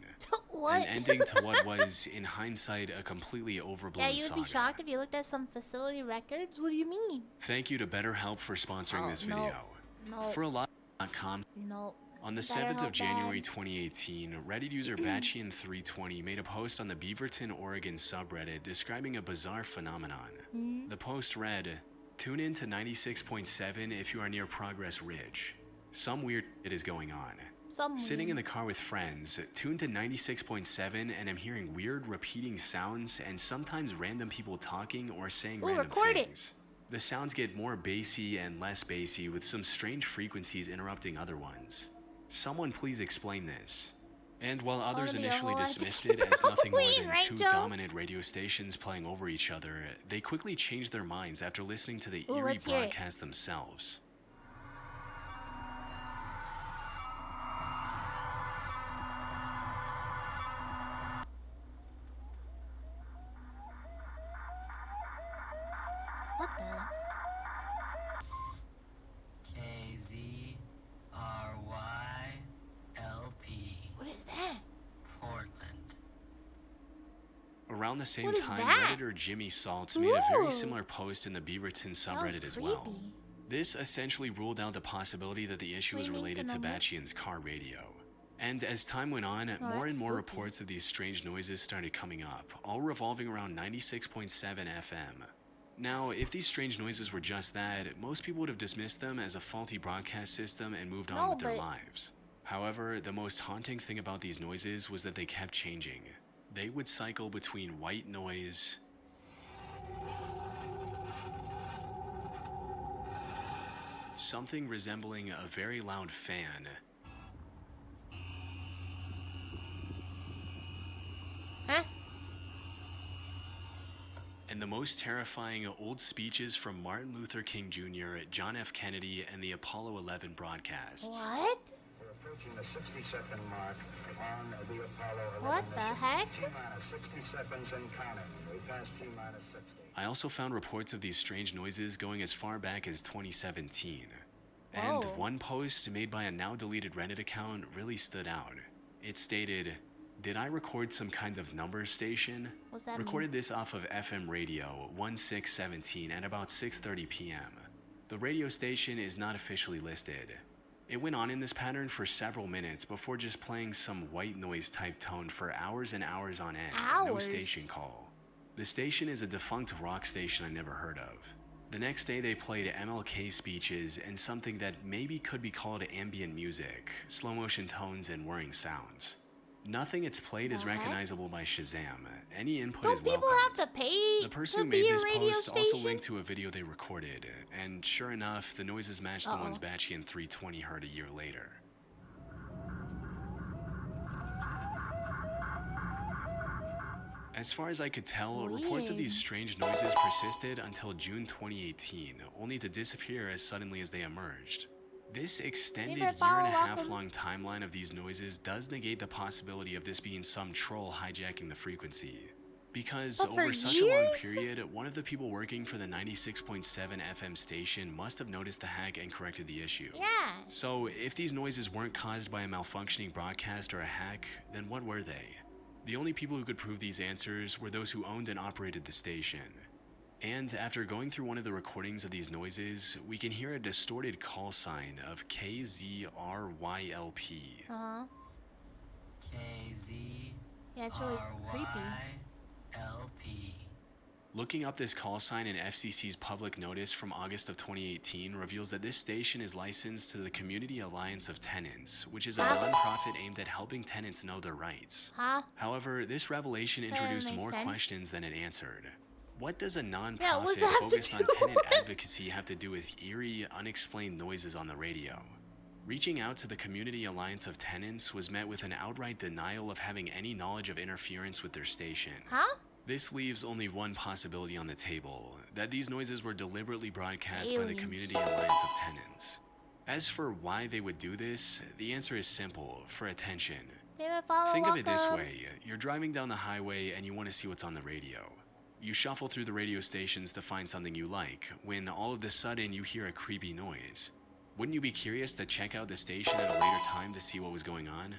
What? An ending to what was, in hindsight, a completely overblown saga. Yeah, you would be shocked if you looked at some facility records. What do you mean? Thank you to BetterHelp for sponsoring this video. For a lot.com. On the 7th of January 2018, Reddit user Batchian320 made a post on the Beaverton, Oregon subreddit describing a bizarre phenomenon. The post read, tune in to 96.7 if you are near Progress Ridge. Some weird shit is going on. Sitting in the car with friends, tune to 96.7 and I'm hearing weird repeating sounds and sometimes random people talking or saying random things. The sounds get more bassy and less bassy with some strange frequencies interrupting other ones. Someone please explain this. And while others initially dismissed it as nothing more than two dominant radio stations playing over each other, they quickly changed their minds after listening to the eerie broadcast themselves. What the? What is that? Portland. Around the same time, Redditor Jimmy Saltz made a very similar post in the Beaverton subreddit as well. This essentially ruled out the possibility that the issue was related to Batchian's car radio. And as time went on, more and more reports of these strange noises started coming up, all revolving around 96.7 FM. Now, if these strange noises were just that, most people would have dismissed them as a faulty broadcast system and moved on with their lives. However, the most haunting thing about these noises was that they kept changing. They would cycle between white noise, something resembling a very loud fan, and the most terrifying old speeches from Martin Luther King Jr., John F. Kennedy, and the Apollo 11 broadcast. What? We're approaching the 60-second mark on the Apollo 11 What the heck? T-minus 60 seconds and counting. We passed T-minus 60. I also found reports of these strange noises going as far back as 2017. And one post made by a now deleted Reddit account really stood out. It stated, Did I record some kind of number station? What's that Recorded this off of FM radio 1617 at about 6:30 p.m. The radio station is not officially listed. It went on in this pattern for several minutes before just playing some white noise type tone for hours and hours on end. No Hours? station call. The station is a defunct rock station I never heard of. The next day they played MLK speeches and something that maybe could be called ambient music, slow motion tones and whirring sounds. Nothing it's played is The heck? recognizable by Shazam. Any input Don't is people welcome. have to pay The person to who be made a this radio post station? also linked to a video they recorded, and sure enough, the noises matched the ones Batchy and 320 heard a year later. As far as I could tell, reports of these Weird. strange noises persisted until June 2018, only to disappear as suddenly as they emerged. This extended Did they follow year-and-a-half up on- long timeline of these noises does negate the possibility of this being some troll hijacking the frequency. Because But for over such a long years? period, one of the people working for the 96.7 FM station must have noticed the hack and corrected the issue. Yeah. So, if these noises weren't caused by a malfunctioning broadcast or a hack, then what were they? The only people who could prove these answers were those who owned and operated the station. And after going through one of the recordings of these noises, we can hear a distorted call sign of KZRYLP. Uh-huh. KZ. Yeah, it's really creepy. LP. Looking up this call sign in FCC's public notice from August of 2018 reveals that this station is licensed to the Community Alliance of Tenants, which is a nonprofit aimed at helping tenants know their rights. Huh? However, this revelation That doesn't introduced make more sense. questions than it answered. What does a Yeah, nonprofit what's that have to focused do on tenant with- advocacy have to do with eerie, unexplained noises on the radio? Reaching out to the Community Alliance of Tenants was met with an outright denial of having any knowledge of interference with their station. Huh? This leaves only one possibility on the table, that these noises were deliberately broadcast by the Aliens. Community Alliance of Tenants. As for why they would do this, the answer is simple, for attention. They would follow Think of it up this on- way, you're driving down the highway and you want to see what's on the radio. You shuffle through the radio stations to find something you like, when all of a sudden you hear a creepy noise. Wouldn't you be curious to check out the station at a later time to see what was going on?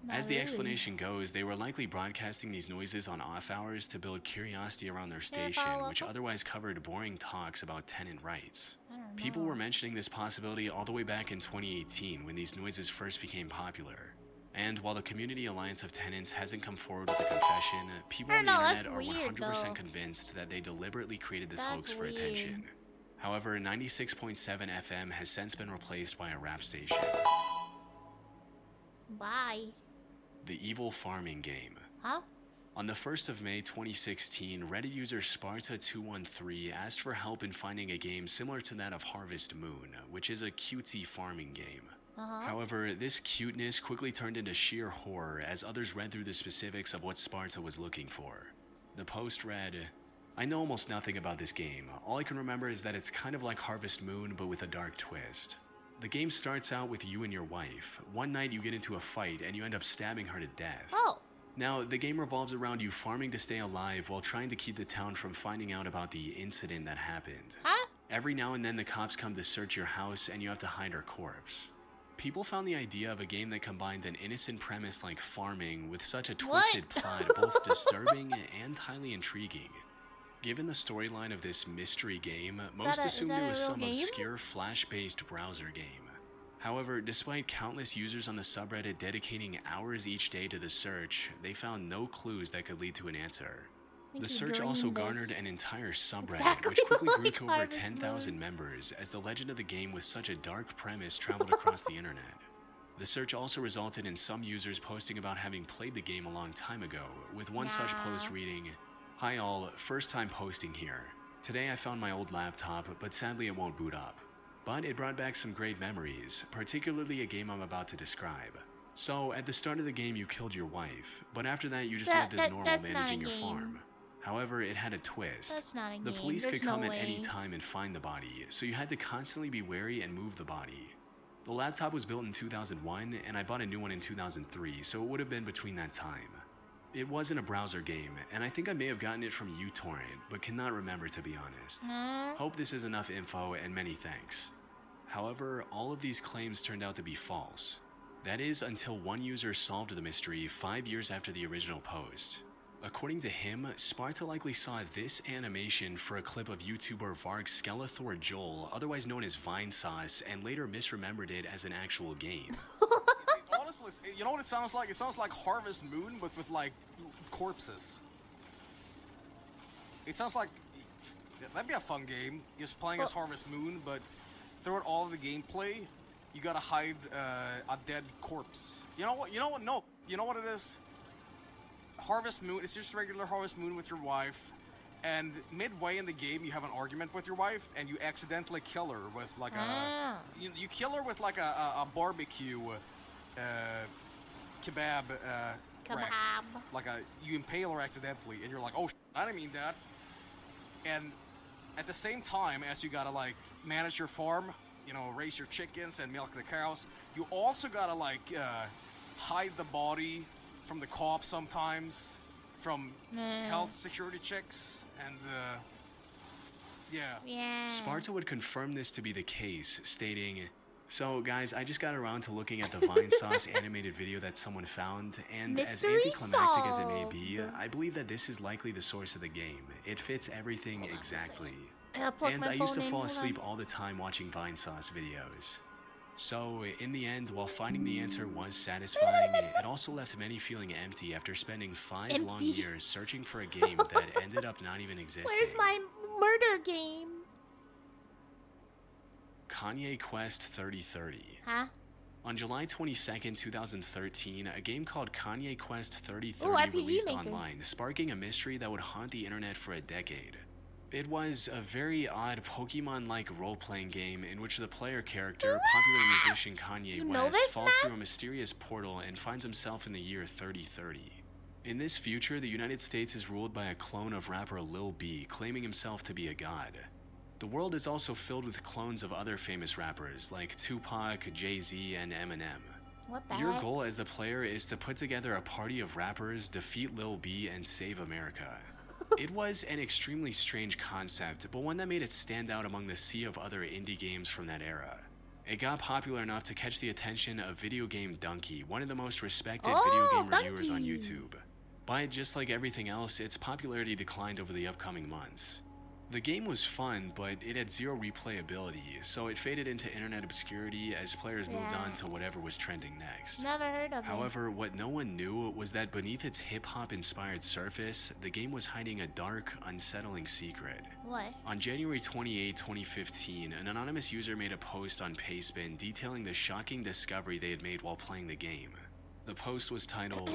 Not As the really. explanation goes, they were likely broadcasting these noises on off hours to build curiosity around their Yeah, station, follow which up. otherwise covered boring talks about tenant rights. I don't People know. were mentioning this possibility all the way back in 2018 when these noises first became popular. And while the Community Alliance of Tenants hasn't come forward with a confession, people I on don't the know, internet that's are weird, 100% though. convinced that they deliberately created this That's hoax for weird. attention. However, 96.7 FM has since been replaced by a rap station. Bye. The Evil Farming Game. Huh? On the 1st of May 2016, Reddit user Sparta213 asked for help in finding a game similar to that of Harvest Moon, which is a cutesy farming game. Uh-huh. However, this cuteness quickly turned into sheer horror as others read through the specifics of what Sparta was looking for. The post read, "I know almost nothing about this game. All I can remember is that it's kind of like Harvest Moon but with a dark twist. The game starts out with you and your wife. One night you get into a fight and you end up stabbing her to death. Oh. Now, the game revolves around you farming to stay alive while trying to keep the town from finding out about the incident that happened. Huh? Every now and then the cops come to search your house and you have to hide her corpse. People found the idea of a game that combined an innocent premise like farming with such a twisted plot both disturbing and highly intriguing. Given the storyline of this mystery game, most assumed it was some obscure flash-based browser game. However, despite countless users on the subreddit dedicating hours each day to the search, they found no clues that could lead to an answer. The search also garnered an entire subreddit, which quickly grew to over 10,000 members as the legend of the game with such a dark premise traveled across the internet. The search also resulted in some users posting about having played the game a long time ago, with one such post reading, "Hi all, first time posting here. Today I found my old laptop, but sadly it won't boot up. But it brought back some great memories, particularly a game I'm about to describe. So, at the start of the game you killed your wife, but after that you just lived as normal that's not managing a your game. farm. However, it had a twist. That's not a The game. police There's could come no at any way. time and find the body, so you had to constantly be wary and move the body. The laptop was built in 2001, and I bought a new one in 2003, so it would have been between that time. It wasn't a browser game, and I think I may have gotten it from uTorrent, but cannot remember to be honest. Hope this is enough info, and many thanks." However, all of these claims turned out to be false. That is until one user solved the mystery 5 years after the original post. According to him, Sparta likely saw this animation for a clip of YouTuber Varg Skeletor Joel, otherwise known as Vine Sauce, and later misremembered it as an actual game. Honestly, you know what it sounds like? It sounds like Harvest Moon, but with like corpses. It sounds like that'd be a fun game, just playing as Harvest Moon, but throughout all of the gameplay, you gotta hide a dead corpse. You know what? No, you know what it is? Harvest Moon. It's just regular Harvest Moon with your wife, and midway in the game, you have an argument with your wife, and you accidentally kill her with like you kill her with like a barbecue kebab rack. Like you impale her accidentally, and you're like, oh, I didn't mean that. And at the same time, as you gotta like manage your farm, you know, raise your chickens and milk the cows, you also gotta like hide the body from the cops sometimes, from health security checks, and yeah. Sparta would confirm this to be the case, stating, "So guys, I just got around to looking at the Vine Sauce animated video that someone found, and Mystery as anticlimactic as it may solved. be, I believe that this is likely the source of the game. It fits everything Hold on just a exactly. Plug And my I used phone to in, fall hold on. asleep all the time watching Vine Sauce videos." So, in the end, while finding the answer was satisfying, it also left many feeling empty after spending 5 long Empty. years searching for a game that ended up not even existing. Where's my murder game? Kanye Quest 3030. Huh? On July 22nd, 2013, a game called Kanye Quest 3030 Ooh, RPG released Maker. online, sparking a mystery that would haunt the internet for a decade. It was a very odd Pokemon-like role-playing game in which the player character, popular musician Kanye You know West, this, falls Matt? through a mysterious portal and finds himself in the year 3030. In this future, the United States is ruled by a clone of rapper Lil B, claiming himself to be a god. The world is also filled with clones of other famous rappers like Tupac, Jay-Z, and Eminem. What the Your heck? goal as the player is to put together a party of rappers, defeat Lil B, and save America. It was an extremely strange concept, but one that made it stand out among the sea of other indie games from that era. It got popular enough to catch the attention of Video Game Donkey, one of the most respected video game reviewers on Donkey. YouTube. But just like everything else, its popularity declined over the upcoming months. The game was fun, but it had zero replayability, so it faded into internet obscurity as players moved Yeah. on to whatever was trending next. Never heard of it. However, what no one knew was that beneath its hip-hop inspired surface, the game was hiding a dark, unsettling secret. What? On January 28, 2015, an anonymous user made a post on Pastebin detailing the shocking discovery they had made while playing the game. The post was titled,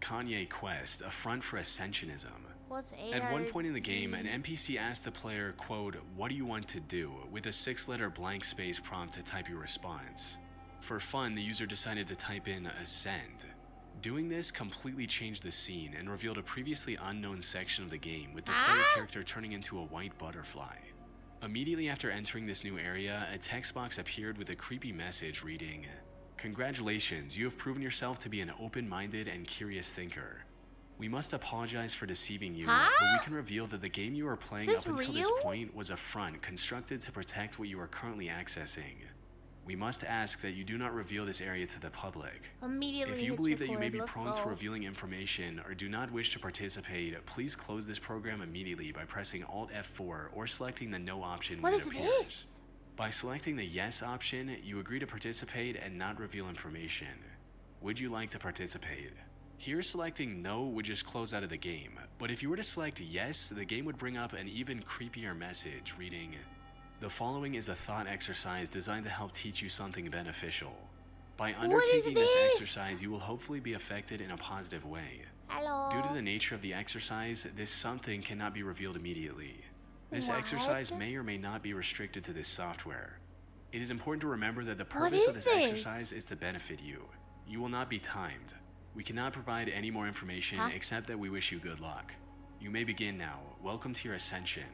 Kanye Quest, a front for ascensionism. What's AR? At one point in the game, an NPC asked the player, quote, "What do you want to do?" with a 6-letter blank space prompt to type your response. For fun, the user decided to type in ascend. Doing this completely changed the scene and revealed a previously unknown section of the game, with the player character turning into a white butterfly. Immediately after entering this new area, a text box appeared with a creepy message reading, "Congratulations, you have proven yourself to be an open-minded and curious thinker. We must apologize for deceiving you, but we can reveal that the game you are playing Is up this until real? this point was a front constructed to protect what you are currently accessing. We must ask that you do not reveal this area to the public. Immediately If you hits believe that you record. may be Let's prone go. to revealing information or do not wish to participate, please close this program immediately by pressing Alt F4 or selecting the No option What when is it appears. this? By selecting the Yes option, you agree to participate and not reveal information. Would you like to participate? Here, selecting No would just close out of the game, but if you were to select Yes, the game would bring up an even creepier message reading, "The following is a thought exercise designed to help teach you something beneficial. By undertaking this this? exercise, you will hopefully be affected in a positive way. Hello. Due to the nature of the exercise, this something cannot be revealed immediately. This What? exercise may or may not be restricted to this software. It is important to remember that the What purpose is of this this? exercise is to benefit you. You will not be timed. We cannot provide any more information except that we wish you good luck. You may begin now. Welcome to your ascension."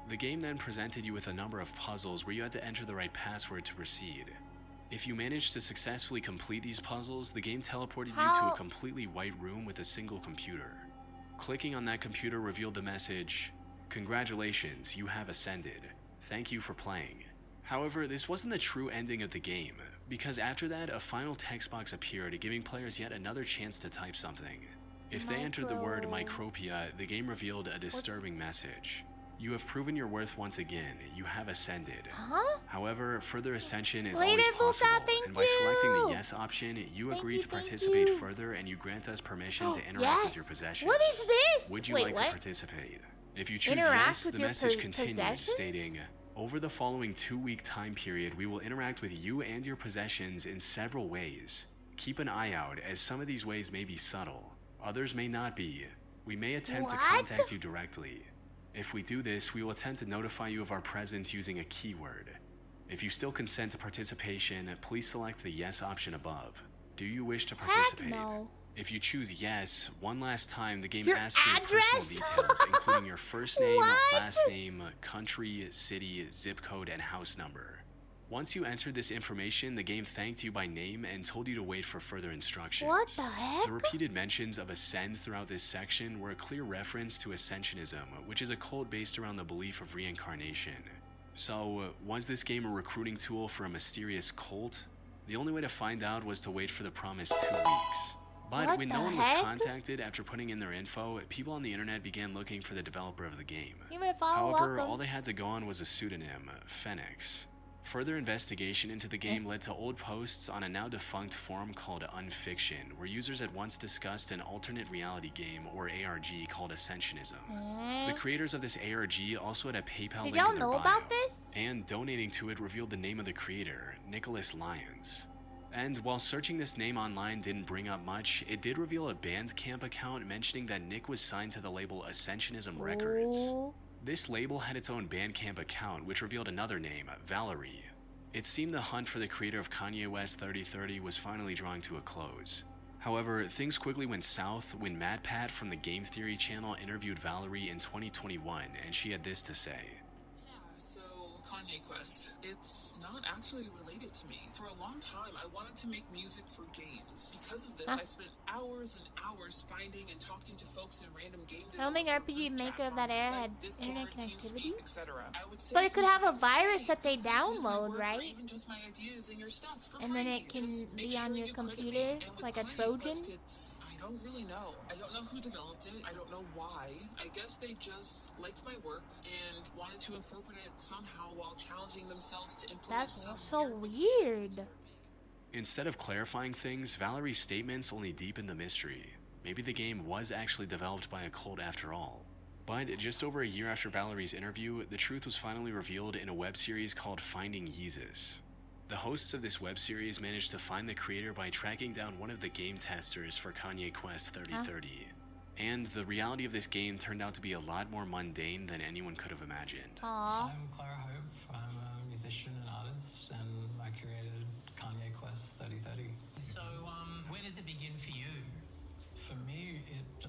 The game then presented you with a number of puzzles where you had to enter the right password to proceed. If you managed to successfully complete these puzzles, the game teleported you to How? a completely white room with a single computer. Clicking on that computer revealed the message, "Congratulations, you have ascended. Thank you for playing." However, this wasn't the true ending of the game. Because after that, a final text box appeared, giving players yet another chance to type something. If they entered the word Micropia, the game revealed a disturbing message. You have proven your worth once again. You have ascended. Huh? However, further ascension is Later, always possible, Vulca, thank and by selecting the you. yes option, you Thank agree you, to thank participate you. further and you grant us permission to interact Yes. with your possessions. What is this? Would you Wait, like what? to participate? If you choose Interact yes, with the your message continues, possessions? stating, over the following 2-week time period, we will interact with you and your possessions in several ways. Keep an eye out, as some of these ways may be subtle. Others may not be. We may attempt to What? contact you directly. If we do this, we will attempt to notify you of our presence using a keyword. If you still consent to participation, please select the yes option above. Do you wish to Heck participate? no. If you choose yes, one last time, the game Your asks for your address? personal details, including your first name, What? last name, country, city, zip code, and house number. Once you entered this information, the game thanked you by name and told you to wait for further instructions. What the heck? The repeated mentions of Ascend throughout this section were a clear reference to Ascensionism, which is a cult based around the belief of reincarnation. So, was this game a recruiting tool for a mysterious cult? The only way to find out was to wait for the promised 2 weeks. But What when the no one heck? was contacted after putting in their info, people on the internet began looking for the developer of the game. You may follow. However, Welcome. all they had to go on was a pseudonym, Phoenyx. Further investigation into the game led to old posts on a now defunct forum called Unfiction, where users had once discussed an alternate reality game, or ARG, called Ascensionism. The creators of this ARG also had a PayPal Did link y'all in their know bio, about this? and donating to it revealed the name of the creator, Nicholas Lyons. And while searching this name online didn't bring up much, it did reveal a Bandcamp account mentioning that Nick was signed to the label Ascensionism Records. Ooh. This label had its own Bandcamp account, which revealed another name, Valerie. It seemed the hunt for the creator of Kanye West 3030 was finally drawing to a close. However, things quickly went south when MadPat from the Game Theory channel interviewed Valerie in 2021, and she had this to say. Yeah, so Kanye Quest, it's not actually related to me. For a long time, I wanted to make music for games. Because of this, I spent hours and hours finding and talking to folks in random game I don't think developer RPG group Maker chats of that on era Slack, had Discord, internet TeamSpeak, connectivity. etc. I would say But it could have a something like, virus "Hey, that they use my download, work or right? even just my ideas and your stuff for And then free. it can Just make be sure on your you credit me." computer And with like a Kanye Trojan? Quest, I don't really know. I don't know who developed it. I don't know why. I guess they just liked my work and wanted to incorporate it somehow while challenging themselves to implement That's some so weird. Instead of clarifying things, Valerie's statements only deepened the mystery. Maybe the game was actually developed by a cult after all. But just over a year after Valerie's interview, the truth was finally revealed in a web series called Finding Yeezus. The hosts of this web series managed to find the creator by tracking down one of the game testers for Kanye Quest 3030. And the reality of this game turned out to be a lot more mundane than anyone could have imagined. Aww. I'm Clara Hope. I'm a musician and artist, and I created Kanye Quest 3030. So, where does it begin for you? For me, it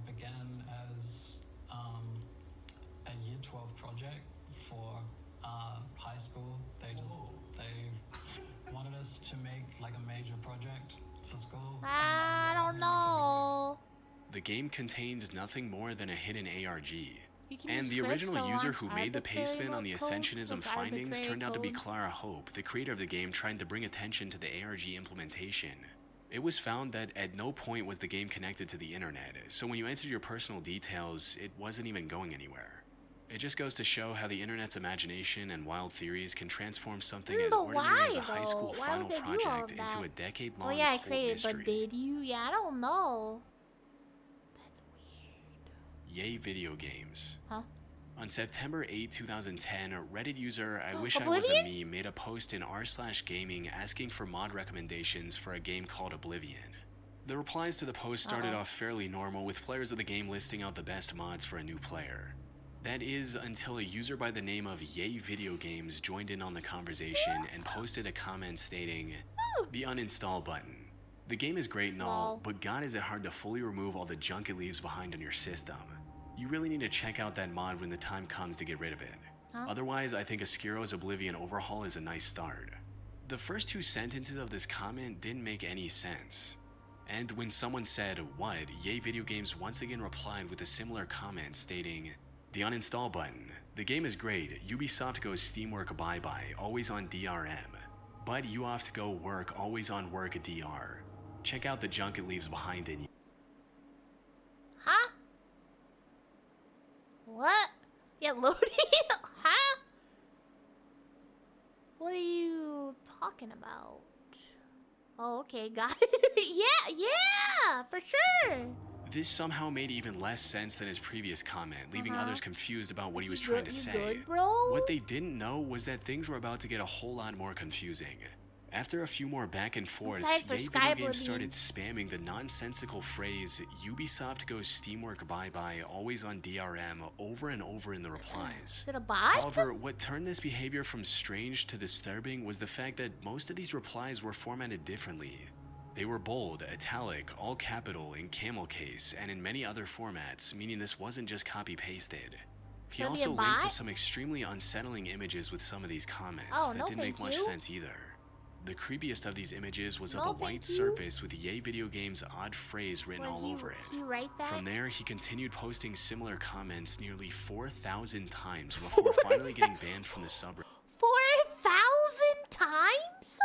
began as a Year 12 project for high school. They wanted us to make like a major project for school. I don't know. The game contained nothing more than a hidden ARG. You can And use the scripts original to user launch who made the arbitrary paste bin on the code. Ascensionism What's findings arbitrary turned out to be code? Clara Hope, the creator of the game, trying to bring attention to the ARG implementation. It was found that at no point was the game connected to the internet, so when you entered your personal details, it wasn't even going anywhere. It just goes to show how the internet's imagination and wild theories can transform something as But ordinary as why, a high school though? Why final would they do all of project that? into a decade-long Oh yeah, I cult created, mystery. but did you? Yeah, I don't know. That's weird. Yay video games. Huh? On September 8, 2010, Reddit user I Wish I Oblivion? Was a Me made a post in r/gaming asking for mod recommendations for a game called Oblivion. The replies to the post started off fairly normal, with players of the game listing out the best mods for a new player. That is, until a user by the name of Yay Video Games joined in on the conversation and posted a comment stating, "The uninstall button. The game is great and all, Lol. but god is it hard to fully remove all the junk it leaves behind on your system. You really need to check out that mod when the time comes to get rid of it. Huh? Otherwise, I think Ascuro's Oblivion overhaul is a nice start." The first two sentences of this comment didn't make any sense. And when someone said, "What?" Yay Video Games once again replied with a similar comment stating, "The uninstall button. The game is great. Ubisoft goes Steamwork bye-bye, always on DRM. But you have to go work, always on work at DR. Check out the junk it leaves behind it. Huh? What? Yeah, loading? Huh? What are you talking about? Oh, okay, got it. Yeah, for sure. This somehow made even less sense than his previous comment, leaving others confused about what he was trying to say. Good, bro? What they didn't know was that things were about to get a whole lot more confusing. After a few more back and forths, Excited for Yay Sky Video Games Oblivion. started spamming the nonsensical phrase "Ubisoft goes Steamwork bye-bye, always on DRM" over and over in the replies. Is it a bot? However, what turned this behavior from strange to disturbing was the fact that most of these replies were formatted differently. They were bold, italic, all capital, in camel case, and in many other formats, meaning this wasn't just copy-pasted. He Could it be also a linked to bot? some extremely unsettling images with some of these comments Oh, that no, didn't make thank much you. sense either. The creepiest of these images was No, of a white thank you. surface with Yay Video Games' odd phrase written all over it. He write that? From there, he continued posting similar comments nearly 4,000 times before finally getting banned from the subreddit. 4,000 times?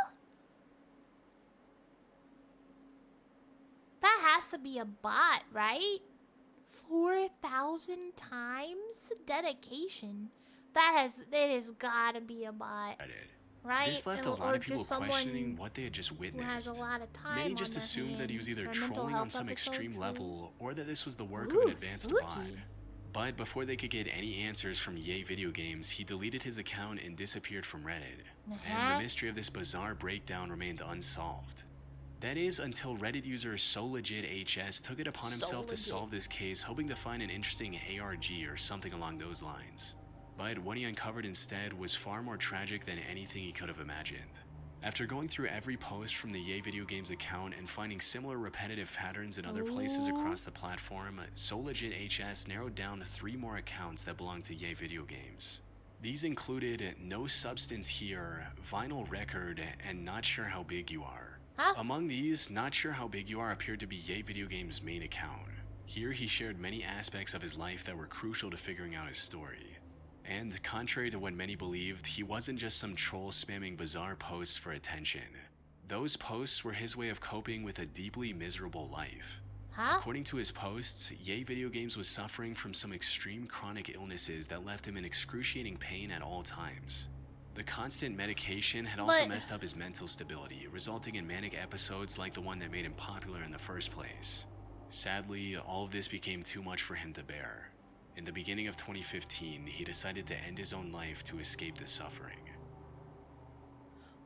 That has to be a bot, right? 4,000 times? Dedication. It has gotta be a bot, right? This left a Or lot of people just someone questioning what they had just who witnessed. has a lot of time Many on just their assumed that he was hands either for a mental trolling on health some episode, extreme true. level, or that this was the work Ooh, of an advanced bot. spooky. But before they could get any answers from Yay Video Games, he deleted his account and disappeared from Reddit. And the mystery of this bizarre breakdown remained unsolved. That is, until Reddit user SoLegitHS took it upon himself to solve this case, hoping to find an interesting ARG or something along those lines. But what he uncovered instead was far more tragic than anything he could have imagined. After going through every post from the Yay Video Games account and finding similar repetitive patterns in other places across the platform, SoLegitHS narrowed down 3 more accounts that belonged to Yay Video Games. These included No Substance Here, Vinyl Record, and Not Sure How Big You Are. Huh? Among these, Not Sure How Big You Are appeared to be Yay Video Games' main account. Here he shared many aspects of his life that were crucial to figuring out his story. And contrary to what many believed, he wasn't just some troll spamming bizarre posts for attention. Those posts were his way of coping with a deeply miserable life. Huh? According to his posts, Yay Video Games was suffering from some extreme chronic illnesses that left him in excruciating pain at all times. The constant medication had also messed up his mental stability, resulting in manic episodes like the one that made him popular in the first place. Sadly, all of this became too much for him to bear. In the beginning of 2015, he decided to end his own life to escape the suffering.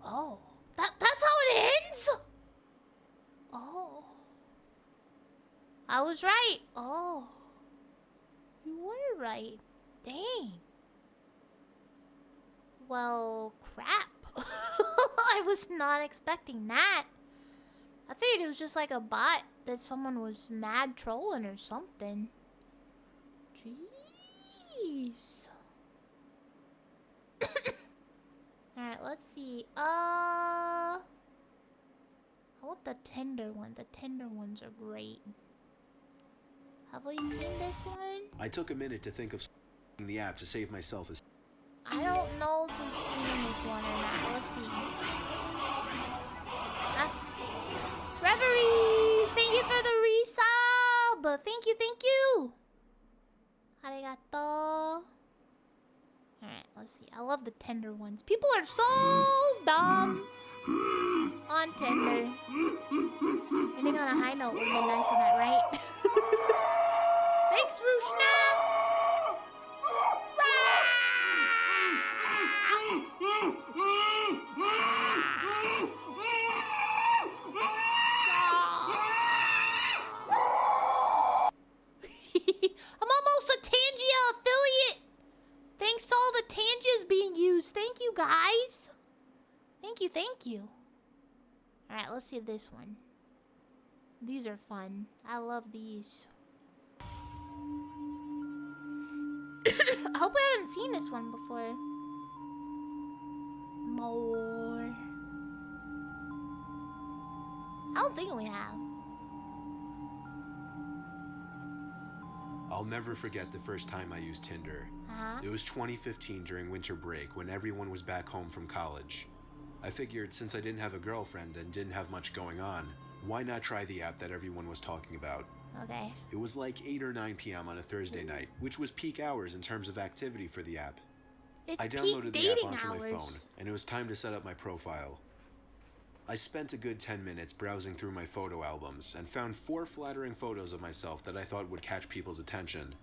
Oh, that's how it ends? Oh. I was right. Oh. You were right. Dang. Well, crap. I was not expecting that. I figured it was just like a bot that someone was mad trolling or something. Jeez. Alright, let's see. I want the tender one. The tender ones are great. Have we seen this one? I took a minute to think of the app to save myself as... I don't know if we've seen this one or not. Let's see. Reveries! Thank you for the resub! Thank you! Arigato. Alright, let's see. I love the tender ones. People are so dumb on Tinder. Ending on a high note would have been nice on that, right? Thanks, Rushna! I'm almost a Tangia affiliate. Thanks to all the Tangias being used. Thank you, guys. Thank you. Alright, let's see this one. These are fun. I love these. I hope we haven't seen this one before. More. I don't think we have. I'll never forget the first time I used Tinder. Uh-huh. It was 2015 during winter break when everyone was back home from college. I figured since I didn't have a girlfriend and didn't have much going on, why not try the app that everyone was talking about? Okay. It was like 8 or 9 p.m. on a Thursday night, which was peak hours in terms of activity for the app. It's I peak downloaded the app dating onto hours. my phone, and it was time to set up my profile. I spent a good 10 minutes browsing through my photo albums and found 4 flattering photos of myself that I thought would catch people's attention.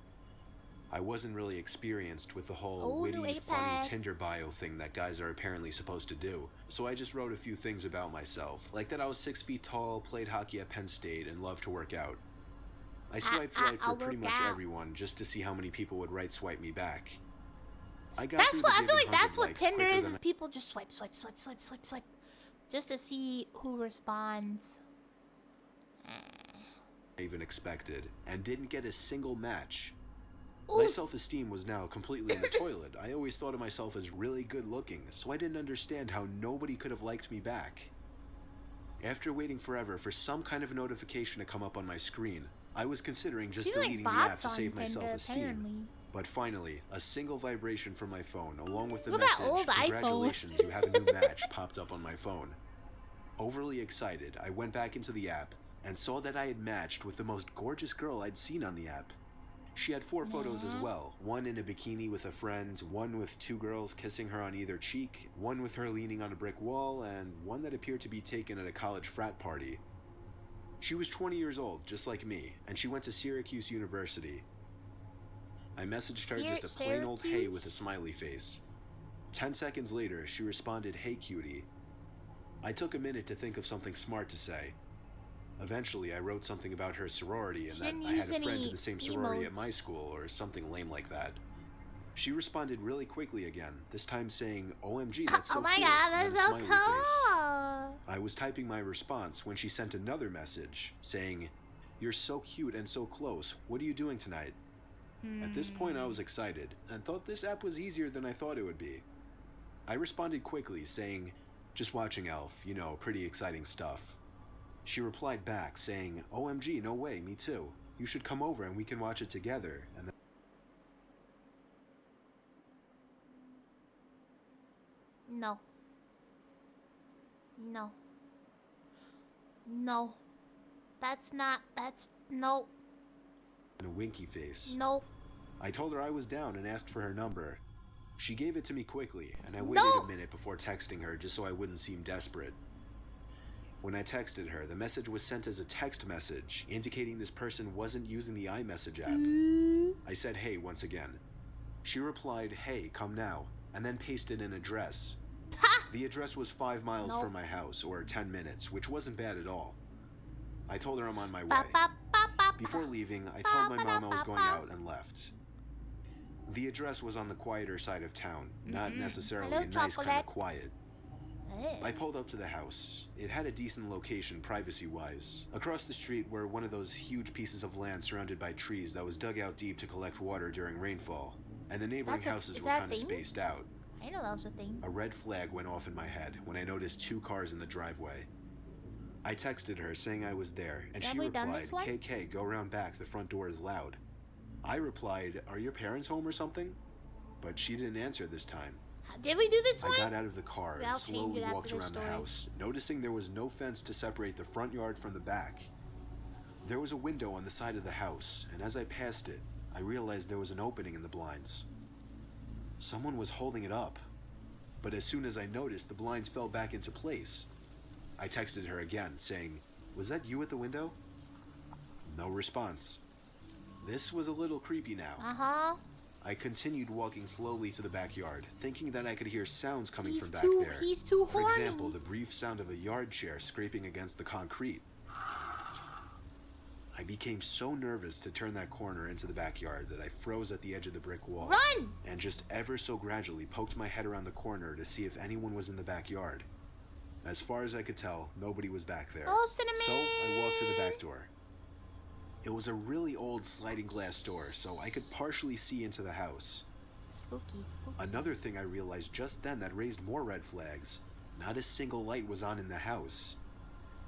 I wasn't really experienced with the whole witty, funny Tinder bio thing that guys are apparently supposed to do, so I just wrote a few things about myself, like that I was 6 feet tall, played hockey at Penn State, and loved to work out. I swiped right for pretty much everyone just to see how many people would swipe me back. I feel like that's what Tinder is people just swipe, just to see who responds. I even expected, and didn't get a single match. Oof. My self-esteem was now completely in the toilet. I always thought of myself as really good looking, so I didn't understand how nobody could have liked me back. After waiting forever for some kind of notification to come up on my screen, I was considering just deleting the app to save my self-esteem. But finally, a single vibration from my phone, along with the message, "Congratulations, you have a new match," popped up on my phone. Overly excited, I went back into the app and saw that I had matched with the most gorgeous girl I'd seen on the app. She had 4 photos as well, one in a bikini with a friend, one with 2 girls kissing her on either cheek, one with her leaning on a brick wall, and one that appeared to be taken at a college frat party. She was 20 years old, just like me, and she went to Syracuse University. I messaged her just a plain old hey with a smiley face. 10 seconds later, she responded, "Hey cutie." I took a minute to think of something smart to say. Eventually, I wrote something about her sorority and that I had a friend in the same sorority at my school or something lame like that. She responded really quickly again, this time saying, "OMG, that's so cool." Oh my god, that's so cool! I was typing my response when she sent another message saying, "You're so cute and so close. What are you doing tonight?" At this point, I was excited and thought this app was easier than I thought it would be. I responded quickly saying, "Just watching Elf, you know, pretty exciting stuff." She replied back saying, "OMG, no way, me too. You should come over and we can watch it together." And then No. No. No. Nope. a winky face. Nope. I told her I was down and asked for her number. She gave it to me quickly, and I waited a minute before texting her just so I wouldn't seem desperate. When I texted her, the message was sent as a text message, indicating this person wasn't using the iMessage app. I said hey once again. She replied, "Hey, come now," and then pasted an address. The address was 5 miles from my house, or 10 minutes, which wasn't bad at all. I told her I'm on my way. Before leaving, I told my mom I was going out and left. The address was on the quieter side of town, not necessarily a nice kind of quiet. I pulled up to the house. It had a decent location privacy-wise. Across the street were one of those huge pieces of land surrounded by trees that was dug out deep to collect water during rainfall, and the neighboring houses were kind of spaced out. I know that was a thing. A red flag went off in my head when I noticed 2 cars in the driveway. I texted her saying I was there, and she replied, "KK, go around back, the front door is loud." I replied, "Are your parents home or something?" But she didn't answer this time. Did we do this one? I got out of the car and slowly walked around the house, noticing there was no fence to separate the front yard from the back. There was a window on the side of the house, and as I passed it, I realized there was an opening in the blinds. Someone was holding it up, but as soon as I noticed, the blinds fell back into place. I texted her again, saying, "Was that you at the window?" No response. This was a little creepy now. I continued walking slowly to the backyard, thinking that I could hear sounds coming from back there. He's too horny. For example, the brief sound of a yard chair scraping against the concrete. I became so nervous to turn that corner into the backyard that I froze at the edge of the brick wall. Run! And just ever so gradually poked my head around the corner to see if anyone was in the backyard. As far as I could tell, nobody was back there. Oh, Cinnamon! So I walked to the back door. It was a really old sliding glass door, so I could partially see into the house. Spooky, spooky. Another thing I realized just then that raised more red flags. Not a single light was on in the house.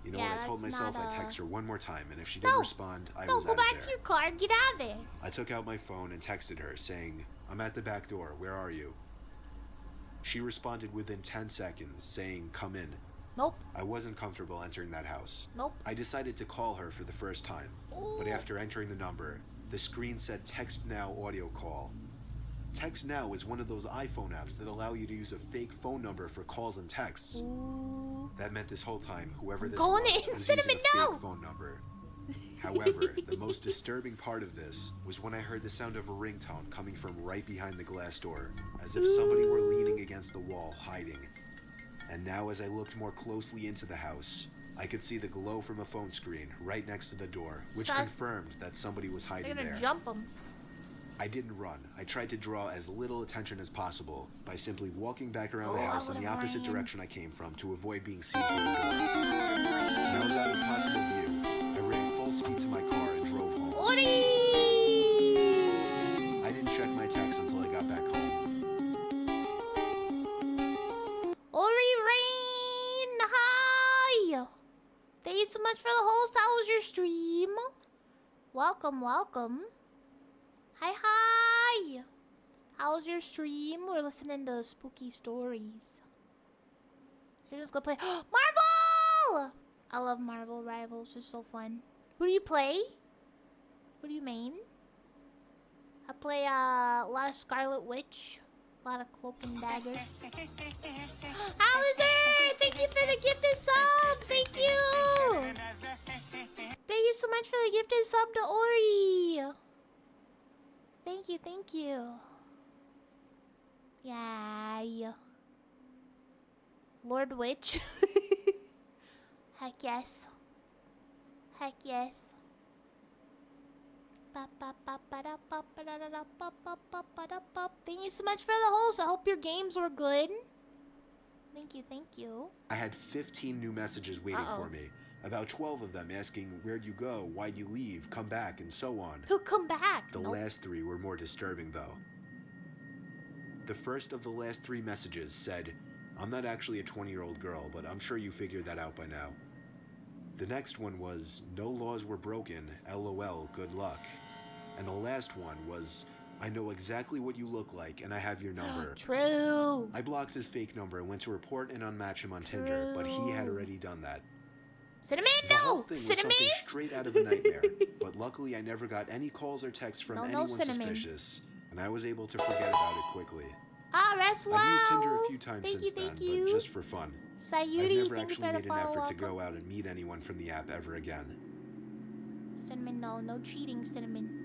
You know what, I told myself I'd text her one more time, and if she didn't respond, I was out of there. No, go back to your car, get out of there. I took out my phone and texted her, saying, "I'm at the back door, where are you?" She responded within 10 seconds, saying, "Come in." Nope. I wasn't comfortable entering that house. Nope. I decided to call her for the first time, but after entering the number, the screen said Text Now audio call. Text Now is one of those iPhone apps that allow you to use a fake phone number for calls and texts. Ooh. That meant this whole time, whoever this Going was in, using Cinnamon, a no! fake phone number. However, the most disturbing part of this was when I heard the sound of a ringtone coming from right behind the glass door, as if somebody were leaning against the wall, hiding. And now as I looked more closely into the house, I could see the glow from a phone screen right next to the door, which Sus. confirmed that somebody was hiding They're gonna there. jump them. I didn't run. I tried to draw as little attention as possible by simply walking back around the house in the opposite direction I came from to avoid being seen through the door. When I was out of possible view, I ran full speed to my car and drove home. Ori! I didn't check my text until I got back home. Ori Rain! Hi! Thank you so much for the host. How was your stream? Welcome, welcome. Hi, hi! How was your stream? We're listening to spooky stories. Should we just go play Marvel? I love Marvel Rivals. It's so fun. Who do you play? Who do you main? I play a lot of Scarlet Witch. A lot of Cloak and Dagger. Alistair! Thank you for the gifted sub! Thank you! Thank you so much for the gifted sub to Ori! Thank you, thank you. Yay. Lord Witch. Heck yes. Heck yes. Thank you so much for the host. I hope your games were good. Thank you, thank you. I had 15 new messages waiting for me. About 12 of them asking, "Where'd you go? Why'd you leave? Come back," and so on. He'll come back. The last 3 were more disturbing, though. The first of the last 3 messages said, "I'm not actually a 20-year-old girl, but I'm sure you figured that out by now." The next one was, "No laws were broken, LOL, good luck." And the last one was, "I know exactly what you look like, and I have your number." True. I blocked his fake number and went to report and unmatch him on Tinder, but he had already done that. Cinnamon, The whole no! thing was Cinnamon? something straight out of a nightmare, but luckily I never got any calls or texts from anyone Cinnamon. suspicious, and I was able to forget about it quickly. Ah, rest well. I've used Tinder a few times thank since you, then, you. but just for fun. Sayuri, I've never thank you actually for made the an follow. effort to Welcome. go out and meet anyone from the app ever again. Cinnamon, no. No cheating, Cinnamon.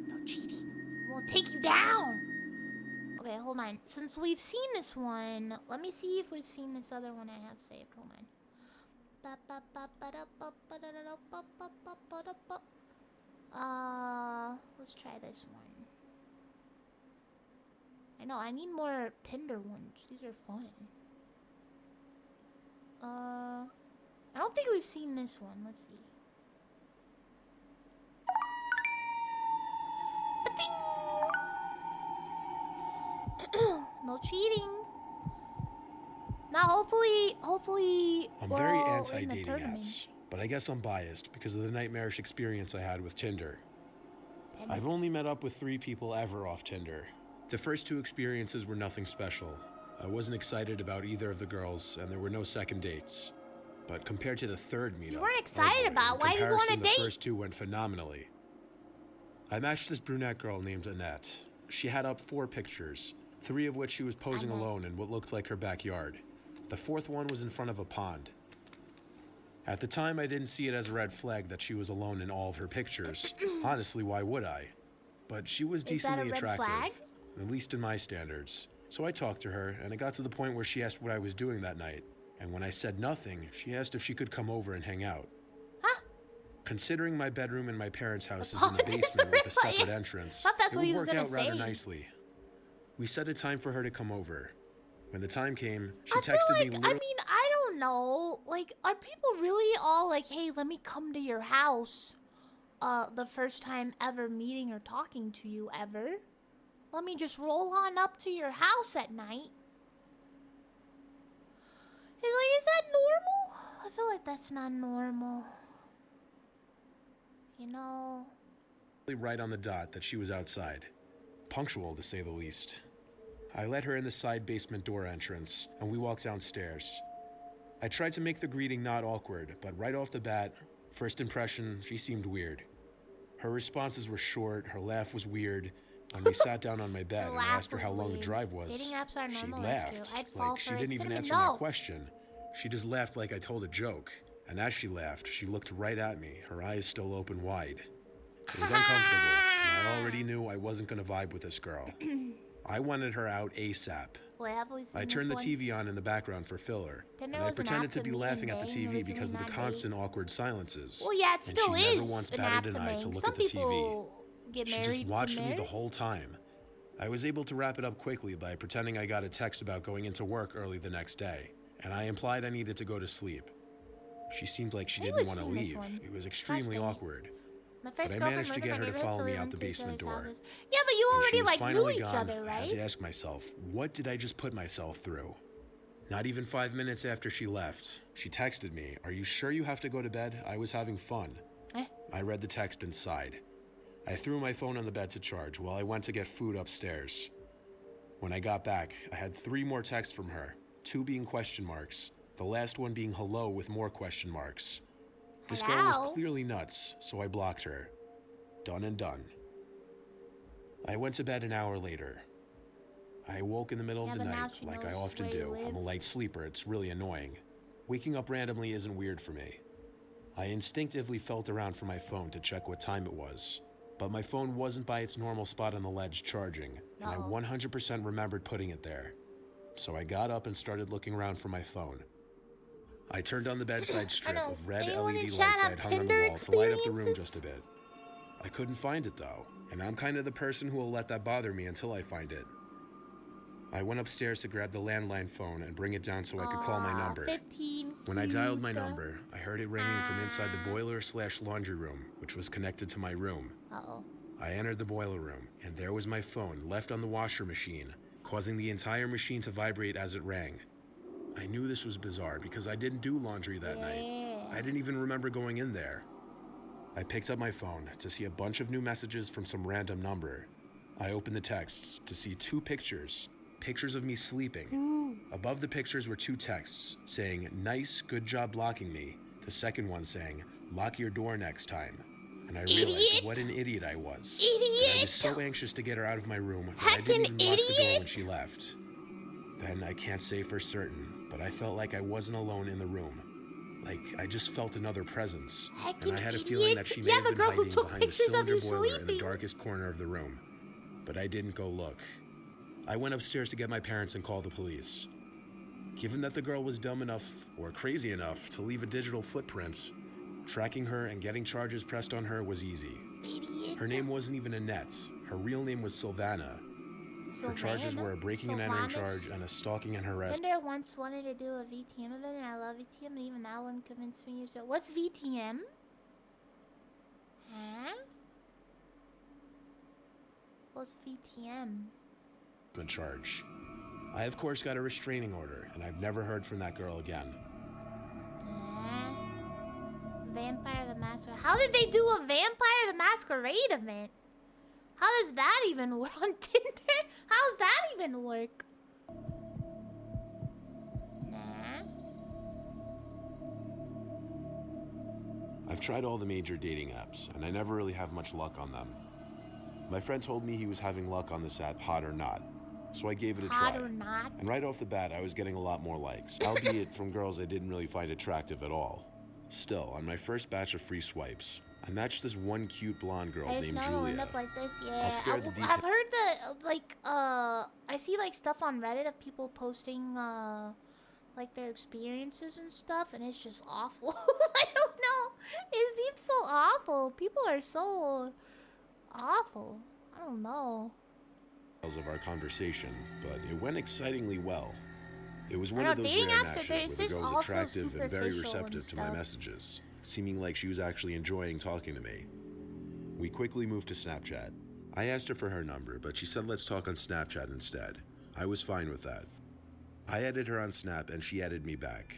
No cheating. We'll take you down. Okay, hold on. Since we've seen this one, let me see if we've seen this other one I have saved. Hold on. Let's try this one. I know, I need more Tinder ones. These are fun. I don't think we've seen this one. Let's see. No cheating. Now, hopefully, I'm we're very all in the anti-dating tournament. apps, but I guess I'm biased because of the nightmarish experience I had with Tinder. I've only met up with 3 people ever off Tinder. The first 2 experiences were nothing special. I wasn't excited about either of the girls, and there were no second dates. But compared to the third meetup, You weren't excited about? Why did you go on a date? The first 2 went phenomenally. I matched this brunette girl named Annette. She had up 4 pictures, 3 of which she was posing alone in what looked like her backyard. The 4th one was in front of a pond. At the time, I didn't see it as a red flag that she was alone in all of her pictures. Honestly, why would I? But she was decently attractive, at least in my standards. So I talked to her, and it got to the point where she asked what I was doing that night. And when I said nothing, she asked if she could come over and hang out. Huh? Considering my bedroom in my parents' house is in the basement with a separate entrance, that's it what would he was work gonna out rather say. nicely. We set a time for her to come over. When the time came, she texted me literally. I mean, I don't know. Like, are people really all like, "Hey, let me come to your house," the first time ever meeting or talking to you ever? Let me just roll on up to your house at night. And like, is that normal? I feel like that's not normal. You know? Right on the dot that she was outside. Punctual, to say the least. I let her in the side basement door entrance, and we walked downstairs. I tried to make the greeting not awkward, but right off the bat, first impression, she seemed weird. Her responses were short, her laugh was weird. When we sat down on my bed and I asked her how long the drive was, Dating apps are she normal, laughed. that's true. I'd fall Like, for she it. didn't even Cinnamon, answer no. my question. She just laughed like I told a joke. And as she laughed, she looked right at me, her eyes still open wide. It was uncomfortable, and I already knew I wasn't going to vibe with this girl. I wanted her out ASAP. Boy, I've always seen I turned the this TV on in the background for filler, Then and there I was an pretended app to to be meet laughing in at the May, TV because of originally the not constant awkward silences. Well, yeah, it And still she never is once an batted app an to eye to make. look Some at the TV. people get She married just watched from me the marriage. whole time. I was able to wrap it up quickly by pretending I got a text about going into work early the next day, and I implied I needed to go to sleep. She seemed like she I think didn't we've want to seen this leave. one. It was extremely dang it. awkward. My first But I girlfriend managed to lived in get my her to neighborhood, follow so we me out went the to each basement other's door. houses. Yeah, but you When she already was like finally knew each gone, other, I had to right? ask myself, what did I just put myself through? Not even 5 minutes after she left, she texted me, "Are you sure you have to go to bed? I was having fun." I read the text and sighed. I threw my phone on the bed to charge while I went to get food upstairs. When I got back, I had 3 more texts from her, 2 being question marks, the last one being hello with more question marks. This girl Hello? was clearly nuts, so I blocked her. Done and done. I went to bed an hour later. I woke in the middle Yeah, of the but now night, she like I knows often where you do. I'm a live. light sleeper, it's really annoying. Waking up randomly isn't weird for me. I instinctively felt around for my phone to check what time it was, but my phone wasn't by its normal spot on the ledge charging, and I 100% remembered putting it there. So I got up and started looking around for my phone. I turned on the bedside strip know. of red Anyone in LED lights chat I'd have hung on the Tinder wall to light up the room experiences? just a bit. I couldn't find it though, and I'm kind of the person who will let that bother me until I find it. I went upstairs to grab the landline phone and bring it down so I could call my number. 15. When I dialed my cute. number, I heard it ringing from inside the boiler/laundry room, which was connected to my room. Uh-oh. I entered the boiler room, and there was my phone left on the washer machine, causing the entire machine to vibrate as it rang. I knew this was bizarre because I didn't do laundry that night. I didn't even remember going in there. I picked up my phone to see a bunch of new messages from some random number. I opened the texts to see 2 pictures of me sleeping. Above the pictures were 2 texts saying, "Nice, good job blocking me." The second one saying, "Lock your door next time." And I realized what an idiot I was. And I was so anxious to get her out of my room that I didn't even lock the door when she left. Then I can't say for certain, but I felt like I wasn't alone in the room. Like I just felt another presence. And I had a feeling that she may have been hiding behind the cylinder boiler in the darkest corner of the room. But I didn't go look. I went upstairs to get my parents and call the police. Given that the girl was dumb enough, or crazy enough, to leave a digital footprint, tracking her and getting charges pressed on her was easy. Her name wasn't even Annette. Her real name was Sylvana. Her charges were a breaking and entering charge and a stalking and harassment. Tinder once wanted to do a VTM event, and I love VTM, and even that one convinced me. So, what's VTM? Huh? What's VTM? Charge. I, of course, got a restraining order, and I've never heard from that girl again. Vampire the Masquerade. How did they do a Vampire the Masquerade event? How does that even work on Tinder? How's that even work? I've tried all the major dating apps, and I never really have much luck on them. My friend told me he was having luck on this app, Hot or Not, so I gave it a try. Hot or Not? And right off the bat, I was getting a lot more likes, albeit from girls I didn't really find attractive at all. Still, on my first batch of free swipes, I matched this one cute blonde girl named Julia. Julia. End up like this, I'll yeah. spare the I've heard that, like, I see like stuff on Reddit of people posting, like their experiences and stuff, and it's just awful. I don't know. It seems so awful. People are so awful. I don't know. Of our conversation, but it went excitingly well. It was one I of know, those dating rare apps matches are where the just girl was also attractive and very superficial and receptive to my stuff. messages, seeming like she was actually enjoying talking to me. We quickly moved to Snapchat. I asked her for her number, but she said let's talk on Snapchat instead. I was fine with that. I added her on Snap and she added me back.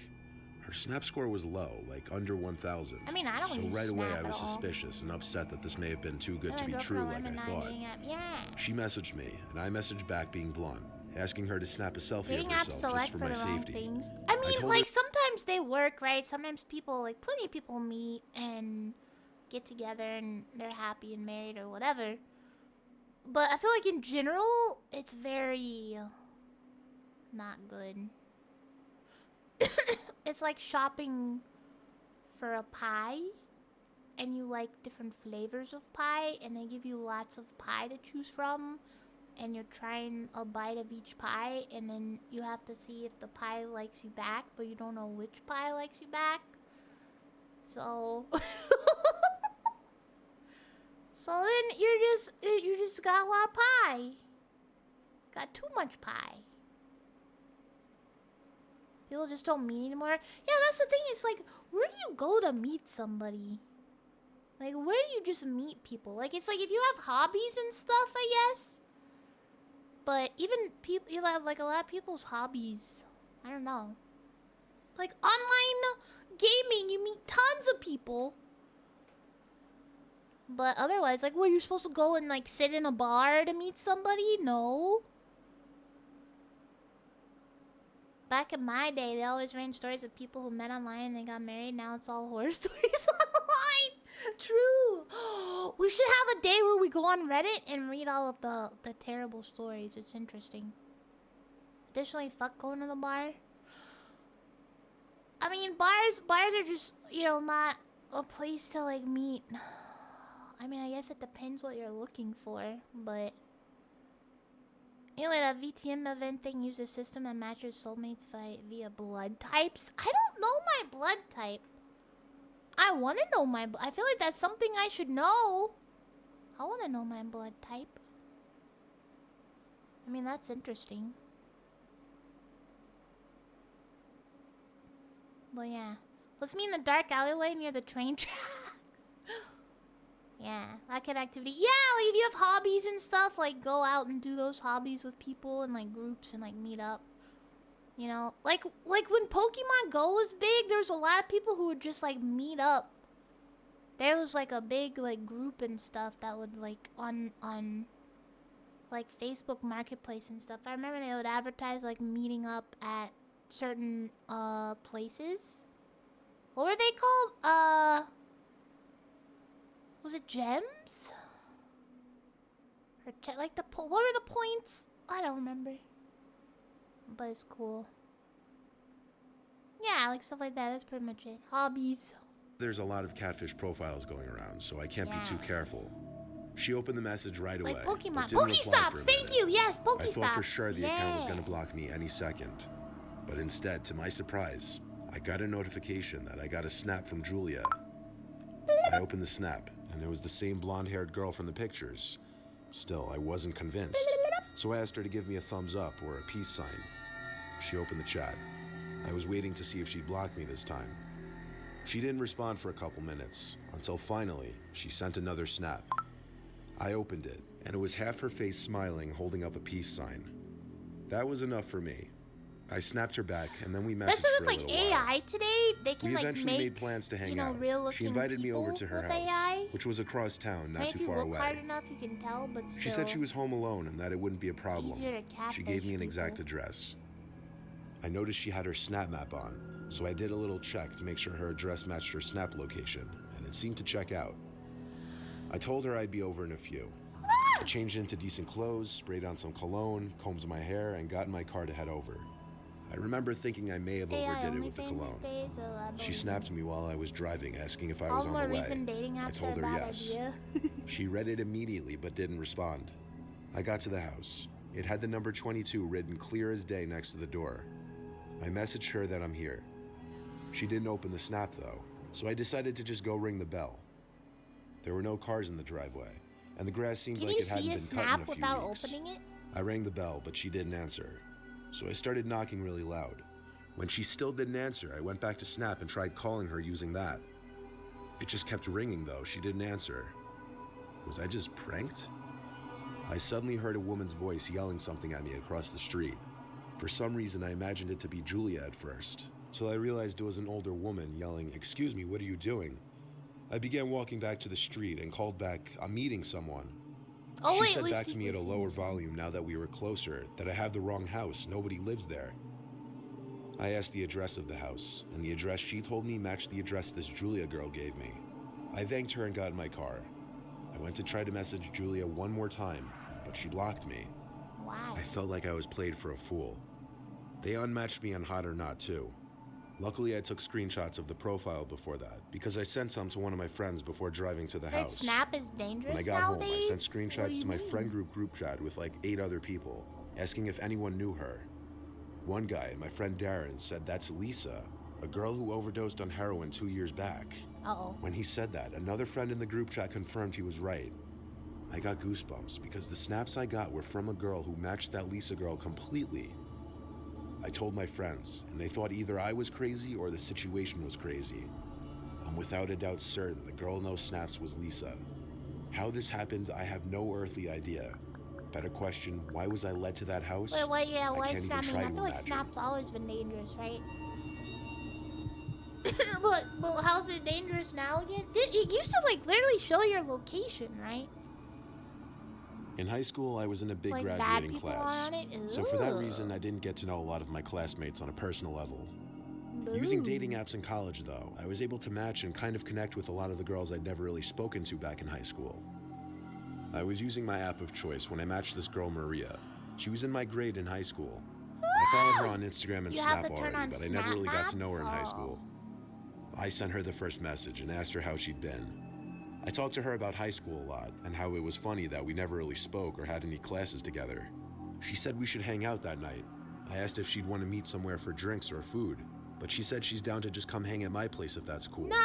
Her Snap score was low, like under 1,000. I mean, I don't So use right away Snap I was at all. suspicious and upset that this may have been too good I'm to be gonna go true for a like I lemon thought. dating app. Yeah. She messaged me, and I messaged back being blunt. asking her to snap a selfie Dating of apps herself just select for for my the wrong safety. things. I mean, told like, her- sometimes they work, right? Sometimes people, like, plenty of people meet and get together and they're happy and married or whatever. But I feel like in general, it's very not good. It's like shopping for a pie and you like different flavors of pie and they give you lots of pie to choose from and you're trying a bite of each pie and then you have to see if the pie likes you back, but you don't know which pie likes you back. So so then you just got a lot of pie. Got too much pie. People just don't meet anymore. Yeah, that's the thing. It's like, where do you go to meet somebody? Like, where do you just meet people? Like, it's like if you have hobbies and stuff, I guess. But even people, you have like a lot of people's hobbies. I don't know. Like online gaming, you meet tons of people. But otherwise, like, well, you're supposed to go and like sit in a bar to meet somebody? No. Back in my day, they always ran stories of people who met online and they got married. Now it's all horror stories online. True. We should have a day where we go on Reddit and read all of the terrible stories. It's interesting. Additionally, fuck going to the bar. I mean, bars are just, you know, not a place to like meet. I mean, I guess it depends what you're looking for, but anyway, that VTM event thing used a system that matches soulmates via blood types. I don't know my blood type. I want to know my... I feel like that's something I should know. I want to know my blood type. I mean, that's interesting. But yeah. Let's meet in the dark alleyway near the train tracks. Yeah, that kind of activity. Yeah, like if you have hobbies and stuff, like go out and do those hobbies with people and like groups and like meet up. You know, like when Pokemon Go was big, there was a lot of people who would just like meet up. There was like a big like group and stuff that would like on like Facebook Marketplace and stuff. I remember they would advertise like meeting up at certain places. What were they called? Was it gems? Or like what were the points? I don't remember. But it's cool. Yeah, like stuff like that. That's pretty much it. Hobbies. There's a lot of catfish profiles going around, so I can't Yeah. be too careful. She opened the message right away. Like but Pokemon. didn't reply for Pokestops! a Thank minute. you! Yes, Pokestops! I thought for sure the account was Yeah. going to block me any second. But instead, to my surprise, I got a notification that I got a snap from Julia. I opened the snap, and it was the same blonde-haired girl from the pictures. Still, I wasn't convinced. So I asked her to give me a thumbs up or a peace sign. She opened the chat. I was waiting to see if she'd block me this time. She didn't respond for a couple minutes, until finally, she sent another snap. I opened it, and it was half her face smiling, holding up a peace sign. That was enough for me. I snapped her back, and then we messaged Especially for with a like little while. AI today, they can We like eventually make made plans to hang you know out. real looking She invited me over to people her with house, AI. which was across town, not Maybe if too you far look away. hard enough, you can tell, but still. She said she was home alone and that it wouldn't be a problem. easier to She gave catfish me an exact people. address. I noticed she had her Snap map on, so I did a little check to make sure her address matched her Snap location, and it seemed to check out. I told her I'd be over in a few. I changed into decent clothes, sprayed on some cologne, combed my hair, and got in my car to head over. I remember thinking I may have AI overdid it only with the thing cologne. these days, so I She believe snapped it. me while I was driving, asking if I All was on more the way. recent dating I apps told are a her bad yes. idea. She read it immediately but didn't respond. I got to the house. It had the number 22 written clear as day next to the door. I messaged her that I'm here. She didn't open the snap though, so I decided to just go ring the bell. There were no cars in the driveway, and the grass seemed Can like you it hadn't see a been cut in snap a few without weeks. opening it? I rang the bell, but she didn't answer. So I started knocking really loud. When she still didn't answer, I went back to Snap and tried calling her using that. It just kept ringing though, she didn't answer. Was I just pranked? I suddenly heard a woman's voice yelling something at me across the street. For some reason, I imagined it to be Julia at first, till I realized it was an older woman yelling, "Excuse me, what are you doing?" I began walking back to the street and called back, "I'm meeting someone." Oh, She wait, said we've back to seen- me at a we've seen lower this one. volume now that we were closer that I have the wrong house. Nobody lives there. I asked the address of the house, and the address she told me matched the address this Julia girl gave me. I thanked her and got in my car. I went to try to message Julia one more time, but she blocked me. Wow. I felt like I was played for a fool. They unmatched me on Hot or Not too. Luckily, I took screenshots of the profile before that, because I sent some to one of my friends before driving to the Wait, house. Snap is dangerous When I got nowadays? home, I sent What do screenshots you to my mean? friend group chat with like 8 other people, asking if anyone knew her. One guy, my friend Darren, said that's Lisa, a girl who overdosed on heroin 2 years back. Uh-oh. When he said that, another friend in the group chat confirmed he was right. I got goosebumps because the snaps I got were from a girl who matched that Lisa girl completely. I told my friends, and they thought either I was crazy or the situation was crazy. I'm without a doubt certain the girl no snaps was Lisa. How this happened, I have no earthly idea. Better question, why was I led to that house? Wait, yeah, I why can't is even Snap? try I to feel like imagine. Snap's always been dangerous, right? but how's it dangerous now again? It used to like literally show your location, right? In high school, I was in a big Like bad graduating people class. on it? So for that Ugh. reason, I didn't get to know a lot of my classmates on a personal level. Ooh. Using dating apps in college, though, I was able to match and kind of connect with a lot of the girls I'd never really spoken to back in high school. I was using my app of choice when I matched this girl, Maria. She was in my grade in high school. I followed her on Instagram and You have Snap to turn already, on but I never really got to know her in Snap high Maps? school. I sent her the first message and asked her how she'd been. I talked to her about high school a lot and how it was funny that we never really spoke or had any classes together. She said we should hang out that night. I asked if she'd want to meet somewhere for drinks or food, but she said she's down to just come hang at my place if that's cool. No!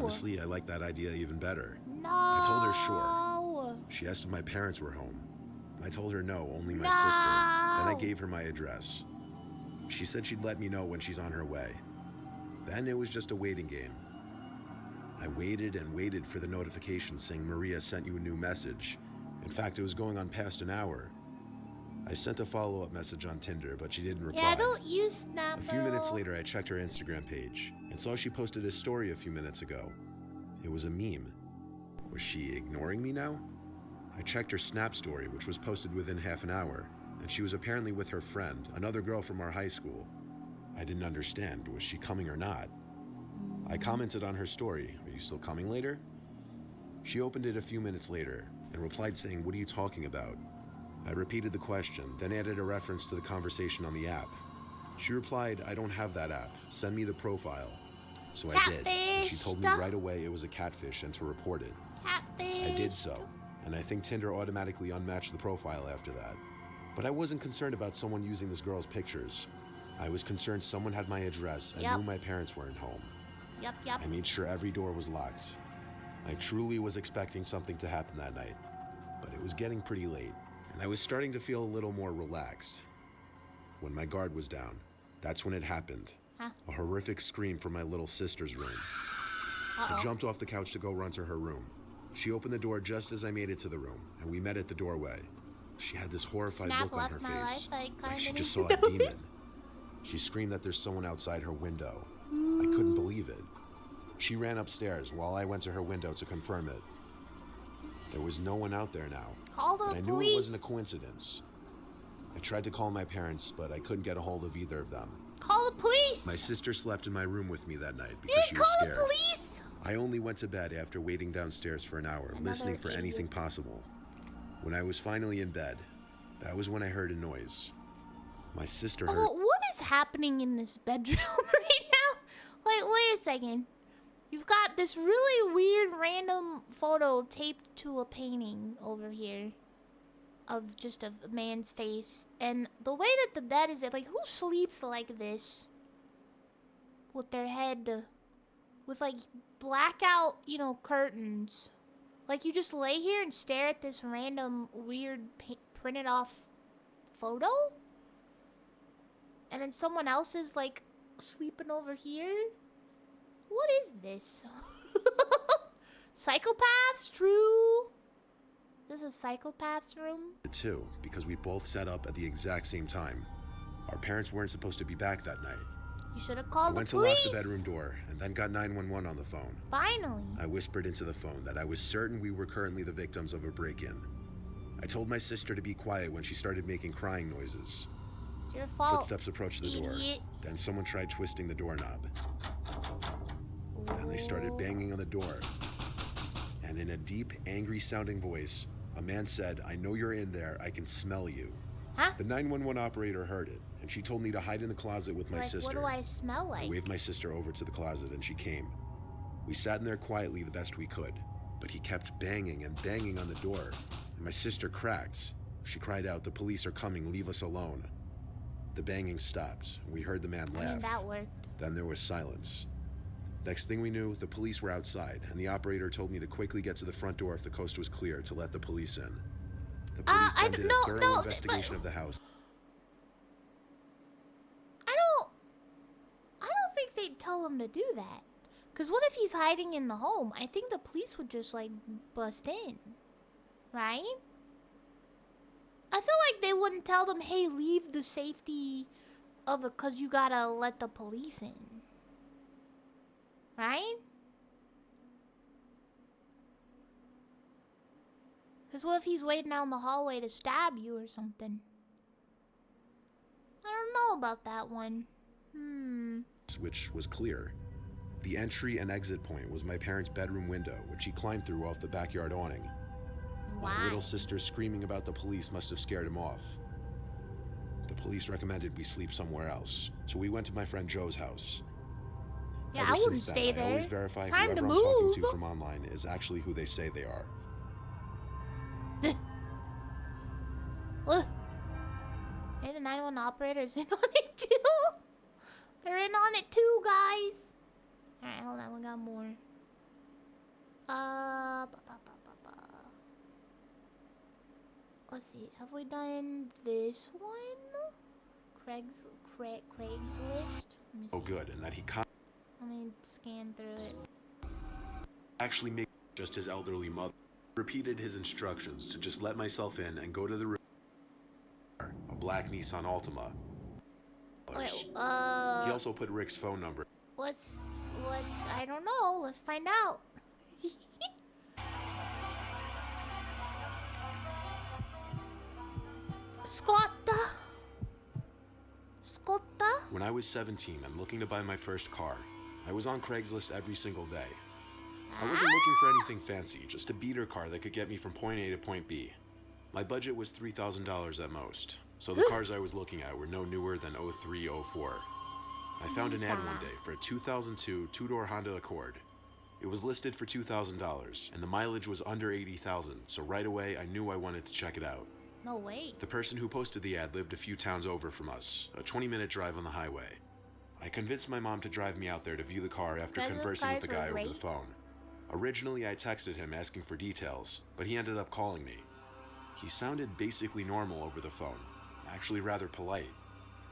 Honestly, I like that idea even better. No! I told her sure. She asked if my parents were home. I told her no, only my sister. Then I gave her my address. She said she'd let me know when she's on her way. Then it was just a waiting game. I waited and waited for the notification saying Maria sent you a new message. In fact, it was going on past an hour. I sent a follow-up message on Tinder, but she didn't reply. Yeah, I don't use Snap. A few minutes later, I checked her Instagram page and saw she posted a story a few minutes ago. It was a meme. Was she ignoring me now? I checked her Snap story, which was posted within half an hour, and she was apparently with her friend, another girl from our high school. I didn't understand. Was she coming or not? I commented on her story. Are you still coming later? She opened it a few minutes later and replied saying, "What are you talking about?" I repeated the question, then added a reference to the conversation on the app. She replied, "I don't have that app. Send me the profile." So I did. And she told me right away it was a catfish and to report it. Catfish. I did so, and I think Tinder automatically unmatched the profile after that. But I wasn't concerned about someone using this girl's pictures. I was concerned someone had my address and knew my parents weren't home. Yep. I made sure every door was locked. I truly was expecting something to happen that night, but it was getting pretty late, and I was starting to feel a little more relaxed. When my guard was down, that's when it happened. Huh? A horrific scream from my little sister's room. Uh-oh. I jumped off the couch to go run to her room. She opened the door just as I made it to the room, and we met at the doorway. She had this horrified Snap look on left her my face, life. I like she kinda just need saw to a know demon. this. She screamed that there's someone outside her window. I couldn't believe it. She ran upstairs while I went to her window to confirm it. There was no one out there now. Call the and I knew police. it wasn't a coincidence. I tried to call my parents, but I couldn't get a hold of either of them. Call the police. My sister slept in my room with me that night because You she didn't was call scared. the police. I only went to bed after waiting downstairs for an hour, Another listening for idiot. anything possible. When I was finally in bed, that was when I heard a noise. My sister heard... Oh, what is happening in this bedroom right now? Like, wait a second. You've got this really weird random photo taped to a painting over here of just a man's face. And the way that the bed is, like, who sleeps like this? With their head, with like blackout, curtains. Like, you just lay here and stare at this random weird printed off photo? And then someone else is like sleeping over here? What is this? Psychopaths? True. This is a psychopath's room? too, because we both sat up at the exact same time. Our parents weren't supposed to be back that night. You should have I called the went to police. lock the bedroom door and then got 911 on the phone. Finally. I whispered into the phone that I was certain we were currently the victims of a break-in. I told my sister to be quiet when she started making crying noises. It's your fault. Footsteps approached the door. Idiot. Then someone tried twisting the doorknob. Then they started banging on the door. And in a deep, angry-sounding voice, a man said, "I know you're in there. I can smell you." Huh? The 911 operator heard it, and she told me to hide in the closet with my sister. What do I smell like? I waved my sister over to the closet, and she came. We sat in there quietly the best we could, but he kept banging and banging on the door, and my sister cracked. She cried out, "The police are coming, leave us alone." The banging stopped, and we heard the man laugh. I mean, that worked. Then there was silence. Next thing we knew, the police were outside, and the operator told me to quickly get to the front door if the coast was clear to let the police in. The police then did a thorough investigation of the house. I don't think they'd tell him to do that. Because what if he's hiding in the home? I think the police would just, like, bust in. Right? I feel like they wouldn't tell them, hey, leave the safety of it because you gotta let the police in. Right? Because what if he's waiting out in the hallway to stab you or something? I don't know about that one. Which was clear. The entry and exit point was my parents' bedroom window, which he climbed through off the backyard awning. Why? My little sister screaming about the police must have scared him off. The police recommended we sleep somewhere else, so we went to my friend Joe's house. Yeah, Ever I wouldn't since then, stay I always there. verify Time to whoever I'm talking move. to from online is actually who they say they are. Look. Hey, the 911 operator is in on it too. They're in on it too, guys. Alright, hold on, we got more. Let's see, have we done this one? Craigslist? Let me see. Oh, good, and that he Let me scan through it. actually made just his elderly mother. Repeated his instructions to just let myself in and go to the room. A black Nissan Altima. Wait, He also put Rick's phone number. let's, I don't know, let's find out. Scotta. When I was 17 and looking to buy my first car, I was on Craigslist every single day. I wasn't looking for anything fancy, just a beater car that could get me from point A to point B. My budget was $3,000 at most, so the cars I was looking at were no newer than 03, 04. I found an ad one day for a 2002 two-door Honda Accord. It was listed for $2,000, and the mileage was under 80,000, so right away I knew I wanted to check it out. No way. The person who posted the ad lived a few towns over from us, a 20-minute drive on the highway. I convinced my mom to drive me out there to view the car after conversing with the guy over the phone. Originally, I texted him asking for details, but he ended up calling me. He sounded basically normal over the phone, actually rather polite.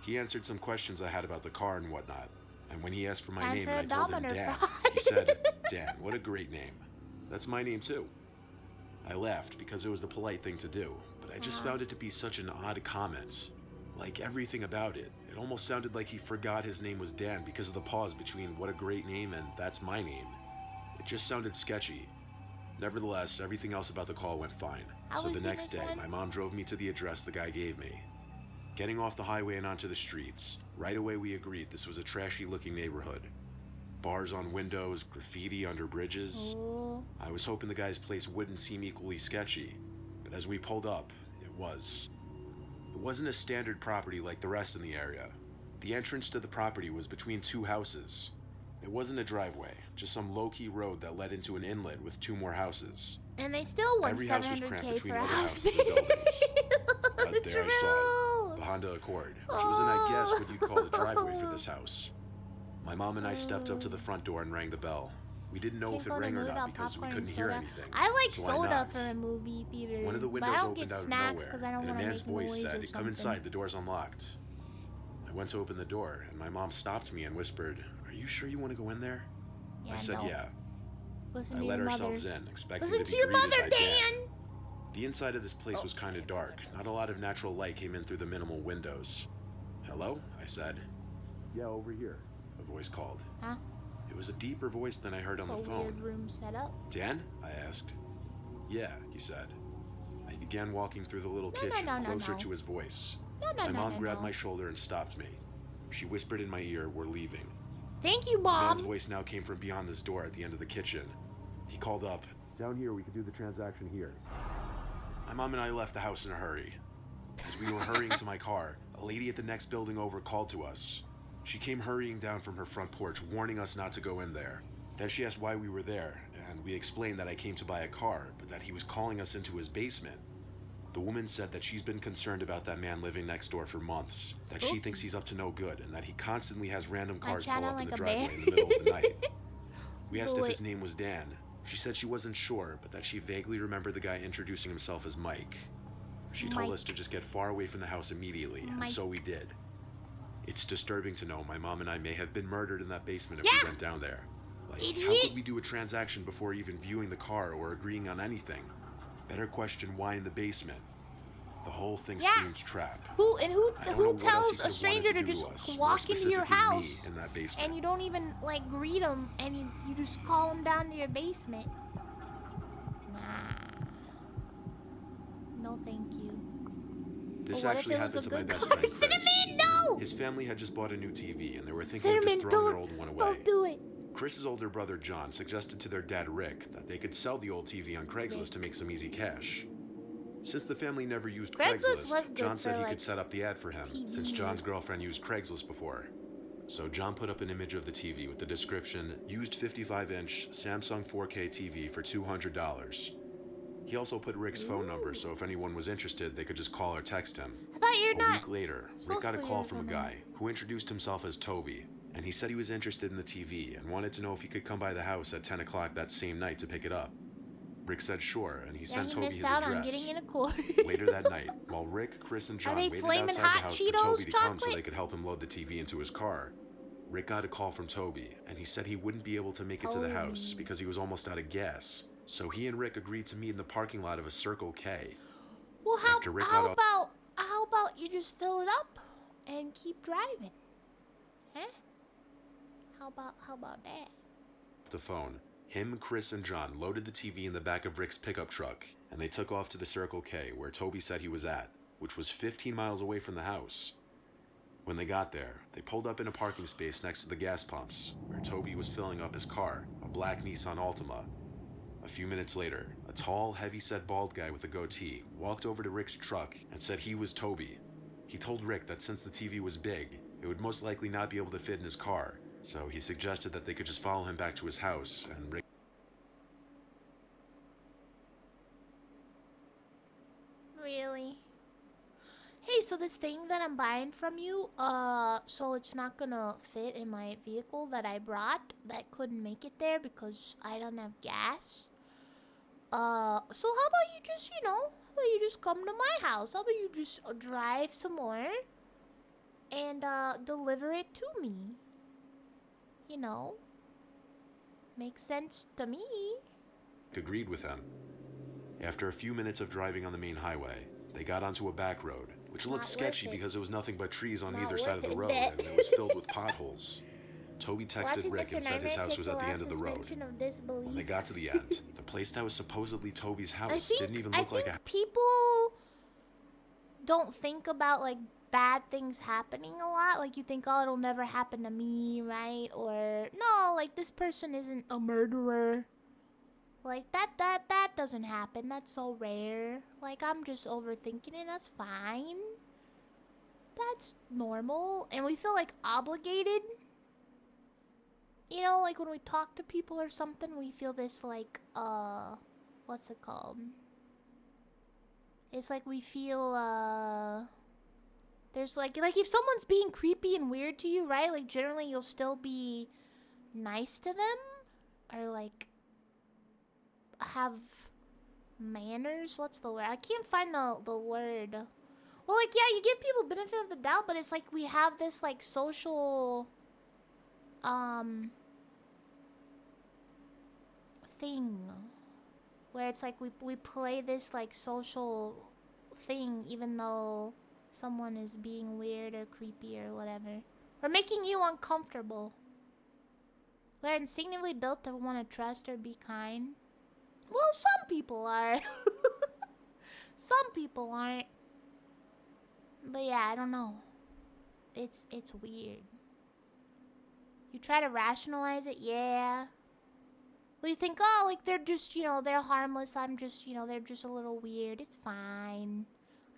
He answered some questions I had about the car and whatnot, and when he asked for my name and I told him Dan, he said, "Dan, what a great name. That's my name too." I laughed because it was the polite thing to do, but I just found it to be such an odd comment. Like everything about it, it almost sounded like he forgot his name was Dan because of the pause between "what a great name" and "that's my name." It just sounded sketchy. Nevertheless, everything else about the call went fine. So the next day, my mom drove me to the address the guy gave me. Getting off the highway and onto the streets, right away we agreed this was a trashy-looking neighborhood. Bars on windows, graffiti under bridges. I was hoping the guy's place wouldn't seem equally sketchy, but as we pulled up, it was. It wasn't a standard property like the rest in the area. The entrance to the property was between two houses. It wasn't a driveway, just some low-key road that led into an inlet with two more houses. And they still want Every house was cramped 700K between for a other house. houses and buildings. But there I saw it, the Honda Accord, which wasn't, I guess, what you'd call the driveway for this house. My mom and I stepped up to the front door and rang the bell. We didn't know if it rang or not because we couldn't hear anything. I like so soda for a movie theater. One of the but windows I don't opened get out of snacks because I nowhere, don't and a want to man's make voice noise or said, something. "Come inside, the door's unlocked." I went to open the door, and my mom stopped me and whispered, "Are you sure you want to go in there?" Yeah, I said, no. "Yeah." Listen I to let your mother. ourselves in, expecting Listen to to be your greeted mother, by Dan! The inside of this place was kind of dark. Not a lot of natural light came in through the minimal windows. "Hello?" I said. "Yeah, over here," a voice called. Huh? It was a deeper voice than I heard It's on a the phone. weird room setup. "Dan?" I asked. "Yeah," he said. I began walking through the little No, kitchen, no, no, no, closer no. to his voice. No, no, My no, mom no, grabbed no. my shoulder and stopped me. She whispered in my ear, "We're leaving." Thank you, The man's Mom. voice now came from beyond this door at the end of the kitchen. He called up, "Down here, we could do the transaction here." My mom and I left the house in a hurry. As we were hurrying to my car, a lady at the next building over called to us. She came hurrying down from her front porch, warning us not to go in there. Then she asked why we were there, and we explained that I came to buy a car, but that he was calling us into his basement. The woman said that she's been concerned about that man living next door for months, that she thinks he's up to no good, and that he constantly has random cars pull up in the driveway in the middle of the night. We asked if his name was Dan. She said she wasn't sure, but that she vaguely remembered the guy introducing himself as Mike. She told us to just get far away from the house immediately, and so we did. It's disturbing to know my mom and I may have been murdered in that basement if we went down there. Like, how could we do a transaction before even viewing the car or agreeing on anything? Better question why in the basement. The whole thing screams trap. Who tells a stranger to just walk into your house in that basement. and you don't even like greet them and you just call them down to your basement? Nah. No, thank you. This actually happened to my best friend, Chris. Cinnamon, no! His family had just bought a new TV and they were thinking Cinnamon, of just throwing their old one away. Don't do it. Chris's older brother John suggested to their dad Rick that they could sell the old TV on Craigslist to make some easy cash. Since the family never used Craigslist, John said he could set up the ad for him, since John's girlfriend used Craigslist before. So John put up an image of the TV with the description, "Used 55-inch Samsung 4K TV for $200. He also put Rick's phone number, so if anyone was interested, they could just call or text him. I thought you're not. A week later, Rick got a call from a guy who introduced himself as Toby, and he said he was interested in the TV and wanted to know if he could come by the house at 10 o'clock that same night to pick it up. Rick said sure, and he sent Toby his address. On getting in a court. Later that night, while Rick, Chris, and John waited outside the house for Toby to come so they could help him load the TV into his car, Rick got a call from Toby, and he said he wouldn't be able to make it to the house because he was almost out of gas. So he and Rick agreed to meet in the parking lot of a Circle K. Well, how about you just fill it up and keep driving? Huh? How about that? The phone. Him, Chris, and John loaded the TV in the back of Rick's pickup truck, and they took off to the Circle K, where Toby said he was at, which was 15 miles away from the house. When they got there, they pulled up in a parking space next to the gas pumps, where Toby was filling up his car, a black Nissan Altima. A few minutes later, a tall, heavy-set bald guy with a goatee walked over to Rick's truck and said he was Toby. He told Rick that since the TV was big, it would most likely not be able to fit in his car, so he suggested that they could just follow him back to his house, and Rick... Really? Hey, so this thing that I'm buying from you, so it's not gonna fit in my vehicle that I brought that couldn't make it there because I don't have gas. So how about you just, come to my house? How about you just drive some more and, deliver it to me? Makes sense to me. Agreed with him. After a few minutes of driving on the main highway, they got onto a back road, which looked sketchy because it was nothing but trees on either side of the road, and it was filled with potholes. Toby texted Rick and said his house was at the end of the road. When they got to the end, the place that was supposedly Toby's house didn't even look like a... People don't think about, like, bad things happening a lot. Like, you think, oh, it'll never happen to me, right? Or, no, like, this person isn't a murderer. Like, that doesn't happen. That's so rare. Like, I'm just overthinking it. That's fine. That's normal. And we feel, like, obligated. Like, when we talk to people or something, we feel this, like, what's it called? It's like we feel, there's, like, if someone's being creepy and weird to you, right? Like, generally, you'll still be nice to them. Or, like, have manners. What's the word? I can't find the word. Well, like, yeah, you give people benefit of the doubt, but it's like we have this, like, social thing where it's like we play this, like, social thing even though someone is being weird or creepy or whatever. We're making you uncomfortable. We're instinctively built to want to trust or be kind. Well, some people are. Some people aren't. But yeah, I don't know. It's weird. You try to rationalize it, yeah. Well, you think, oh, like, they're just, they're harmless. I'm just, they're just a little weird. It's fine.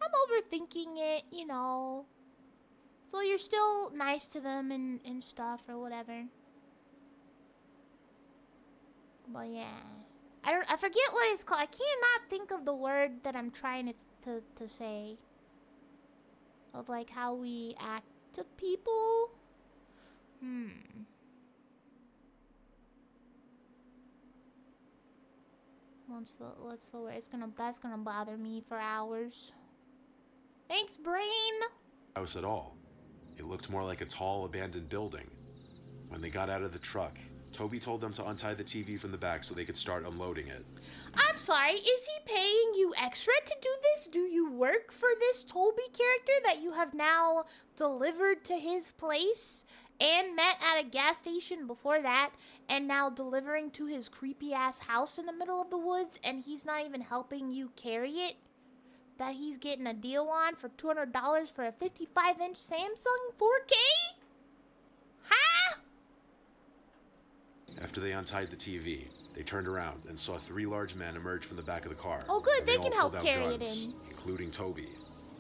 I'm overthinking it, So you're still nice to them and stuff or whatever. But yeah. I forget what it's called. I cannot think of the word that I'm trying to say. Of, like, how we act to people. What's the word? That's gonna bother me for hours. Thanks, brain. House at all. It looked more like a tall, abandoned building. When they got out of the truck, Toby told them to untie the TV from the back so they could start unloading it. I'm sorry, is he paying you extra to do this? Do you work for this Toby character that you have now delivered to his place and met at a gas station before that and now delivering to his creepy-ass house in the middle of the woods and he's not even helping you carry it? That he's getting a deal on for $200 for a 55-inch Samsung 4K? Huh? After they untied the TV, they turned around and saw 3 large men emerge from the back of the car. Oh good, they all can help pulled out carry guns, it in. including Toby.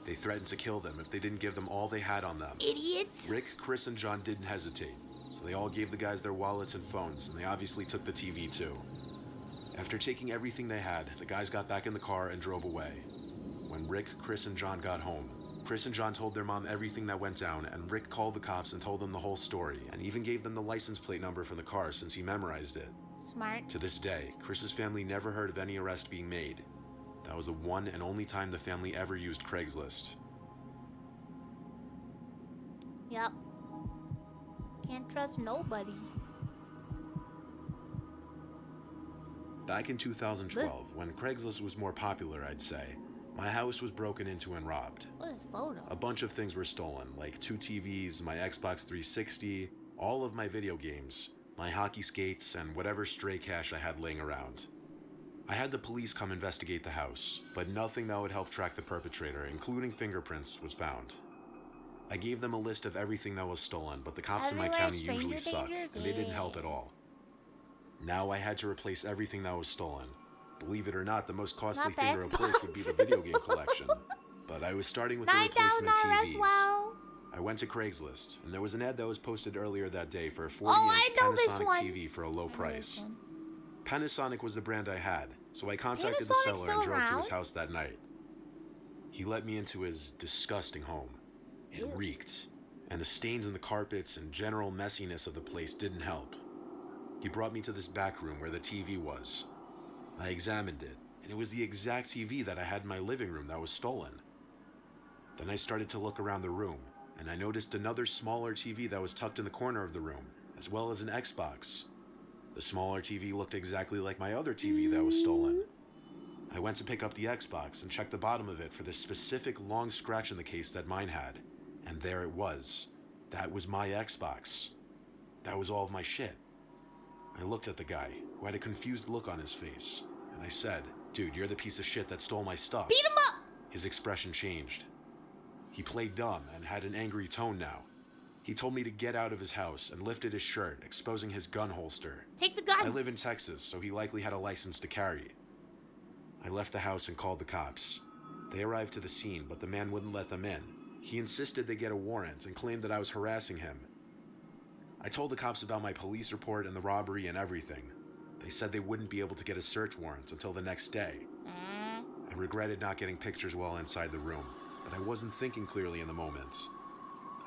They threatened to kill them if they didn't give them all they had on them. Idiots. Rick, Chris, and John didn't hesitate, so they all gave the guys their wallets and phones, and they obviously took the TV too. After taking everything they had, the guys got back in the car and drove away. When Rick, Chris, and John got home, Chris and John told their mom everything that went down, and Rick called the cops and told them the whole story, and even gave them the license plate number for the car since he memorized it. Smart. To this day, Chris's family never heard of any arrest being made. That was the one and only time the family ever used Craigslist. Yep. Can't trust nobody. Back in 2012, when Craigslist was more popular, I'd say, my house was broken into and robbed. What is photo? A bunch of things were stolen, like 2 TVs, my Xbox 360, all of my video games, my hockey skates, and whatever stray cash I had laying around. I had the police come investigate the house, but nothing that would help track the perpetrator, including fingerprints, was found. I gave them a list of everything that was stolen, but the cops in my county usually suck, and they didn't help at all. Now I had to replace everything that was stolen. Believe it or not, the most costly thing to replace would be the video game collection. But I was starting with the replacement TVs. Well. I went to Craigslist, and there was an ad that was posted earlier that day for a 40-inch Panasonic TV for a low price. Panasonic was the brand I had, so I contacted the seller and drove to his house that night. He let me into his disgusting home. It reeked, and the stains in the carpets and general messiness of the place didn't help. He brought me to this back room where the TV was. I examined it, and it was the exact TV that I had in my living room that was stolen. Then I started to look around the room, and I noticed another smaller TV that was tucked in the corner of the room, as well as an Xbox. The smaller TV looked exactly like my other TV that was stolen. I went to pick up the Xbox and checked the bottom of it for the specific long scratch in the case that mine had. And there it was. That was my Xbox. That was all of my shit. I looked at the guy, who had a confused look on his face, and I said, "Dude, you're the piece of shit that stole my stuff." Beat him up! His expression changed. He played dumb and had an angry tone now. He told me to get out of his house and lifted his shirt, exposing his gun holster. Take the gun! I live in Texas, so he likely had a license to carry. I left the house and called the cops. They arrived to the scene, but the man wouldn't let them in. He insisted they get a warrant and claimed that I was harassing him. I told the cops about my police report and the robbery and everything. They said they wouldn't be able to get a search warrant until the next day. I regretted not getting pictures while inside the room, but I wasn't thinking clearly in the moment.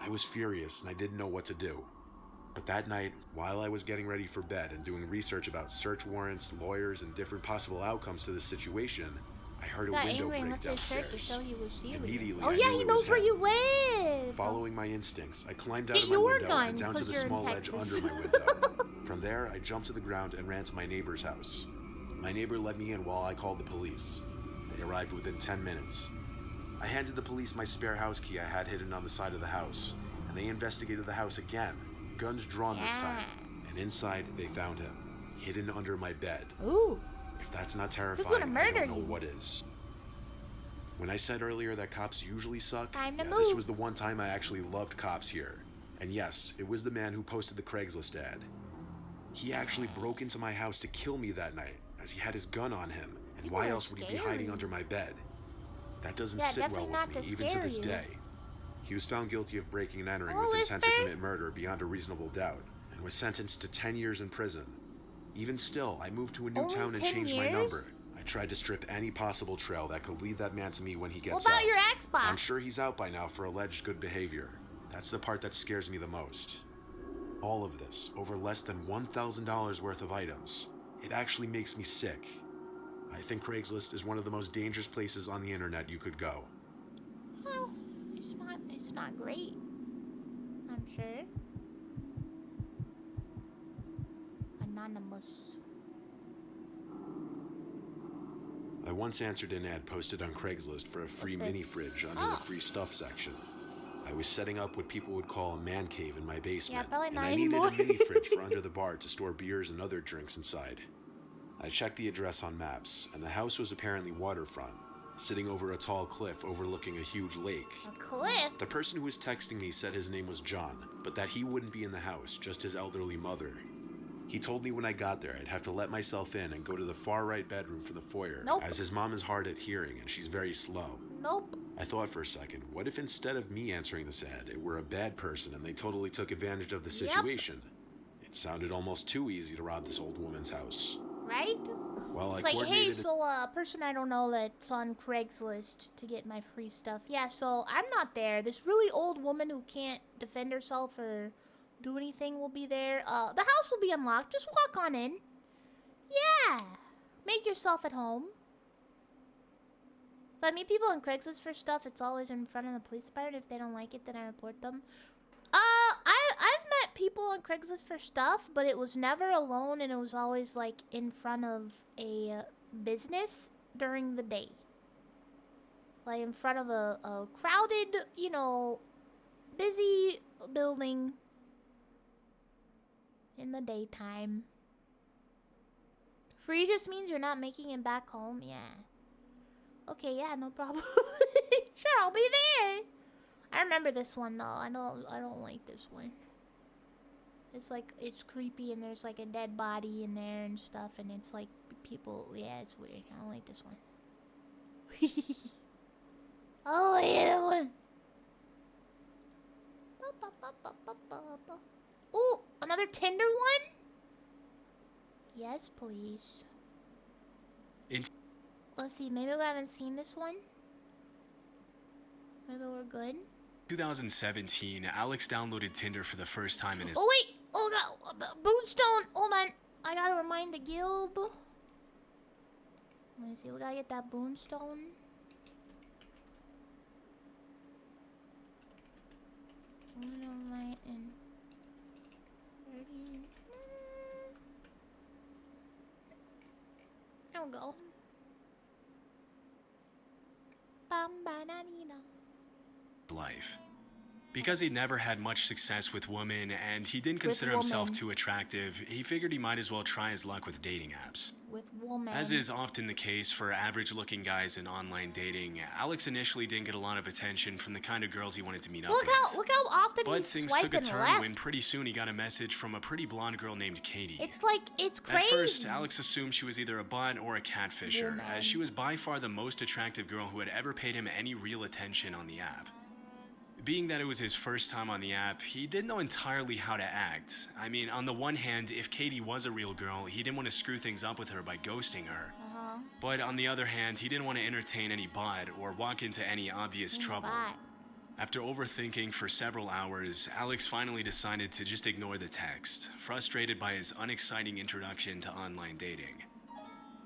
I was furious and I didn't know what to do. But that night, while I was getting ready for bed and doing research about search warrants, lawyers, and different possible outcomes to the situation, I heard a window break downstairs. Immediately, oh yeah, he knows where you live! Following my instincts, I climbed out of my window and down to the small ledge under my window. From there, I jumped to the ground and ran to my neighbor's house. My neighbor let me in while I called the police. They arrived within 10 minutes. I handed the police my spare house key I had hidden on the side of the house, and they investigated the house again, guns drawn this time, and inside they found him, hidden under my bed. Ooh. If that's not terrifying, I don't know what is. When I said earlier that cops usually suck, Time to this move. was the one time I actually loved cops here. And yes, it was the man who posted the Craigslist ad. He actually broke into my house to kill me that night, as he had his gun on him, and People why are else would he be scary. hiding under my bed? That doesn't Yeah, sit well definitely with not me, to even to scare this you. day. He was found guilty of breaking and entering Hello, with intent Whisper. to commit murder beyond a reasonable doubt, and was sentenced to 10 years in prison. Even still, I moved to a new Only town and 10 changed my years? number. I tried to strip any possible trail that could lead that man to me when he gets What about out. your Xbox? I'm sure he's out by now for alleged good behavior. That's the part that scares me the most. All of this, over less than $1,000 worth of items. It actually makes me sick. I think Craigslist is one of the most dangerous places on the internet you could go. Well, it's not great. I'm sure. Anonymous. I once answered an ad posted on Craigslist for a free What's this? mini fridge under Oh. the free stuff section. I was setting up what people would call a man cave in my basement, probably and not I needed anymore. a mini fridge for under the bar to store beers and other drinks inside. I checked the address on maps, and the house was apparently waterfront, sitting over a tall cliff overlooking a huge lake. A cliff? The person who was texting me said his name was John, but that he wouldn't be in the house, just his elderly mother. He told me when I got there I'd have to let myself in and go to the far right bedroom for the foyer, Nope. as his mom is hard at hearing and she's very slow. Nope. I thought for a second, what if instead of me answering this ad, it were a bad person and they totally took advantage of the Yep. situation? It sounded almost too easy to rob this old woman's house. Right? Well, It's I like, hey, coordinated so a person I don't know that's on Craigslist to get my free stuff. Yeah, so I'm not there. This really old woman who can't defend herself or do anything will be there. The house will be unlocked. Just walk on in. Yeah. Make yourself at home. If I meet people on Craigslist for stuff, it's always in front of the police department. If they don't like it, then I report them. I've met people on Craigslist for stuff, but it was never alone, and it was always like in front of a business during the day. Like in front of a crowded, busy building in the daytime. Free just means you're not making it back home, yeah. Okay, yeah, no problem. Sure, I'll be there. I remember this one though. I don't like this one. It's like it's creepy and there's like a dead body in there and stuff and it's like people, yeah, it's weird. I don't like this one. Oh, yeah, that one. Ooh, another Tinder one? Yes, please. Let's see, maybe we haven't seen this one. Maybe we're good. 2017, Alex downloaded Tinder for the first time in his... Oh, wait! Oh, no! Bootstone! Hold on. I gotta remind the guild. Let me see, we gotta get that boonstone. Light and 30. There we go. Bam-ba-da-dee-da. life. Because he'd never had much success with women and he didn't consider himself woman. too attractive, he figured he might as well try his luck with dating apps. With woman. As is often the case for average-looking guys in online dating, Alex initially didn't get a lot of attention from the kind of girls he wanted to meet up with. Look how often But he's things swiping took a turn left. when pretty soon he got a message from a pretty blonde girl named Katie. It's like, it's crazy. At first, Alex assumed she was either a bot or a catfisher, Woman. as she was by far the most attractive girl who had ever paid him any real attention on the app. Being that it was his first time on the app, he didn't know entirely how to act. I mean, on the one hand, if Katie was a real girl, he didn't want to screw things up with her by ghosting her. But on the other hand, he didn't want to entertain any bot or walk into any obvious trouble. Bot. After overthinking for several hours, Alex finally decided to just ignore the text, frustrated by his unexciting introduction to online dating.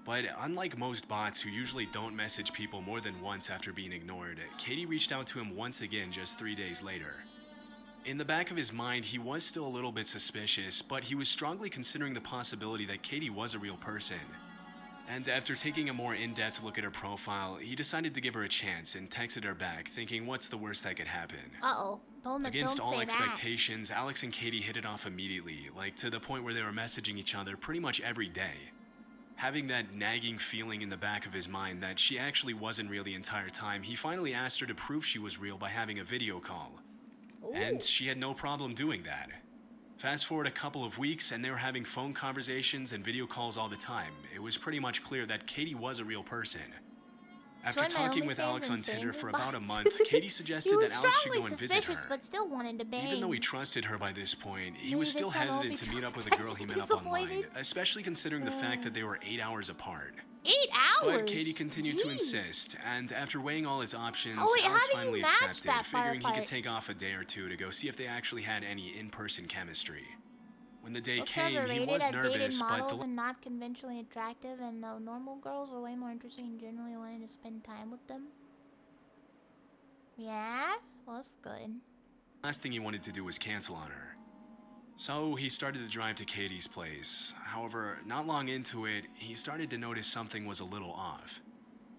But unlike most bots who usually don't message people more than once after being ignored, Katie reached out to him once again just 3 days later. In the back of his mind, he was still a little bit suspicious, but he was strongly considering the possibility that Katie was a real person. And after taking a more in-depth look at her profile, he decided to give her a chance and texted her back, thinking what's the worst that could happen. Uh-oh. Against Don't all say that. expectations, Alex and Katie hit it off immediately, like to the point where they were messaging each other pretty much every day. Having that nagging feeling in the back of his mind that she actually wasn't real the entire time, he finally asked her to prove she was real by having a video call. Ooh. And she had no problem doing that. Fast forward a couple of weeks, and they were having phone conversations and video calls all the time. It was pretty much clear that Katie was a real person. After Join my talking with OnlyFans Alex on and Tinder fans for and about a bots. month, Katie suggested He was that Alex should go strongly and visit suspicious, her. but still wanted to bang. Even though he trusted her by this point, he Maybe was still this time I'll hesitant be to meet up with a girl he met up online, disappointed. especially considering the fact that they were 8 hours apart. 8 hours? But Katie continued to Jeez. insist, and after weighing all his options, Oh, wait, how Alex do you finally match accepted, that far figuring he apart? could take off a day or two to go see if they actually had any in-person chemistry. When the day Looks came, he overrated. was I've dated nervous, but models the and not conventionally attractive, and the normal girls are way more interesting and generally wanting to spend time with them. Yeah? Well, that's good. last thing he wanted to do was cancel on her. So he started to drive to Katie's place. However, not long into it, he started to notice something was a little off.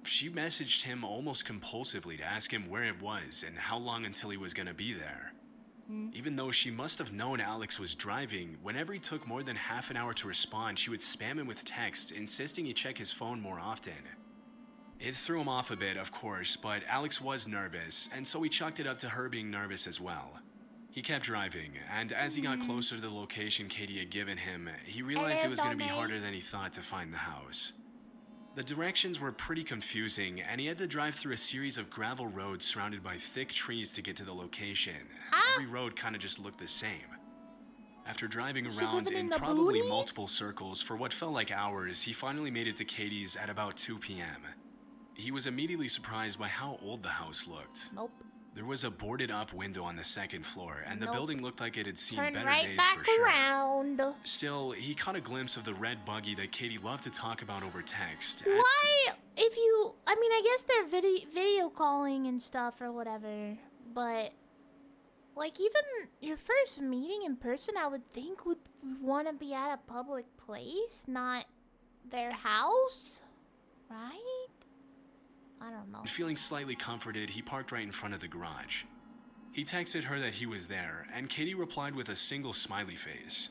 She messaged him almost compulsively to ask him where it was and how long until he was gonna be there. Even though she must have known Alex was driving, whenever he took more than half an hour to respond, she would spam him with texts, insisting he check his phone more often. It threw him off a bit, of course, but Alex was nervous, and so he chalked it up to her being nervous as well. He kept driving, and as he got closer to the location Katie had given him, he realized it was going to be harder than he thought to find the house. The directions were pretty confusing, and he had to drive through a series of gravel roads surrounded by thick trees to get to the location. Every road kind of just looked the same. After driving around in probably multiple circles for what felt like hours, he finally made it to Katie's at about 2 p.m. He was immediately surprised by how old the house looked. Nope. There was a boarded up window on the second floor, and the building looked like it had seen Turn better right days back for sure. around. Still, he caught a glimpse of the red buggy that Katie loved to talk about over text. Why, if you, I mean, I guess they're video calling and stuff or whatever, but, like, even your first meeting in person, I would think would want to be at a public place, not their house, right? I don't know. Feeling slightly comforted, he parked right in front of the garage. He texted her that he was there, and Katie replied with a single smiley face.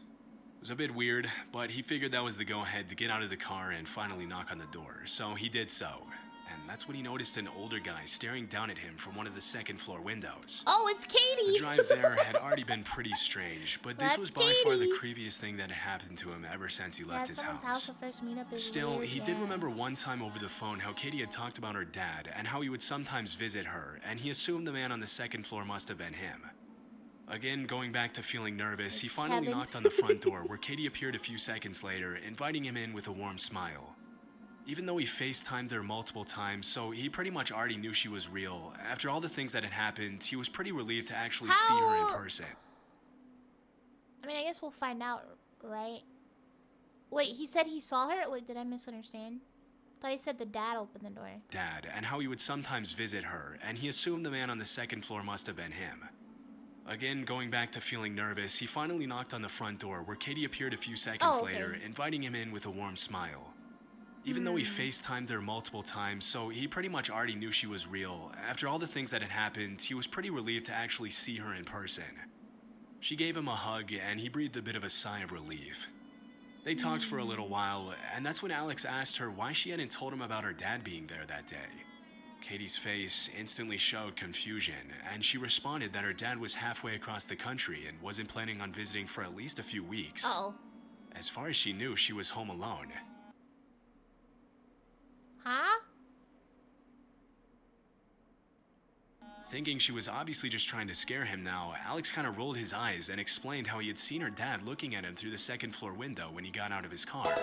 It was a bit weird, but he figured that was the go-ahead to get out of the car and finally knock on the door, so he did so. And that's when he noticed an older guy staring down at him from one of the second-floor windows. Oh, it's Katie! The drive there had already been pretty strange, but this was by far the creepiest thing that had happened to him ever since he left his house. The first meetup is Still, weird, he did remember one time over the phone how Katie had talked about her dad and how he would sometimes visit her, and he assumed the man on the second floor must have been him. Again, going back to feeling nervous, he finally knocked on the front door, where Katie appeared a few seconds later, inviting him in with a warm smile. Even though he FaceTimed her multiple times, so he pretty much already knew she was real, after all the things that had happened, he was pretty relieved to actually see her in person. I mean, I guess we'll find out, right? Wait, he said he saw her? Wait, did I misunderstand? I thought he said the dad opened the door. Dad, and how he would sometimes visit her, and he assumed the man on the second floor must have been him. Again, going back to feeling nervous, he finally knocked on the front door, where Katie appeared a few seconds later, inviting him in with a warm smile. Even though he FaceTimed her multiple times, so he pretty much already knew she was real, after all the things that had happened, he was pretty relieved to actually see her in person. She gave him a hug, and he breathed a bit of a sigh of relief. They talked for a little while, and that's when Alex asked her why she hadn't told him about her dad being there that day. Katie's face instantly showed confusion, and she responded that her dad was halfway across the country and wasn't planning on visiting for at least a few weeks. As far as she knew, she was home alone. Huh? Thinking she was obviously just trying to scare him now, Alex kind of rolled his eyes and explained how he had seen her dad looking at him through the second floor window when he got out of his car.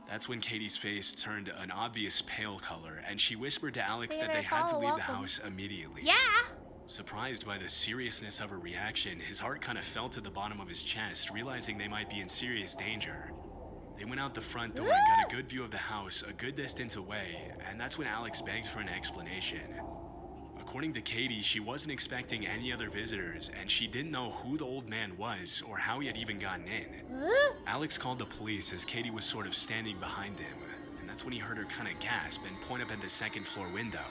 That's when Katie's face turned an obvious pale color, and she whispered to Alex that they had to leave the house immediately. Yeah! Surprised by the seriousness of her reaction, his heart kind of fell to the bottom of his chest, realizing they might be in serious danger. They went out the front door and got a good view of the house a good distance away, and that's when Alex begged for an explanation. According to Katie, she wasn't expecting any other visitors, and she didn't know who the old man was or how he had even gotten in. Alex called the police as Katie was sort of standing behind him, and that's when he heard her kind of gasp and point up at the second floor window.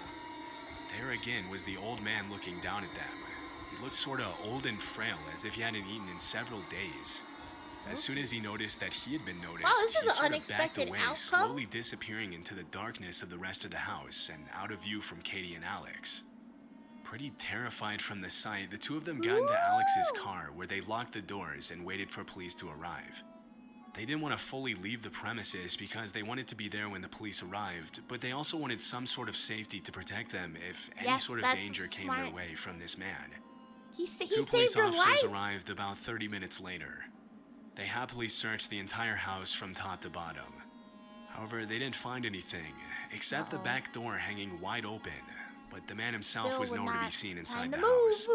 There again was the old man looking down at them. He looked sort of old and frail, as if he hadn't eaten in several days. As soon as he noticed that he had been noticed, Wow, this is he an sort of unexpected backed away, outcome. slowly disappearing into the darkness of the rest of the house and out of view from Katie and Alex. Pretty terrified from the sight, the two of them got into Alex's car, where they locked the doors and waited for police to arrive. They didn't want to fully leave the premises because they wanted to be there when the police arrived, but they also wanted some sort of safety to protect them if any sort of danger came their way from this man. He Two saved her police life. officers arrived about 30 minutes later. They happily searched the entire house from top to bottom. However, they didn't find anything, except the back door hanging wide open, but the man himself was nowhere to be seen inside the house.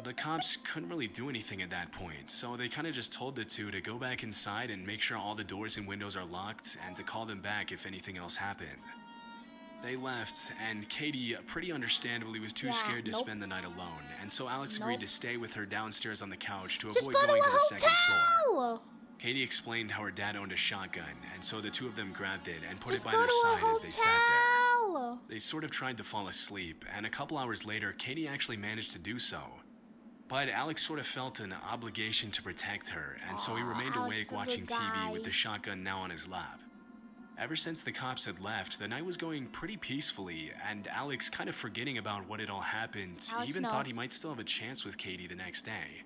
The cops couldn't really do anything at that point, so they kind of just told the two to go back inside and make sure all the doors and windows are locked and to call them back if anything else happened. They left, and Katie, pretty understandably, was too scared to spend the night alone, and so Alex agreed to stay with her downstairs on the couch to avoid going to the second floor. Katie explained how her dad owned a shotgun, and so the two of them grabbed it and put it by their side as they sat there. They sort of tried to fall asleep, and a couple hours later, Katie actually managed to do so. But Alex sort of felt an obligation to protect her, and so he remained awake watching TV with the shotgun now on his lap. Ever since the cops had left, the night was going pretty peacefully, and Alex, kind of forgetting about what had all happened, he even thought he might still have a chance with Katie the next day.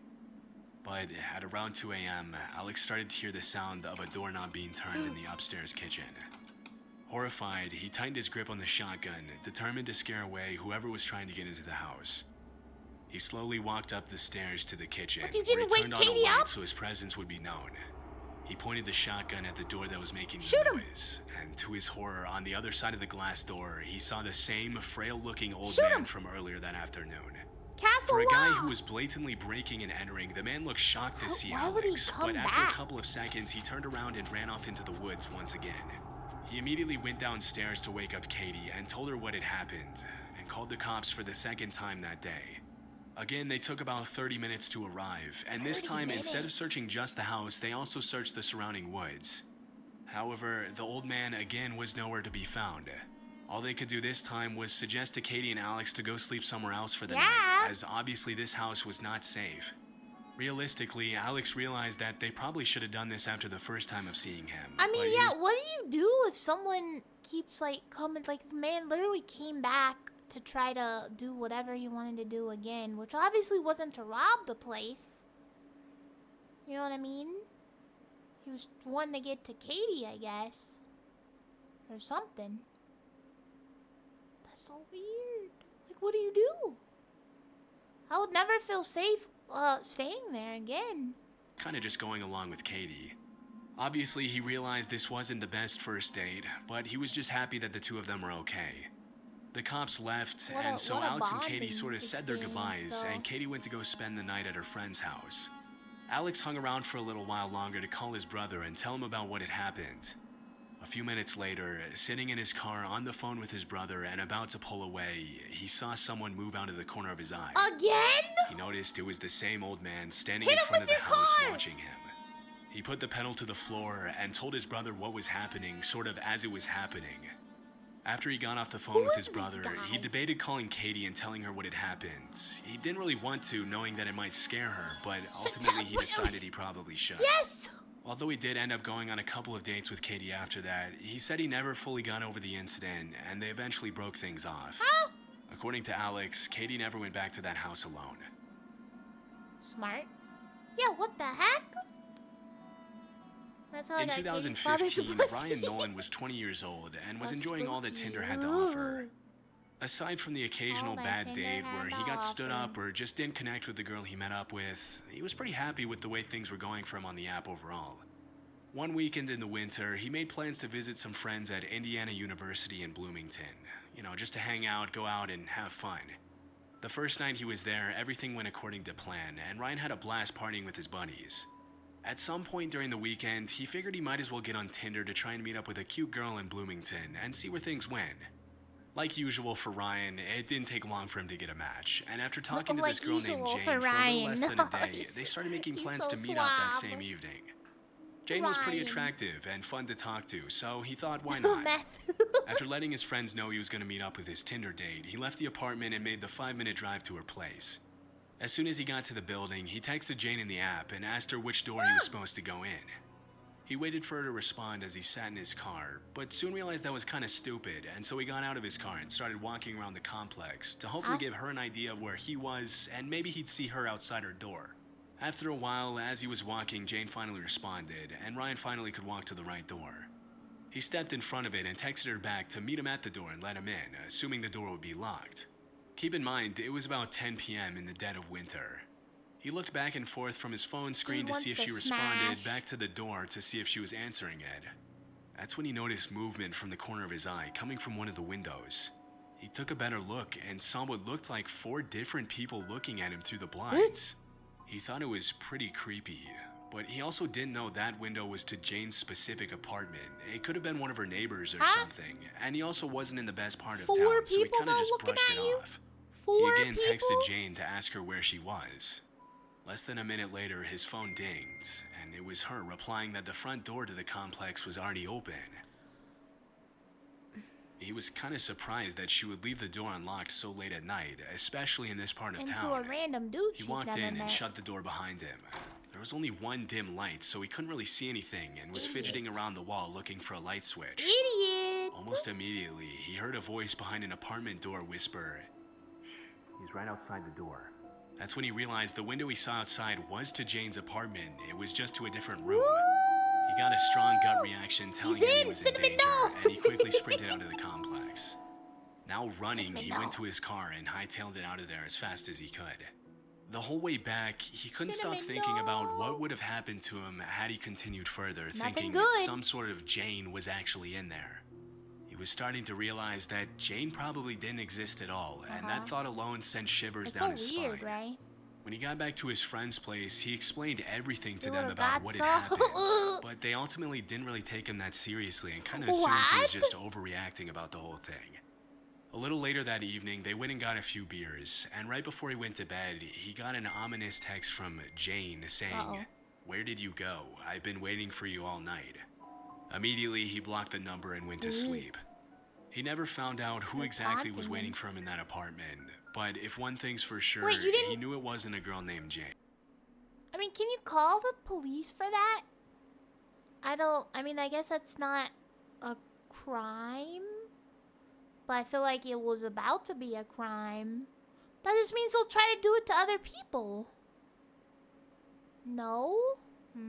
But at around 2 a.m., Alex started to hear the sound of a doorknob being turned in the upstairs kitchen. Horrified, he tightened his grip on the shotgun, determined to scare away whoever was trying to get into the house. He slowly walked up the stairs to the kitchen, where he turned on a light so his presence would be known. He pointed the shotgun at the door that was making the noise, and to his horror, on the other side of the glass door, he saw the same frail-looking old man from earlier that afternoon. For a guy who was blatantly breaking and entering, the man looked shocked to see Alex, but after a couple of seconds, he turned around and ran off into the woods once again. He immediately went downstairs to wake up Katie and told her what had happened, and called the cops for the second time that day. Again, they took about 30 minutes to arrive, and this time, instead of searching just the house, they also searched the surrounding woods. However, the old man again was nowhere to be found. All they could do this time was suggest to Katie and Alex to go sleep somewhere else for the night, as obviously this house was not safe. Realistically, Alex realized that they probably should have done this after the first time of seeing him. I mean, what do you do if someone keeps, coming, the man literally came back to try to do whatever he wanted to do again, which obviously wasn't to rob the place. You know what I mean? He was wanting to get to Katie, I guess. Or something. That's so weird. What do you do? I would never feel safe staying there again. Kind of just going along with Katie. Obviously, he realized this wasn't the best first date, but he was just happy that the two of them were okay. The cops left, and so Alex and Katie sort of said their goodbyes, and Katie went to go spend the night at her friend's house. Alex hung around for a little while longer to call his brother and tell him about what had happened. A few minutes later, sitting in his car on the phone with his brother and about to pull away, he saw someone move out of the corner of his eye. Again? He noticed it was the same old man standing in front of the house watching him. He put the pedal to the floor and told his brother what was happening, sort of as it was happening. After he got off the phone with his brother, he debated calling Katie and telling her what had happened. He didn't really want to, knowing that it might scare her, but ultimately he decided he probably should. Yes! Although he did end up going on a couple of dates with Katie after that, he said he never fully got over the incident, and they eventually broke things off. Huh? According to Alex, Katie never went back to that house alone. Smart. Yeah, what the heck? That's how In 2015, Ryan Nolan was 20 years old and was enjoying all that Tinder had to offer. Aside from the occasional bad date where he got stood up or just didn't connect with the girl he met up with, he was pretty happy with the way things were going for him on the app overall. One weekend in the winter, he made plans to visit some friends at Indiana University in Bloomington. You know, just to hang out, go out, and have fun. The first night he was there, everything went according to plan, and Ryan had a blast partying with his buddies. At some point during the weekend, he figured he might as well get on Tinder to try and meet up with a cute girl in Bloomington and see where things went. Like usual for Ryan, it didn't take long for him to get a match, and after talking to this girl named Jane for a little less than a day, they started making plans to meet up that same evening. Jane was pretty attractive and fun to talk to, so he thought, why not? After letting his friends know he was going to meet up with his Tinder date, he left the apartment and made the 5-minute drive to her place. As soon as he got to the building, he texted Jane in the app and asked her which door he was supposed to go in. He waited for her to respond as he sat in his car, but soon realized that was kind of stupid, and so he got out of his car and started walking around the complex to hopefully give her an idea of where he was, and maybe he'd see her outside her door. After a while, as he was walking, Jane finally responded, and Ryan finally could walk to the right door. He stepped in front of it and texted her back to meet him at the door and let him in, assuming the door would be locked. Keep in mind, it was about 10 p.m. in the dead of winter. He looked back and forth from his phone screen to see if she responded, back to the door to see if she was answering it. That's when he noticed movement from the corner of his eye coming from one of the windows. He took a better look and saw what looked like 4 different people looking at him through the blinds. He thought it was pretty creepy, but he also didn't know that window was to Jane's specific apartment. It could have been one of her neighbors or something, and he also wasn't in the best part of town, so he kind of just brushed it off. He again texted Jane to ask her where she was. Less than a minute later, his phone dinged, and it was her replying that the front door to the complex was already open. He was kind of surprised that she would leave the door unlocked so late at night, especially in this part of town. A random dude he walked in and shut the door behind him. There was only one dim light, so he couldn't really see anything and was fidgeting around the wall looking for a light switch. Idiot! Almost immediately, he heard a voice behind an apartment door whisper, "He's right outside the door." That's when he realized the window he saw outside was to Jane's apartment. It was just to a different room. He got a strong gut reaction telling him he was in danger, and he quickly sprinted out of the complex. Now running, he went to his car and hightailed it out of there as fast as he could. The whole way back, he couldn't stop thinking about what would have happened to him had he continued further, thinking that some sort of Jane was actually in there. He was starting to realize that Jane probably didn't exist at all, and that thought alone sent shivers down his spine. Right? When he got back to his friend's place, he explained everything to them about what had happened, but they ultimately didn't really take him that seriously and kind of assumed he was just overreacting about the whole thing. A little later that evening, they went and got a few beers, and right before he went to bed, he got an ominous text from Jane saying, "Where did you go? I've been waiting for you all night." Immediately, he blocked the number and went to sleep. He never found out who exactly was waiting for him in that apartment, but if one thing's for sure, he knew it wasn't a girl named Jane. I mean, can you call the police for that? I guess that's not a crime, but I feel like it was about to be a crime. That just means they'll try to do it to other people. No? I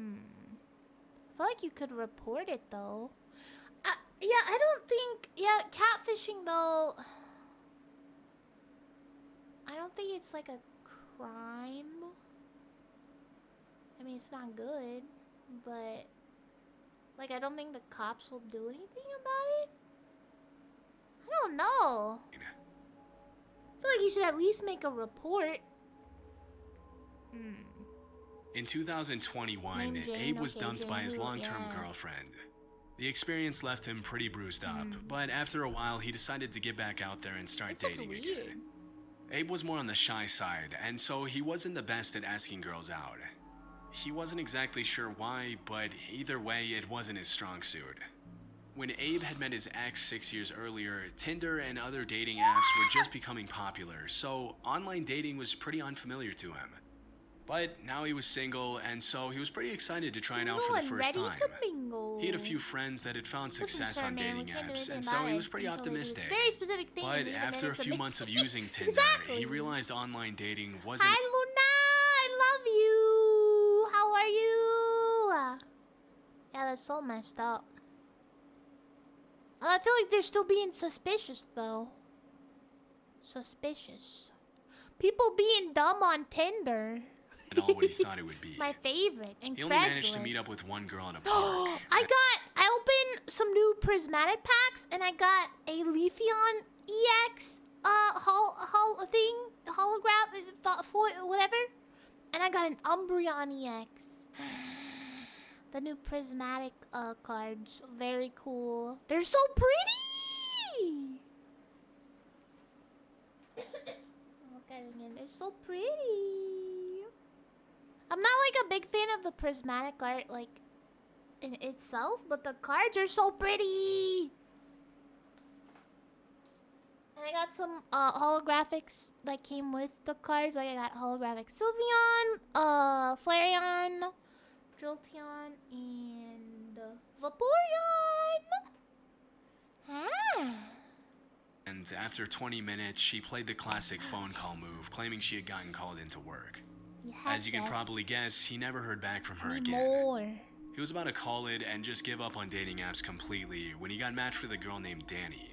feel like you could report it, though. Yeah, I don't think... Yeah, catfishing, though... I don't think it's like a crime. I mean, it's not good, but... Like, I don't think the cops will do anything about it. I don't know. I feel like you should at least make a report. In 2021, Abe was dumped by his long-term girlfriend. The experience left him pretty bruised up, but after a while, he decided to get back out there and start dating again. Abe was more on the shy side, and so he wasn't the best at asking girls out. He wasn't exactly sure why, but either way, it wasn't his strong suit. When Abe had met his ex 6 years earlier, Tinder and other dating apps were just becoming popular, so online dating was pretty unfamiliar to him. But now he was single, and so he was pretty excited to try it out for the first time. He had a few friends that had found success on dating apps, and so he was pretty optimistic. But after a few months of using Tinder, he realized online dating wasn't... Hi, Luna! I love you! How are you? Yeah, that's so messed up. I feel like they're still being suspicious, though. Suspicious. People being dumb on Tinder. All what he thought it would be. My favorite. He only managed to meet up with one girl in a park. I opened some new prismatic packs, and I got a Leafeon EX holograph, whatever. And I got an Umbreon EX. The new prismatic cards. Very cool. They're so pretty! Look at it again. They're so pretty. I'm not like a big fan of the prismatic art like in itself, but the cards are so pretty. And I got some holographics that came with the cards. Like I got holographic Sylveon, Flareon, Jolteon, and Vaporeon. Ah. And after 20 minutes, she played the classic phone call move, claiming she had gotten called into work. As you can probably guess, he never heard back from her again. More. He was about to call it and just give up on dating apps completely when he got matched with a girl named Danny.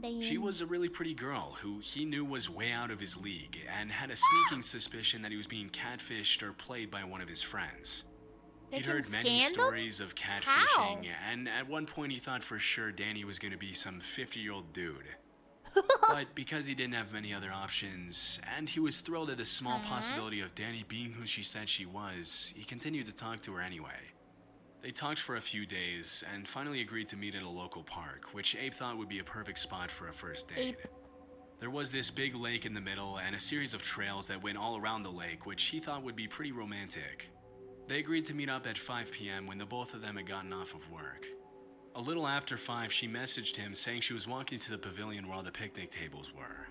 She was a really pretty girl who he knew was way out of his league and had a sneaking suspicion that he was being catfished or played by one of his friends. He'd heard many stories of catfishing, and at one point he thought for sure Danny was going to be some 50-year-old dude. But because he didn't have many other options, and he was thrilled at the small possibility of Danny being who she said she was, he continued to talk to her anyway. They talked for a few days, and finally agreed to meet at a local park, which Abe thought would be a perfect spot for a first date. There was this big lake in the middle, and a series of trails that went all around the lake, which he thought would be pretty romantic. They agreed to meet up at 5 p.m. when the both of them had gotten off of work. A little after 5, she messaged him saying she was walking to the pavilion where all the picnic tables were.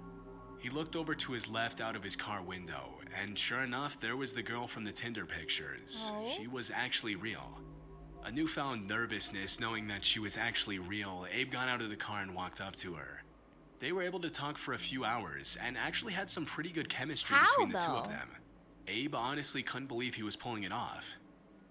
He looked over to his left out of his car window, and sure enough, there was the girl from the Tinder pictures. She was actually real. A newfound nervousness knowing that she was actually real, Abe got out of the car and walked up to her. They were able to talk for a few hours, and actually had some pretty good chemistry between the two of them. Abe honestly couldn't believe he was pulling it off.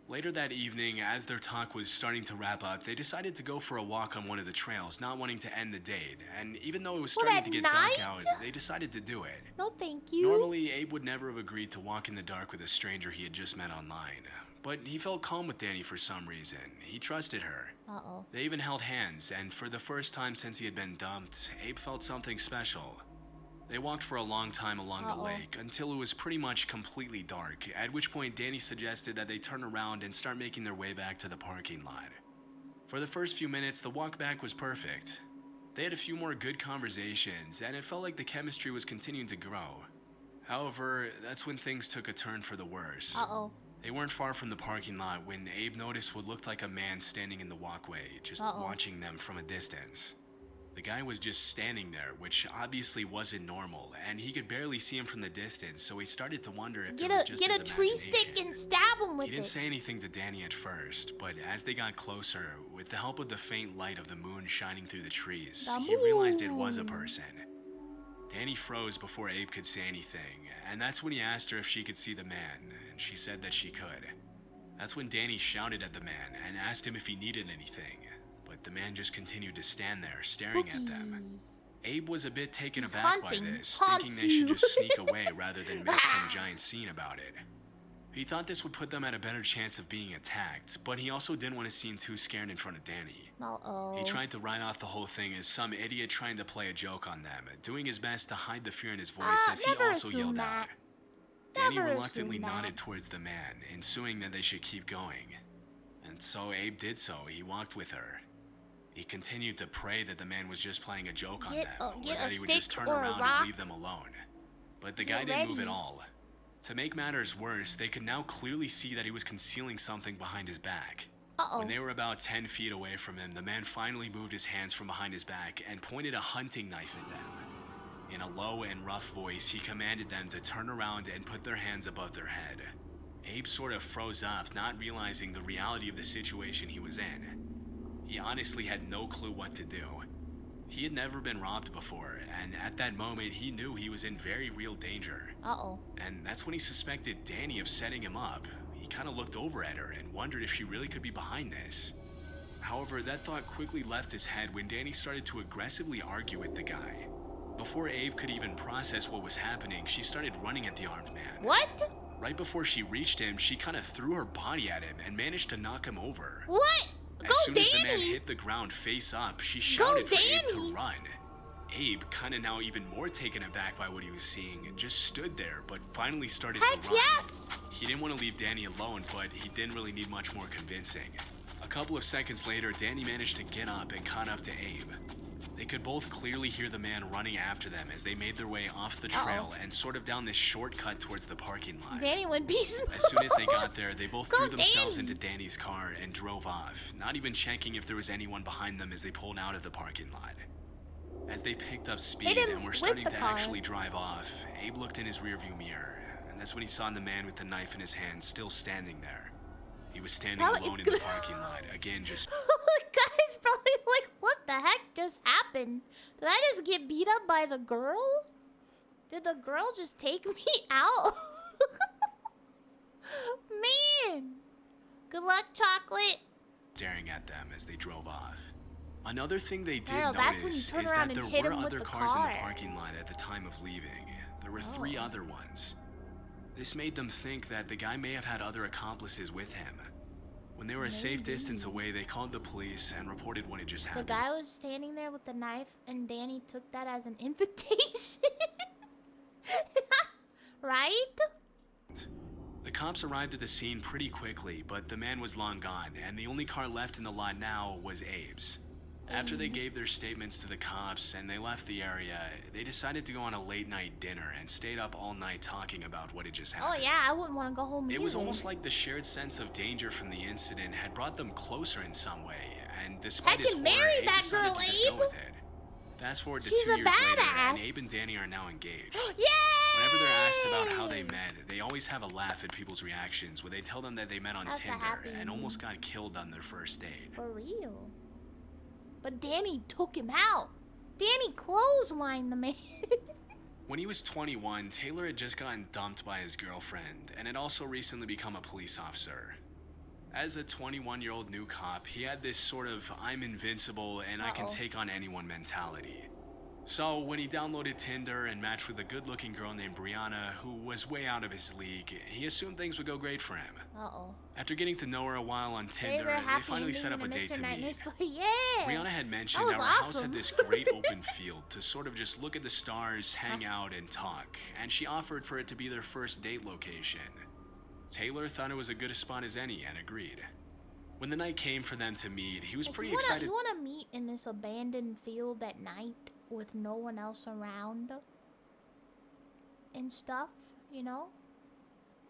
Later that evening, as their talk was starting to wrap up, they decided to go for a walk on one of the trails, not wanting to end the date. And even though it was starting to get dark out, they decided to do it. No, thank you. Normally, Abe would never have agreed to walk in the dark with a stranger he had just met online. But he felt calm with Danny for some reason. He trusted her. They even held hands, and for the first time since he had been dumped, Abe felt something special. They walked for a long time along the lake until it was pretty much completely dark, at which point Danny suggested that they turn around and start making their way back to the parking lot. For the first few minutes, the walk back was perfect. They had a few more good conversations, and it felt like the chemistry was continuing to grow. However, that's when things took a turn for the worse. They weren't far from the parking lot when Abe noticed what looked like a man standing in the walkway, just watching them from a distance. The guy was just standing there, which obviously wasn't normal, and he could barely see him from the distance, so he started to wonder if it was just his imagination. Get a tree stick and stab him with it. He didn't say anything to Danny at first, but as they got closer, with the help of the faint light of the moon shining through the trees, he realized it was a person. Danny froze before Abe could say anything, and that's when he asked her if she could see the man, and she said that she could. That's when Danny shouted at the man and asked him if he needed anything. But the man just continued to stand there, staring at them. Abe was a bit taken aback by this, thinking they should just sneak away rather than make some giant scene about it. He thought this would put them at a better chance of being attacked, but he also didn't want to seem too scared in front of Danny. He tried to write off the whole thing as some idiot trying to play a joke on them, doing his best to hide the fear in his voice as he also yelled out. Danny reluctantly nodded towards the man, ensuing that they should keep going. And so Abe did so. He walked with her. He continued to pray that the man was just playing a joke on them, or that he would just turn around and leave them alone. But the guy didn't move at all. To make matters worse, they could now clearly see that he was concealing something behind his back. When they were about 10 feet away from him, the man finally moved his hands from behind his back and pointed a hunting knife at them. In a low and rough voice, he commanded them to turn around and put their hands above their head. Abe sort of froze up, not realizing the reality of the situation he was in. He honestly had no clue what to do. He had never been robbed before, and at that moment he knew he was in very real danger. And that's when he suspected Danny of setting him up. He kind of looked over at her and wondered if she really could be behind this. However, that thought quickly left his head when Danny started to aggressively argue with the guy. Before Abe could even process what was happening, she started running at the armed man. What? Right before she reached him, she kind of threw her body at him and managed to knock him over. What? As soon as the man hit the ground face up, she shouted for Abe to run. Abe, kind of now even more taken aback by what he was seeing, just stood there, but finally started to run. Yes! He didn't want to leave Danny alone, but he didn't really need much more convincing. A couple of seconds later, Danny managed to get up and caught up to Abe. They could both clearly hear the man running after them as they made their way off the trail and sort of down this shortcut towards the parking lot. Danny went beast mode. As soon as they got there, they both threw themselves into Danny's car and drove off, not even checking if there was anyone behind them as they pulled out of the parking lot. As they picked up speed Hit him and were with starting the to car. actually drive off, Abe looked in his rearview mirror, and that's when he saw the man with the knife in his hand still standing there. He was standing Probably- alone in the parking lot, again just The guy's probably like, what the heck just happened? Did I just get beat up by the girl? Did the girl just take me out? Man! Good luck, chocolate. staring at them as they drove off. Another thing they did Well, notice that's when you is turn that around and there hit were him with other the cars in car. the parking lot at the time of leaving. There were 3 other ones. This made them think that the guy may have had other accomplices with him. When they were a safe distance away, they called the police and reported what had just The happened. guy was standing there with the knife, and Danny took that as an invitation. Right? The cops arrived at the scene pretty quickly, but the man was long gone, and the only car left in the lot now was Abe's. After they gave their statements to the cops and they left the area, they decided to go on a late-night dinner and stayed up all night talking about what had just Oh happened. yeah, I wouldn't want to go home It either. was almost like the shared sense of danger from the incident had brought them closer in some way, and despite his Heckin' horror, marry Abe that decided girl, to just go Abe. with it. Fast forward to She's 2 a years later, and badass. Abe and Danny are now engaged. Yay! Whenever they're asked about how they met, they always have a laugh at people's reactions when they tell them that they met on That's a Tinder happy and ending. almost got killed on their first date. For real. But Danny took him out. Danny clotheslined the man. When he was 21, Taylor had just gotten dumped by his girlfriend and had also recently become a police officer. As a 21-year-old new cop, he had this sort of I'm invincible and I can take on anyone mentality. So when he downloaded Tinder and matched with a good-looking girl named Brianna, who was way out of his league, he assumed things would go great for him. After getting to know her a while on Tinder, they finally set up a date to meet. Yeah. Brianna had mentioned That was how her house awesome. had this great open field to sort of just look at the stars, hang out, and talk, and she offered for it to be their first date location. Taylor thought it was a good a spot as any and agreed. When the night came for them to meet, he was pretty excited You wanna meet in this abandoned field at night with no one else around and stuff, you know?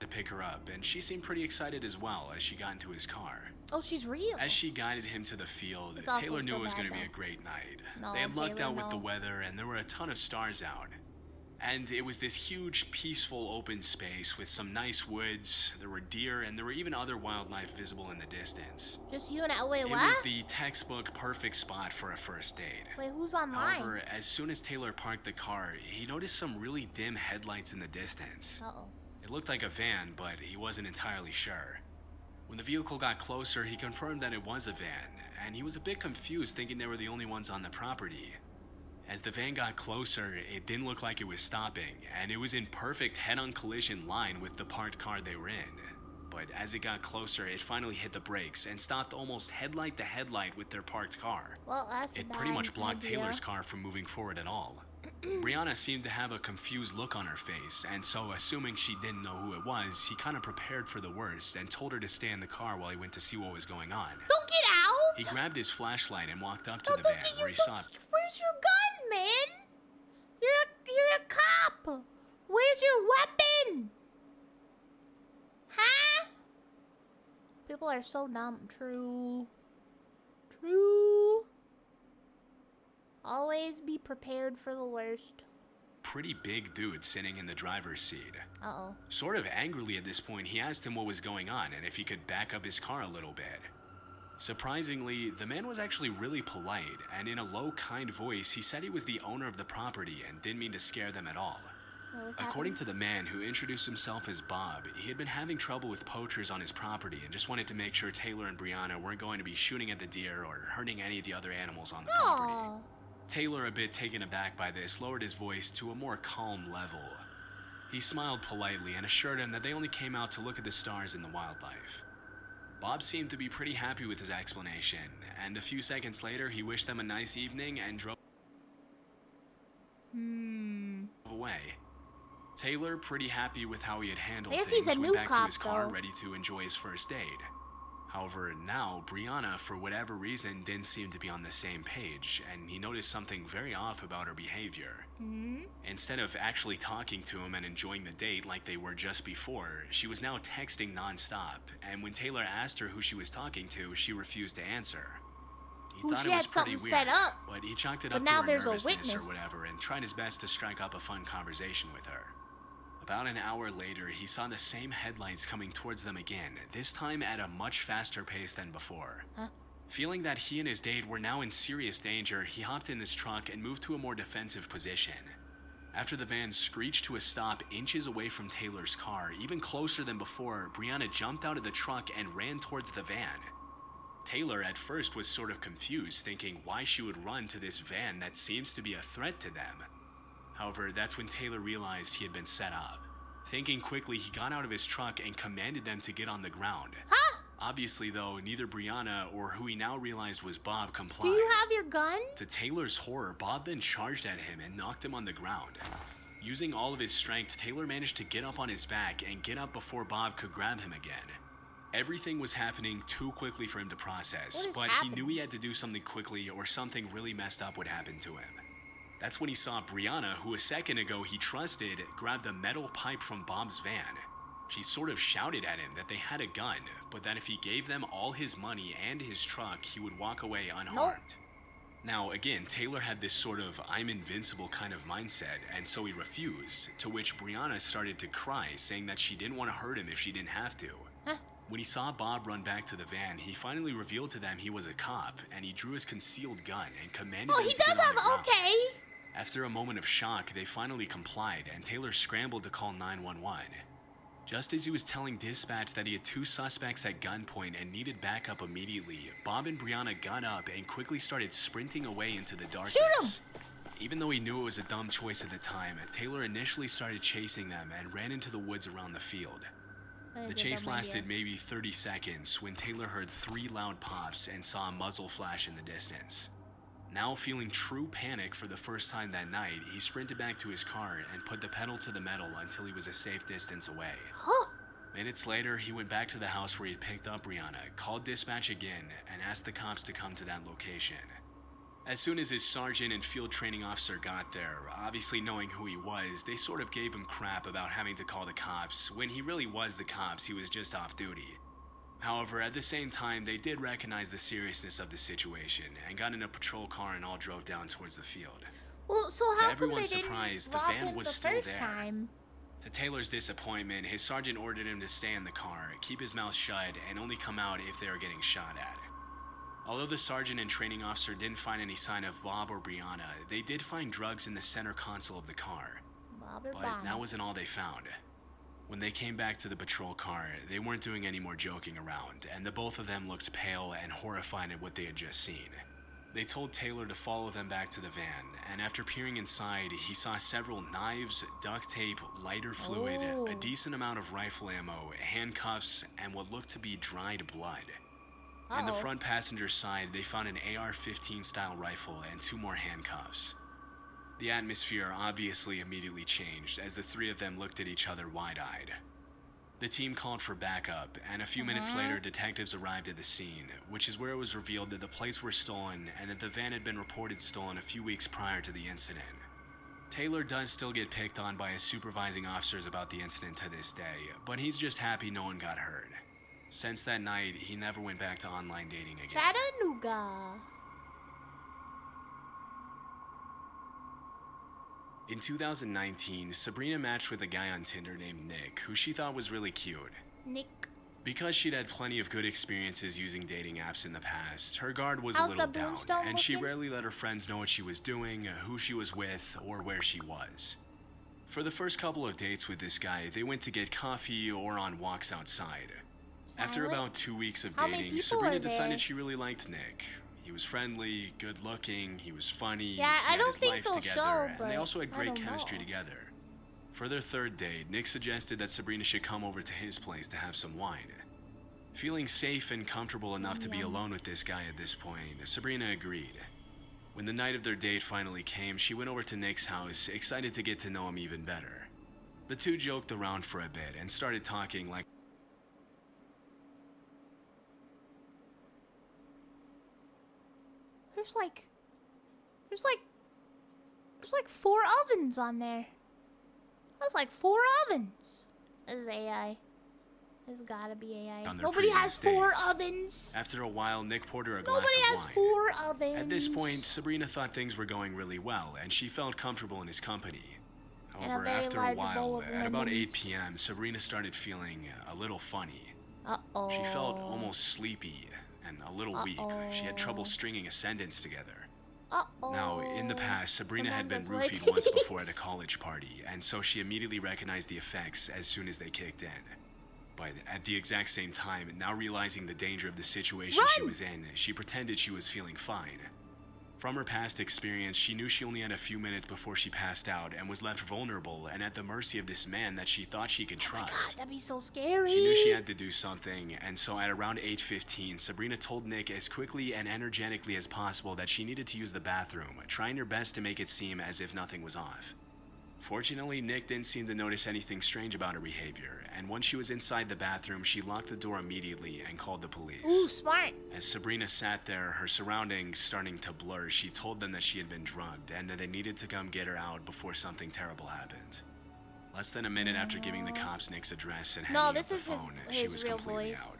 to pick her up, and she seemed pretty excited as well as she got into his car. Oh, she's real. As she guided him to the field, It's also Taylor knew still it was bad, going to be though. a great night. No, They had lucked Taylor, out with the no. weather, and there were a ton of stars out. And it was this huge, peaceful, open space with some nice woods. There were deer, and there were even other wildlife visible in the distance. Just you and I. Wait, It what? was the textbook perfect spot for a first date. Wait, who's online? However, as soon as Taylor parked the car, he noticed some really dim headlights in the distance. Uh-oh. It looked like a van, but he wasn't entirely sure. When the vehicle got closer, he confirmed that it was a van, and he was a bit confused thinking they were the only ones on the property. As the van got closer, it didn't look like it was stopping, and it was in perfect head-on collision line with the parked car they were in. But as it got closer, it finally hit the brakes and stopped almost headlight to headlight with their parked car. Well, that's a It pretty much bad blocked idea. Taylor's car from moving forward at all. Brianna seemed to have a confused look on her face, and so assuming she didn't know who it was, he kind of prepared for the worst and told her to stay in the car while he went to see what was going on. Don't get out! He grabbed his flashlight and walked up to No, the don't van get where you. he saw Where's your gun, man? You're a cop. Where's your weapon? Huh? People are so dumb. True. True. Always be prepared for the worst. pretty big dude sitting in the driver's seat. Uh-oh. Sort of angrily at this point, he asked him what was going on and if he could back up his car a little bit. Surprisingly, the man was actually really polite, and in a low, kind voice, he said he was the owner of the property and didn't mean to scare them at all. What was According happening? to the man, who introduced himself as Bob, he had been having trouble with poachers on his property and just wanted to make sure Taylor and Brianna weren't going to be shooting at the deer or hurting any of the other animals on the property. Aw. Taylor, a bit taken aback by this, lowered his voice to a more calm level. He smiled politely and assured him that they only came out to look at the stars and the wildlife. Bob seemed to be pretty happy with his explanation, and a few seconds later, he wished them a nice evening and drove away. Taylor, pretty happy with how he had handled I guess things, he's a went new back cop, to his car though. ready to enjoy his first date. However, now, Brianna, for whatever reason, didn't seem to be on the same page, and he noticed something very off about her behavior. Instead of actually talking to him and enjoying the date like they were just before, she was now texting nonstop, and when Taylor asked her who she was talking to, she refused to answer. who thought she it had was pretty something weird, set up. but he chalked it But up now to her there's a nervousness witness. or whatever and tried his best to strike up a fun conversation with her. About an hour later, he saw the same headlights coming towards them again, this time at a much faster pace than before. Huh? Feeling that he and his date were now in serious danger, he hopped in his truck and moved to a more defensive position. After the van screeched to a stop inches away from Taylor's car, even closer than before, Brianna jumped out of the truck and ran towards the van. Taylor at first was sort of confused, thinking why she would run to this van that seems to be a threat to them. However, that's when Taylor realized he had been set up. Thinking quickly, he got out of his truck and commanded them to get on the ground. Huh? Obviously, though, neither Brianna or who he now realized was Bob complied. Do you have your gun? To Taylor's horror, Bob then charged at him and knocked him on the ground. Using all of his strength, Taylor managed to get up on his back and get up before Bob could grab him again. Everything was happening too quickly for him to process, but he knew he had to do something quickly or something really messed up would happen to him. That's when he saw Brianna, who a second ago he trusted, grab the metal pipe from Bob's van. She sort of shouted at him that they had a gun, but that if he gave them all his money and his truck, he would walk away unharmed. Now, again, Taylor had this sort of I'm invincible kind of mindset, and so he refused, to which Brianna started to cry, saying that she didn't want to hurt him if she didn't have to. Huh? When he saw Bob run back to the van, he finally revealed to them he was a cop, and he drew his concealed gun and commanded them to get on the ground. Okay. After a moment of shock, they finally complied, and Taylor scrambled to call 911. Just as he was telling dispatch that he had two suspects at gunpoint and needed backup immediately, Bob and Brianna got up and quickly started sprinting away into the darkness. Shoot 'em! Even though he knew it was a dumb choice at the time, Taylor initially started chasing them and ran into the woods around the field. The chase lasted maybe 30 seconds when Taylor heard 3 loud pops and saw a muzzle flash in the distance. Now feeling true panic for the first time that night, he sprinted back to his car and put the pedal to the metal until he was a safe distance away. Huh? Minutes later, he went back to the house where he had picked up Brianna, called dispatch again, and asked the cops to come to that location. As soon as his sergeant and field training officer got there, obviously knowing who he was, they sort of gave him crap about having to call the cops. When he really was the cops, he was just off duty. However, at the same time, they did recognize the seriousness of the situation and got in a patrol car and all drove down towards the field. Well, so how come everyone's they didn't surprise, the rob van him was the still first there. time? To Taylor's disappointment, his sergeant ordered him to stay in the car, keep his mouth shut, and only come out if they were getting shot at. Although the sergeant and training officer didn't find any sign of Bob or Brianna, they did find drugs in the center console of the car. Bob or But Bonnie? that wasn't all they found. When they came back to the patrol car, they weren't doing any more joking around, and the both of them looked pale and horrified at what they had just seen. They told Taylor to follow them back to the van, and after peering inside, he saw several knives, duct tape, lighter fluid, Oh. a decent amount of rifle ammo, handcuffs, and what looked to be dried blood. In the Uh-oh. front passenger side, they found an AR-15 style rifle and 2 more handcuffs. The atmosphere obviously immediately changed as the 3 of them looked at each other wide-eyed. The team called for backup, and a few minutes later, detectives arrived at the scene, which is where it was revealed that the plates were stolen and that the van had been reported stolen a few weeks prior to the incident. Taylor does still get picked on by his supervising officers about the incident to this day, but he's just happy no one got hurt. Since that night, he never went back to online dating again. Chattanooga. In 2019, Sabrina matched with a guy on Tinder named Nick, who she thought was really cute. Nick. Because she'd had plenty of good experiences using dating apps in the past, her guard was How's a little the down, Boomstone and she looking? rarely let her friends know what she was doing, who she was with, or where she was. For the first couple of dates with this guy, they went to get coffee or on walks outside. After Silent? about 2 weeks of How many dating, people Sabrina are there? decided she really liked Nick. He was friendly, good looking, he was funny, Yeah, he I had don't his think life they'll together, show, and they but also had I great don't chemistry know. together. For their third date, Nick suggested that Sabrina should come over to his place to have some wine. Feeling safe and comfortable enough to be Yum. alone with this guy at this point, Sabrina agreed. When the night of their date finally came, she went over to Nick's house, excited to get to know him even better. The two joked around for a bit and started talking like There's like 4 ovens on there. That's like 4 ovens. This is AI. There's gotta be AI. On their Nobody has previous 4 dates. ovens. After a while, Nick poured her a glass Nobody of has wine. 4 ovens. At this point, Sabrina thought things were going really well, and she felt comfortable in his company. And a However, very after a large bowl while, of at about 8 lemons. p.m., Sabrina started feeling a little funny. Uh-oh. She felt almost sleepy and a little weak. She had trouble Uh-oh. stringing a sentence together. Uh-oh. Now, in the past, Sabrina had been Sometimes that's roofied what once it before at a takes. college party, and so she immediately recognized the effects as soon as they kicked in. But at the exact same time, now realizing the danger of the situation she was in, she pretended she was feeling fine. From her past experience, she knew she only had a few minutes before she passed out and was left vulnerable and at the mercy of this man that she thought she could trust. God, that'd be so scary. She knew she had to do something, and so at around 8:15, Sabrina told Nick as quickly and energetically as possible that she needed to use the bathroom, trying her best to make it seem as if nothing was off. Fortunately, Nick didn't seem to notice anything strange about her behavior, and once she was inside the bathroom, she locked the door immediately and called the police. Ooh, smart. As Sabrina sat there, her surroundings starting to blur, she told them that she had been drugged and that they needed to come get her out before something terrible happened. Less than a minute after giving the cops Nick's address and hanging up this the is his- phone, his she was real completely voice. out.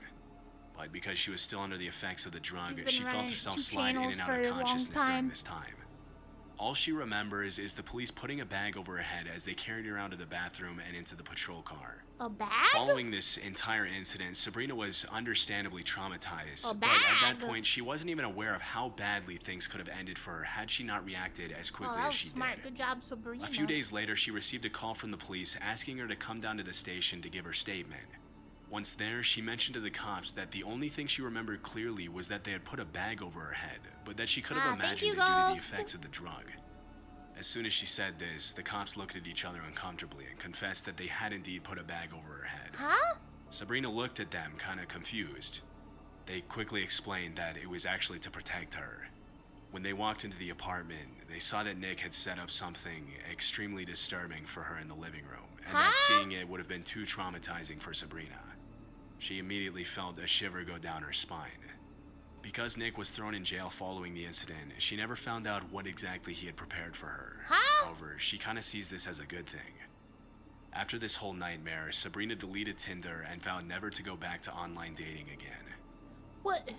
But because she was still under the effects of the drug, He's been she felt running herself 2 slide in channels and out for of a long consciousness during time. this time. All she remembers is the police putting a bag over her head as they carried her out of the bathroom and into the patrol car. A bag? Following this entire incident, Sabrina was understandably traumatized. A But at that bag? point, she wasn't even aware of how badly things could have ended for her had she not reacted as quickly Oh, that as was she smart. did. Good job, Sabrina. A few days later, she received a call from the police asking her to come down to the station to give her statement. Once there, she mentioned to the cops that the only thing she remembered clearly was that they had put a bag over her head, but that she could have thank imagined you, it due to the Ghost. effects of the drug. As soon as she said this, the cops looked at each other uncomfortably and confessed that they had indeed put a bag over her head. Huh? Sabrina looked at them, kinda confused. They quickly explained that it was actually to protect her. When they walked into the apartment, they saw that Nick had set up something extremely disturbing for her in the living room, and that seeing it would have been too traumatizing for Sabrina. She immediately felt a shiver go down her spine. Because Nick was thrown in jail following the incident, she never found out what exactly he had prepared for her. However, she kinda sees this as a good thing. After this whole nightmare, Sabrina deleted Tinder and vowed never to go back to online dating again. What?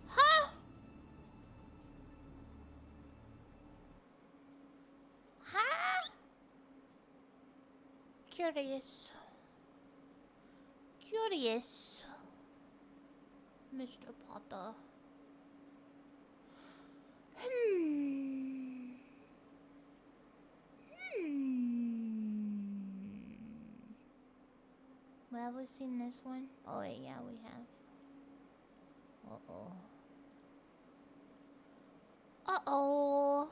Huh? Huh? Curious. Curious. Mr. Potter. Have we seen this one? Oh wait, yeah, we have. Uh-oh. Uh-oh.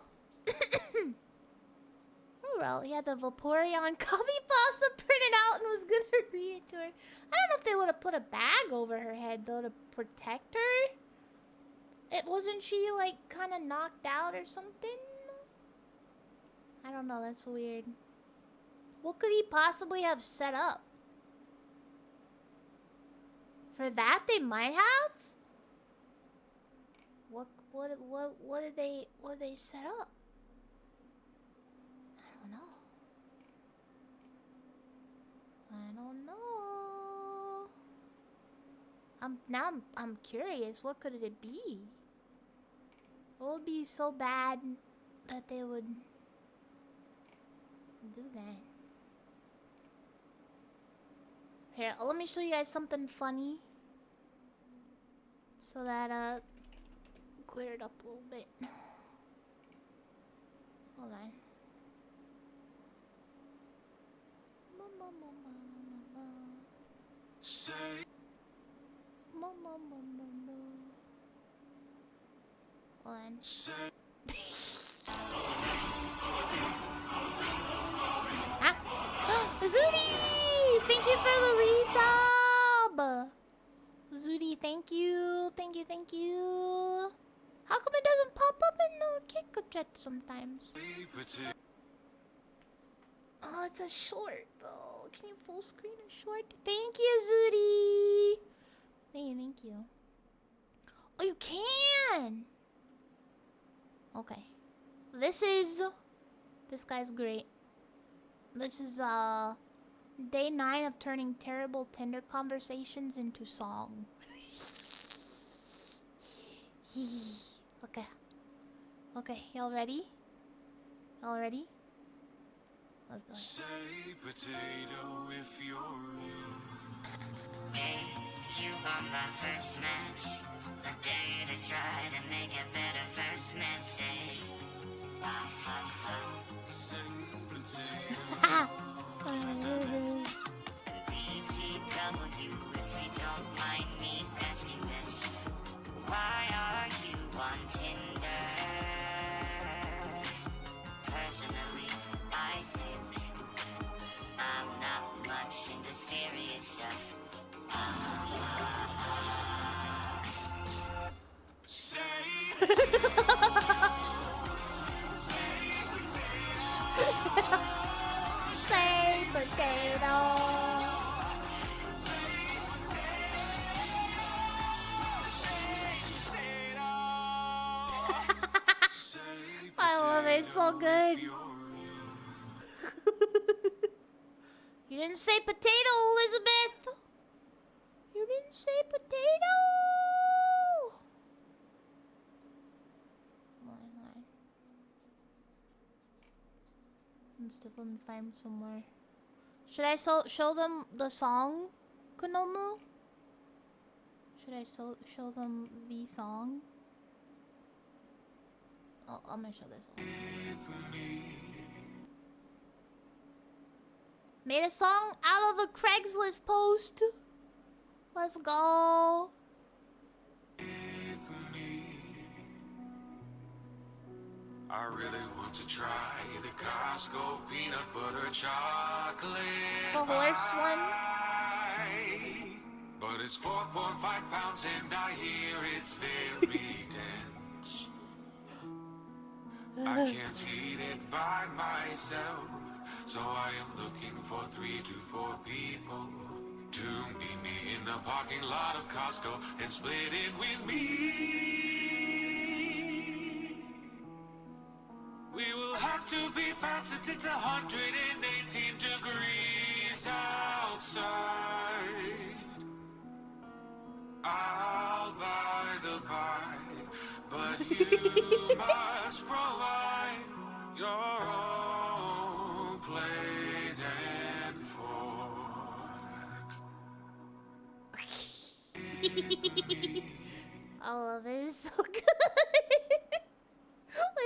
Oh, well, he had the Vaporeon coffee pasta printed out and was gonna read it to her. I don't know if they would have put a bag over her head, though, to protect her. Wasn't she, like, kind of knocked out or something? I don't know, that's weird. What could he possibly have set up? For that, they might have? What did they set up? I don't know. I'm curious. What could it be? What would be so bad that they would do that? Here, let me show you guys something funny. So that, clear it up a little bit. Hold on. Say. Hold on. Say. Ah! Zudi! Thank you for the resub! Zudi, thank you. Thank you, thank you. How come it doesn't pop up in the Kiko chat sometimes? Oh, it's a short though. Can you full screen a short? Thank you, Zudi! Thank you. Oh, you can! Okay. This guy's great. This is, Day 9 of turning terrible Tinder conversations into song. Okay. Okay, y'all ready? Y'all ready? Let's do it. Say potato if you're real. Hey, you on my first match. A day to try to make a better first mistake. Say potato. BTW, if you don't mind me asking this, why are you on Tinder? Personally, I think I'm not much into serious stuff. Say Say potato. I love it, so good. You didn't say potato, Elizabeth. You didn't say potato. Line. Let me find somewhere. Should I show them the song, Konomu? Should I show them the song? Oh, I'm gonna show this one. Made a song out of a Craigslist post. Let's go. I really want to try the Costco peanut butter chocolate. The horse one. But it's 4.5 pounds and I hear it's very dense. I can't eat it by myself, so I am looking for 3 to 4 people to meet me in the parking lot of Costco and split it with me. We will have to be fast since it's 118 degrees outside. I'll buy the pie, but you must provide your own plate and fork. I love it. It's so good.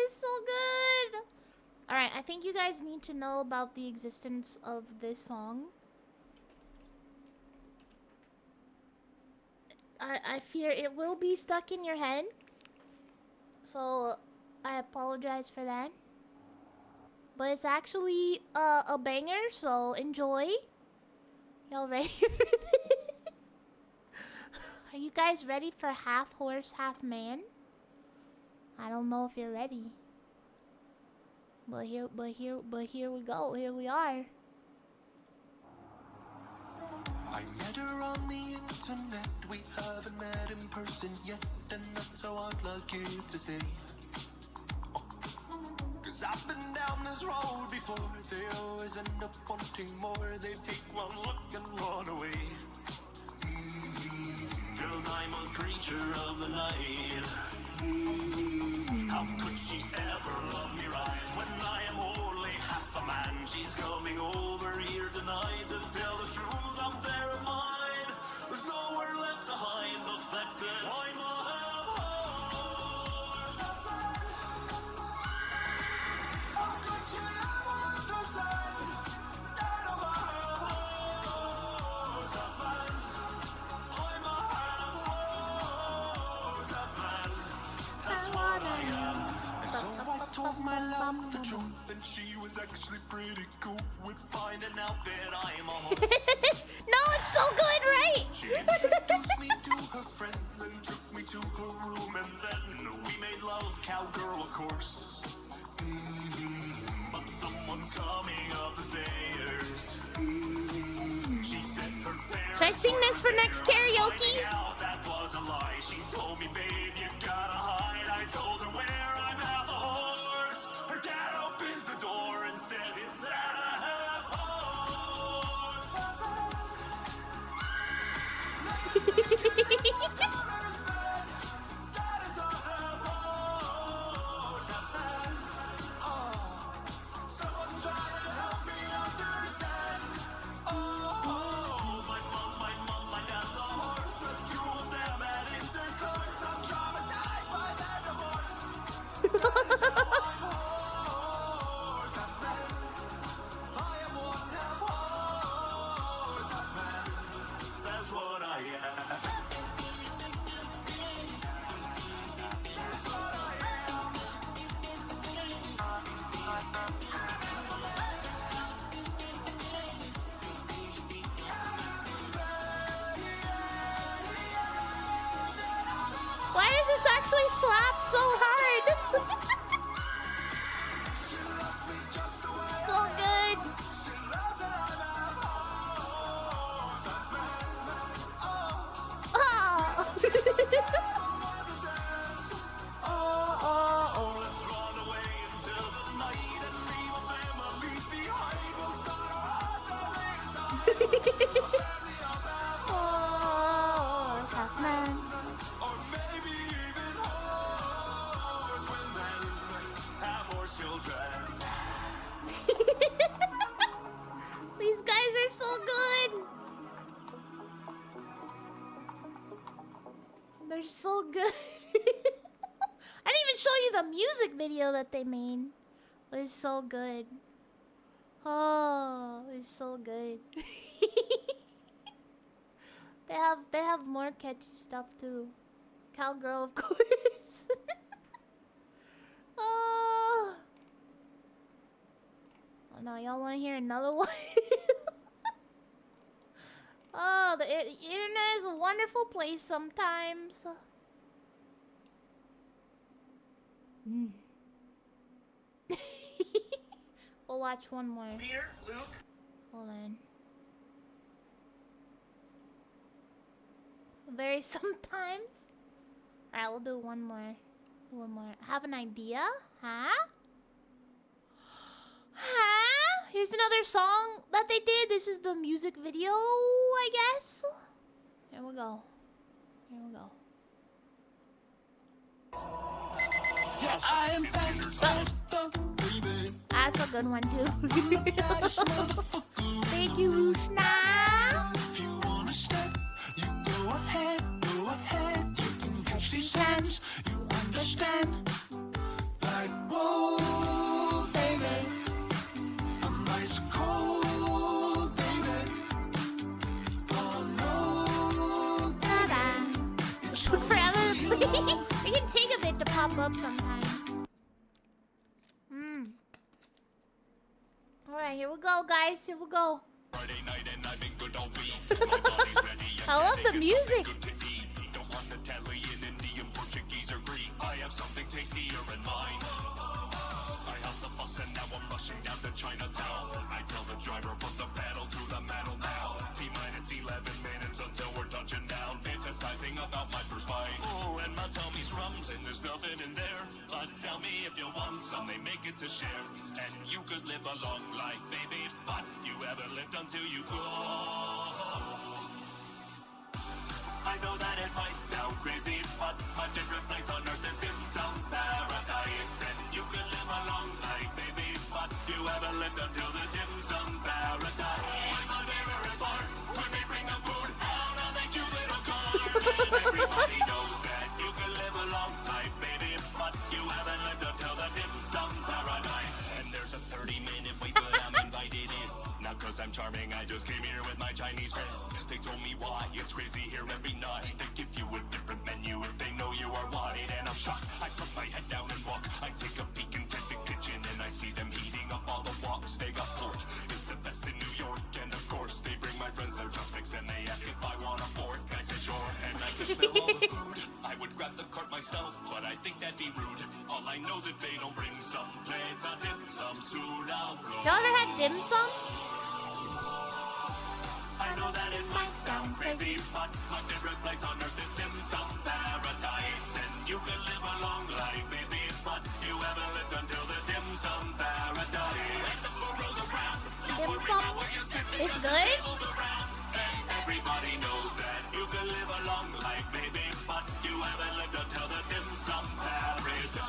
It's so good. Alright, I think you guys need to know about the existence of this song. I fear it will be stuck in your head. So, I apologize for that. But it's actually a banger, so enjoy. Y'all ready for this? Are you guys ready for half horse, half man? I don't know if you're ready. But here we go. Here we are. I met her on the internet. We haven't met in person yet, and that's how I'd like it to say. Cause I've been down this road before. They always end up wanting more. They take one look and run away. Cause I'm a creature of the night. How could she ever love me right when I am only half a man? She's coming over here tonight and tell the truth, I'm terrified. There's nowhere left to hide the fact that I'm a half-horse. How could she ever understand that I'm a half-horse, half-man? I'm a half-horse, half-man. That's what I am. And so I told my love the truth, and she was actually pretty cool with finding out that I am a horse. No, it's so good, right? She introduced me to her friends and took me to her room, and then we made love, cowgirl, of course. But someone's coming up the stairs. She said her parents Should I sing this for next karaoke? that was a lie. She told me, babe, you gotta hide. I told her where I'm half a horse. Her dad opens the door and says, is that a half horse? actually slaps so hard. So good. These guys are so good. They're so good. I didn't even show you the music video that they made. It's so good. Oh, it's so good. They have more catchy stuff too. Cowgirl, of course. Oh. Oh no, y'all want to hear another one? Oh, the internet is a wonderful place sometimes. We'll watch one more. Peter, Luke. Hold on. Very sometimes. Alright, we'll do one more. One more. Have an idea? Huh? Huh? Here's another song that they did. This is the music video, I guess. Here we go. Here we go. Yeah, I am fast, baby. That's a good one too. Thank you, Rushna. If you wanna step, you go ahead. You can catch these hands, you understand. Like, whoa, baby. I'm ice cold, baby. Oh no, baby. Took forever to play. It can take a bit to pop up sometimes. Alright, here we go, guys. Here we go. Friday night and I've been good all week. My body's ready. I love the music. Don't want Italian, Indian, Portuguese, or Greek. I have something tastier in mind. I held the bus and now I'm rushing down to Chinatown. I tell the driver, put the pedal to the metal now. T-minus 11 minutes until we're touching down. Fantasizing about my first bite. Oh, and my tummy's rums and there's nothing in there. But tell me if you want some, they make it to share. And you could live a long life, baby. But you haven't lived until you go. I know that it might sound crazy, but my favorite place on earth is dim sum paradise. And you could live a long life, baby, but you haven't lived until the dim sum paradise. My favorite part, when they bring the food out on the cute little cart. And everybody knows that you can live a long life, baby, but you haven't lived until the dim sum paradise. And there's a 30-minute wait, but I'm invited in. Not cause I'm charming, I just came here with my Chinese friend. They told me why, it's crazy here every night. They give you a different menu if they know you are wanted. And I'm shocked, I put my head down and walk. I take a peek into the kitchen and I see them heating up all the woks. They got pork, it's the best in New York. And of course, they bring my friends their chopsticks and they ask if I want a fork. I said sure, and I could smell all the food. I would grab the cart myself, but I think that'd be rude. All I know is if they don't bring some plates of dim sum soon, I'll go. Y'all ever had dim sum? I know that it might sound crazy, but my favorite place on earth is dim sum paradise. And you can live a long life, baby, but you haven't lived until the dim sum paradise. Dim sum? It's good? And everybody knows that you can live a long life, baby, but you haven't lived until the dim sum paradise.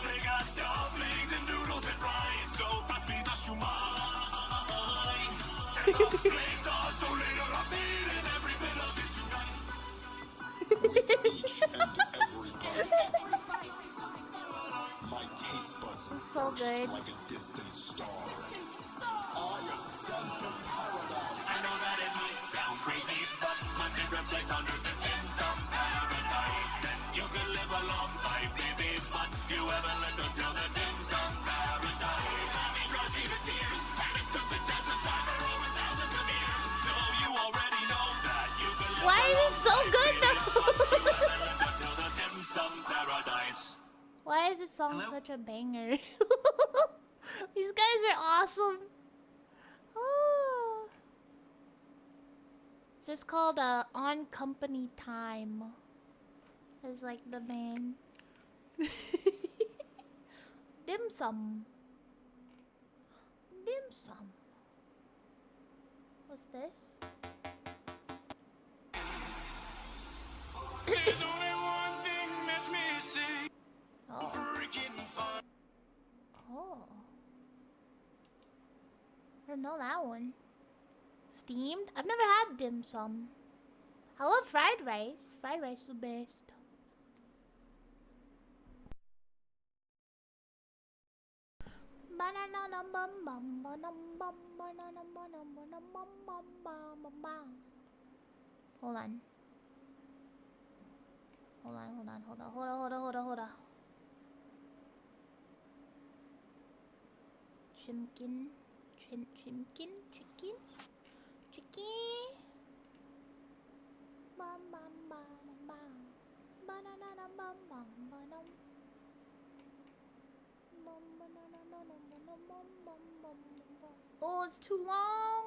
They got dumplings and noodles and rice, so pass me the shumai. And those plates are so little, I'm eating every bit of it tonight. With each and every bite, my taste buds so good. like a distant star. I ascend to paradise. I know that it might sound crazy, but my favorite place on earth is dim sum paradise. And you can live a long life, baby, but you haven't lived until the dim sum paradise. It drives me to tears, and it's stood the test of time for over thousands of years. So you already know that you can live Why is it so good though? song's such a banger. These guys are awesome. Oh. It's just called On Company Time. It's like the band. Dim sum. Dim sum. What's this? There's only one thing that's missing. Oh. Freaking fun. Oh. I don't know that one. Steamed? I've never had dim sum. I love fried rice. Fried rice is the best. Hold on. Hold on. Chimkin. Chicken. Oh, it's too long.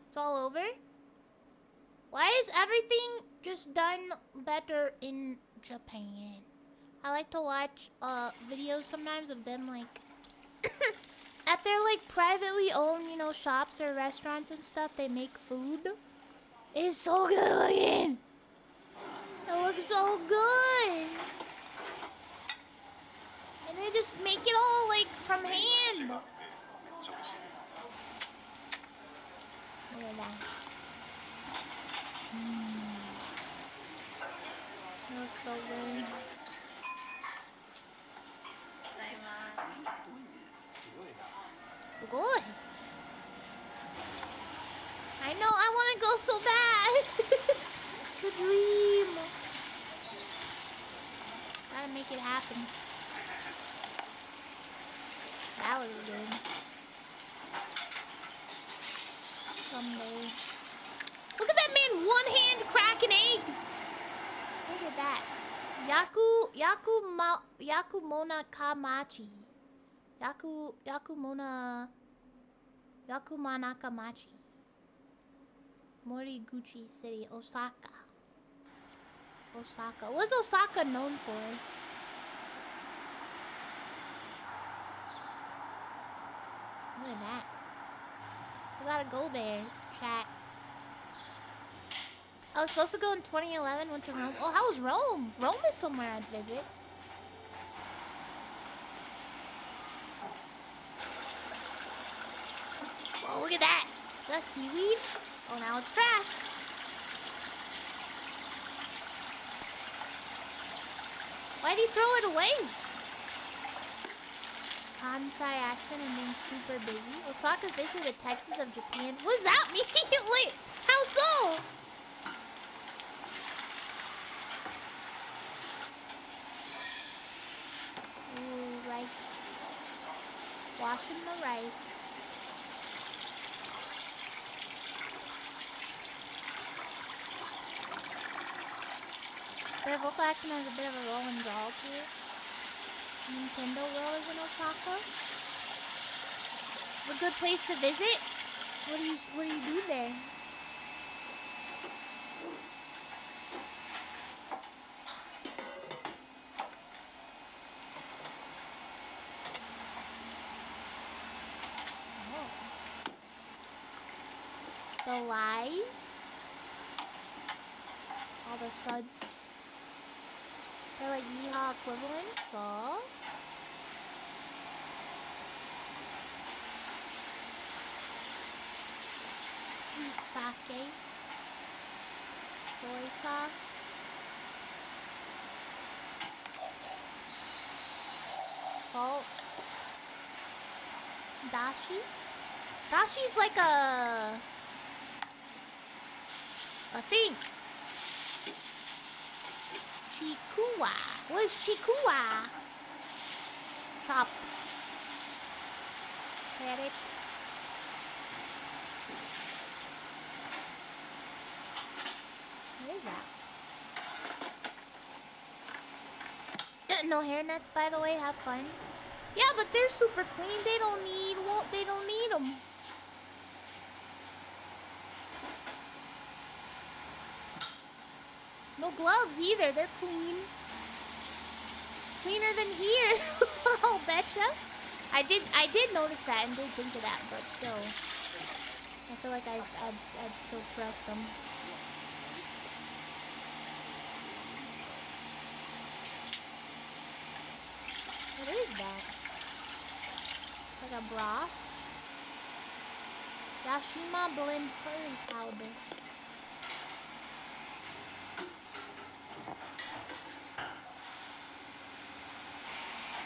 It's all over? Why is everything just done better in Japan? I like to watch videos sometimes of them like at their like privately owned, you know, shops or restaurants and stuff. They make food. It's so good looking. It looks so good. And they just make it all like from hand. Look at that. It looks so good. So good. I know, I want to go so bad. It's the dream. Gotta make it happen. That was good. Someday. Look at that man, one hand crack an egg. Look at that. Yakumona Kamachi. Yakumanakamachi. Moriguchi City, Osaka. What's Osaka known for? Look at that. We gotta go there, chat. I was supposed to go in 2011, went to Rome. Oh, how was Rome? Rome is somewhere I'd visit. Whoa, look at that. That's seaweed? Oh, now it's trash. Why'd he throw it away? Kansai accent and being super busy. Osaka's basically the Texas of Japan. What does that mean? Wait, how so? Ooh, rice. Washing the rice. Their vocal accent has a bit of a rolling drawl to it. Nintendo World is in Osaka. It's a good place to visit. What do you do there? Oh. The lie. All the suds. They're like yeehaw equivalents, so. Sweet sake. Soy sauce. Salt. Dashi? Dashi's like a a thing. Chikua. What is chikua? Chopped carrot. What is that? No hairnets, by the way. Have fun. Yeah, but they're super clean. They don't need. They don't need them. No gloves either. They're clean. Cleaner than here. I'll betcha. I did notice that and did think of that, but still, I feel like I'd still trust them. What is that? Like a broth? Yashima blend curry powder.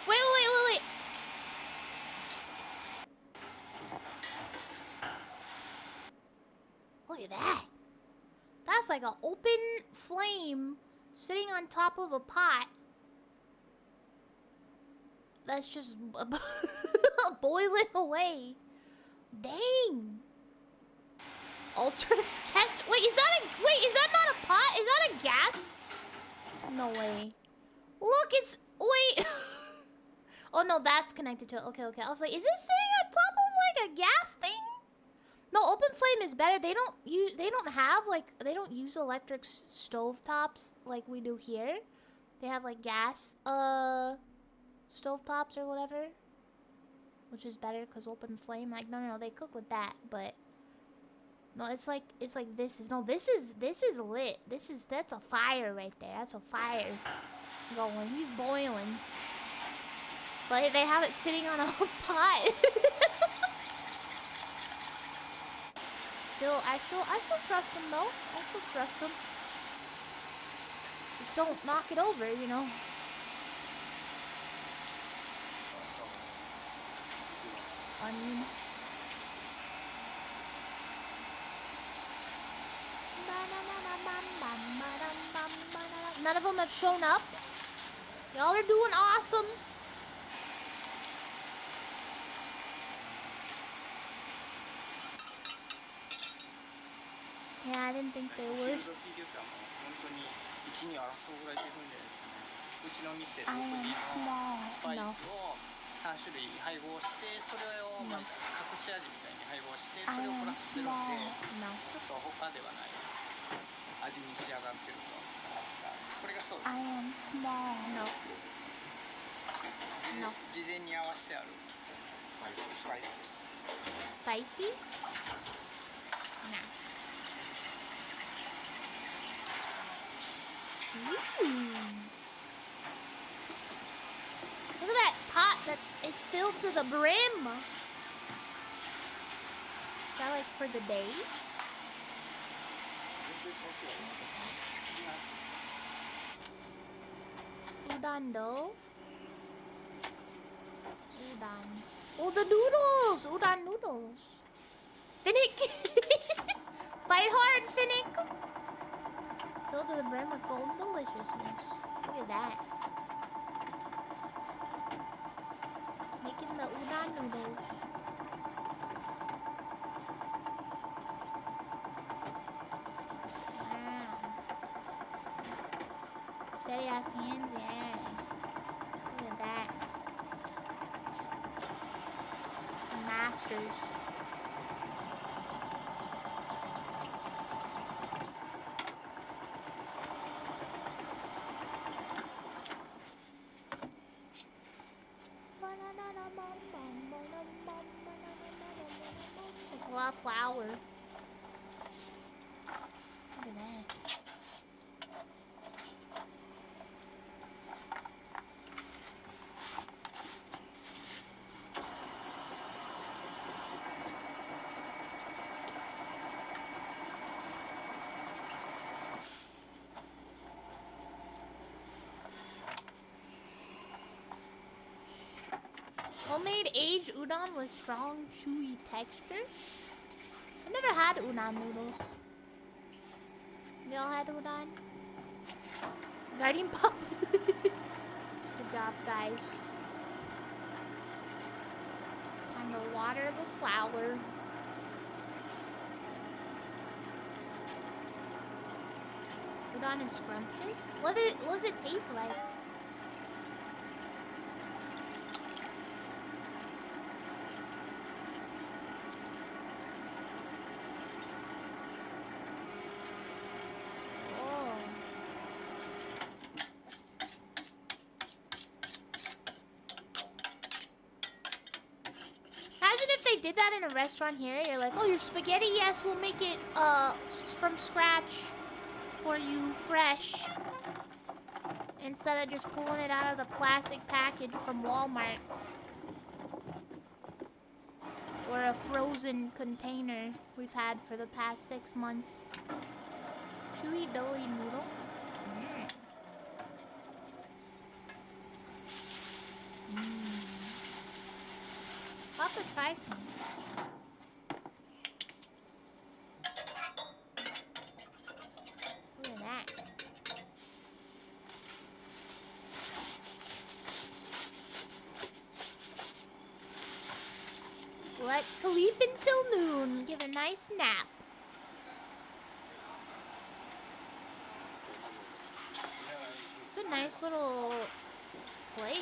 Wait. Look at that. That's like an open flame sitting on top of a pot. That's just boiling away. Dang. Ultra sketch. Wait, is that not a pot? Is that a gas? No way. Look, it's wait. Oh no, that's connected to it. Okay. I was like, is this sitting on top of like a gas thing? No, open flame is better. They don't use electric stove tops like we do here. They have like gas stove tops or whatever, which is better because open flame. Like no, they cook with that, but no, it's like this is lit. That's a fire right there. That's a fire going. He's boiling. But they have it sitting on a pot. I still trust them though. I still trust them. Just don't knock it over, you know. Onion. None of them have shown up. Y'all are doing awesome. Yeah, I didn't think they would. I am small. No. I am small. No. I am small. No. No. Spicy? No. Ooh. Look at that pot. It's filled to the brim. Is that like for the day? Udon dough. Udon. Oh, the noodles! Udon noodles. Phoenyx! Fight hard, Phoenyx! Filled to the brim with golden deliciousness. Look at that. Making the udon noodles. Wow. Steady ass hands, yeah. Look at that. Masters. It's a lot of flour. Look at that. Homemade aged udon with strong, chewy texture? I've never had udon noodles. We all had udon. Guardian pup. Good job, guys. Time to water the flower. Udon is scrumptious. What does it taste like? Oh. Imagine if they did that in a restaurant here. You're like, oh, your spaghetti? Yes, we'll make it from scratch for you, fresh. Instead of just pulling it out of the plastic package from Walmart. Or a frozen container we've had for the past 6 months. Chewy doughy noodle. I'll have to try some. Look at that. Let's sleep until noon. Give a nice nap. It's a nice little place.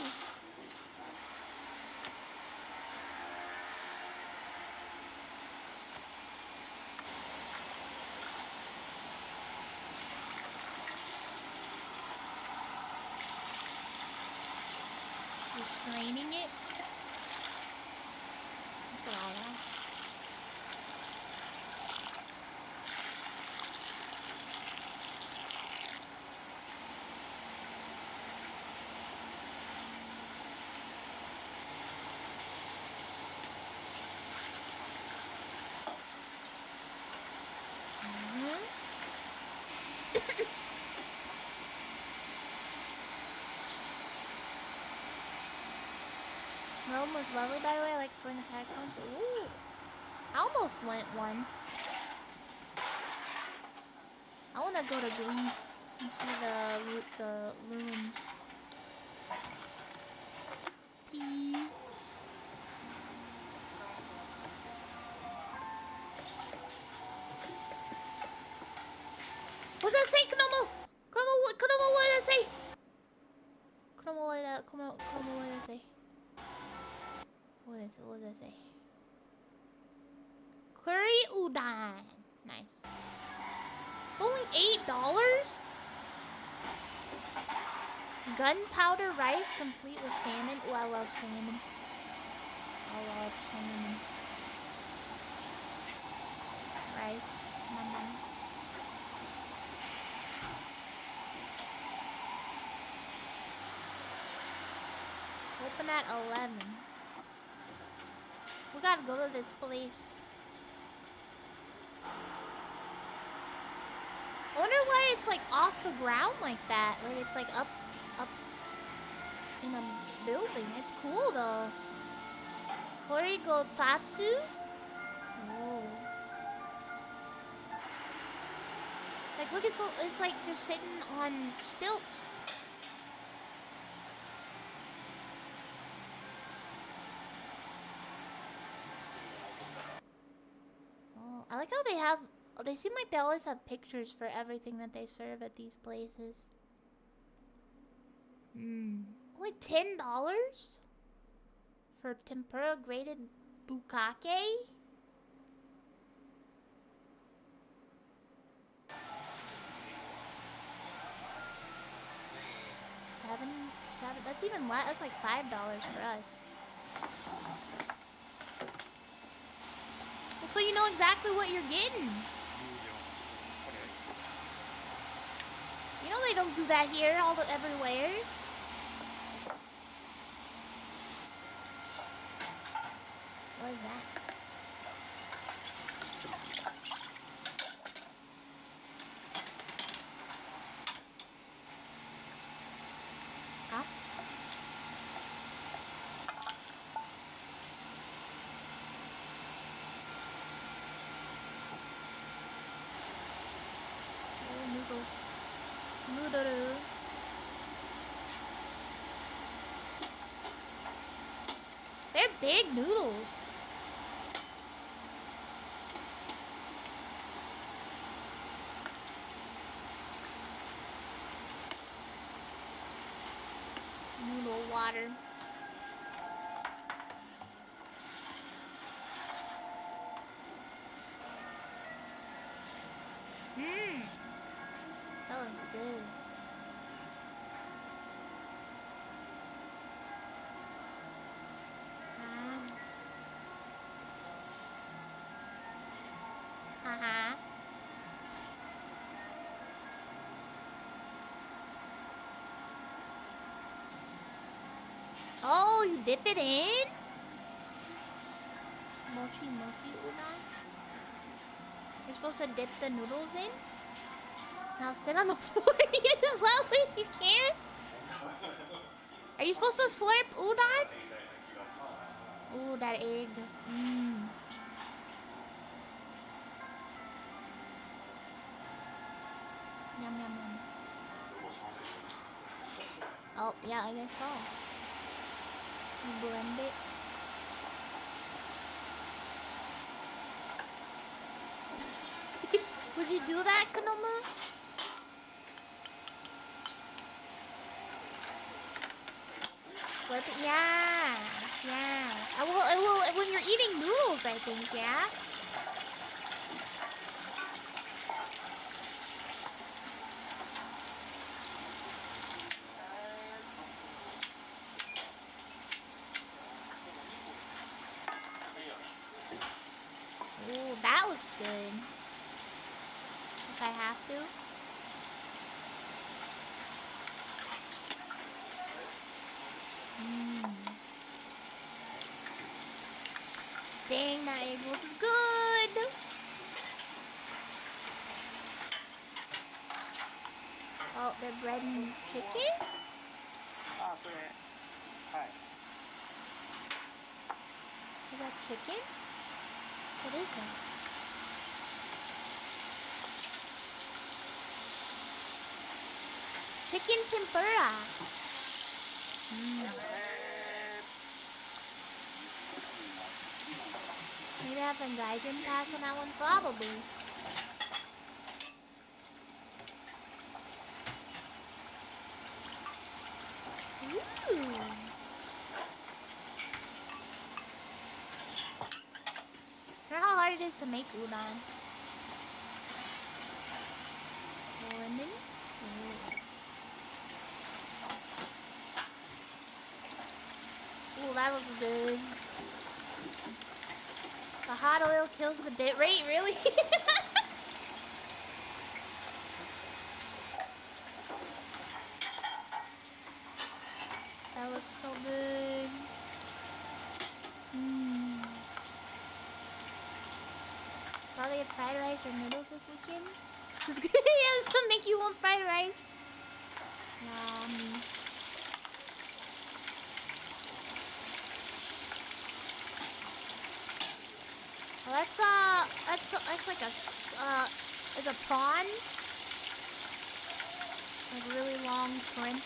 Restraining it. Look at all that. Rome was lovely, by the way. I like exploring the catacombs. Ooh. I almost went once. I want to go to Greece and see the ruins. Tea. What's that say, Konomo? Konomo, what did that say? Konomo, what did that say? What does it say? Curry udon. Nice. It's only $8? Gunpowder rice complete with salmon. Ooh, I love salmon. I love salmon. Rice. Open at 11. We gotta go to this place. I wonder why it's like off the ground like that. Like it's like up in a building. It's cool though. Horigo Tatsu? Oh. Like look, it's like just sitting on stilts. I like how they seem like they always have pictures for everything that they serve at these places. Only $10 for tempura grated bukkake? Seven, that's even less, that's like $5 for us. So you know exactly what you're getting. You know they don't do that here everywhere. What is that? Huh? Doo-doo-doo. They're big noodles. Noodle water. Mmm. That was good. Uh-huh. Oh, you dip it in? Mochi mochi udon? You're supposed to dip the noodles in? Now sit on the floor and eat it as loudly as you can? Are you supposed to slurp udon? Ooh, that egg. Mmm. Yum, yum, yum. Oh, yeah, I guess so. You blend it. Would you do that, Kanoma? Slurp it? Yeah. Yeah. Well, when you're eating noodles, I think, yeah? Ooh, that looks good. If I have to. Mmm. Dang, that egg looks good. Oh, they're breading chicken? Is that chicken? What is that? Chicken tempura. Maybe I have a Gaijin pass on that one? Probably. Ooh. I wonder how hard it is to make udon. Lemon. Ooh, that looks good. The hot oil kills the bit rate, really? That looks so good. Mmm. Probably had fried rice or noodles this weekend. It's good. Yeah, this will make you want fried rice. Yummy. Well, that's like it's a prawn. Like really long shrimp.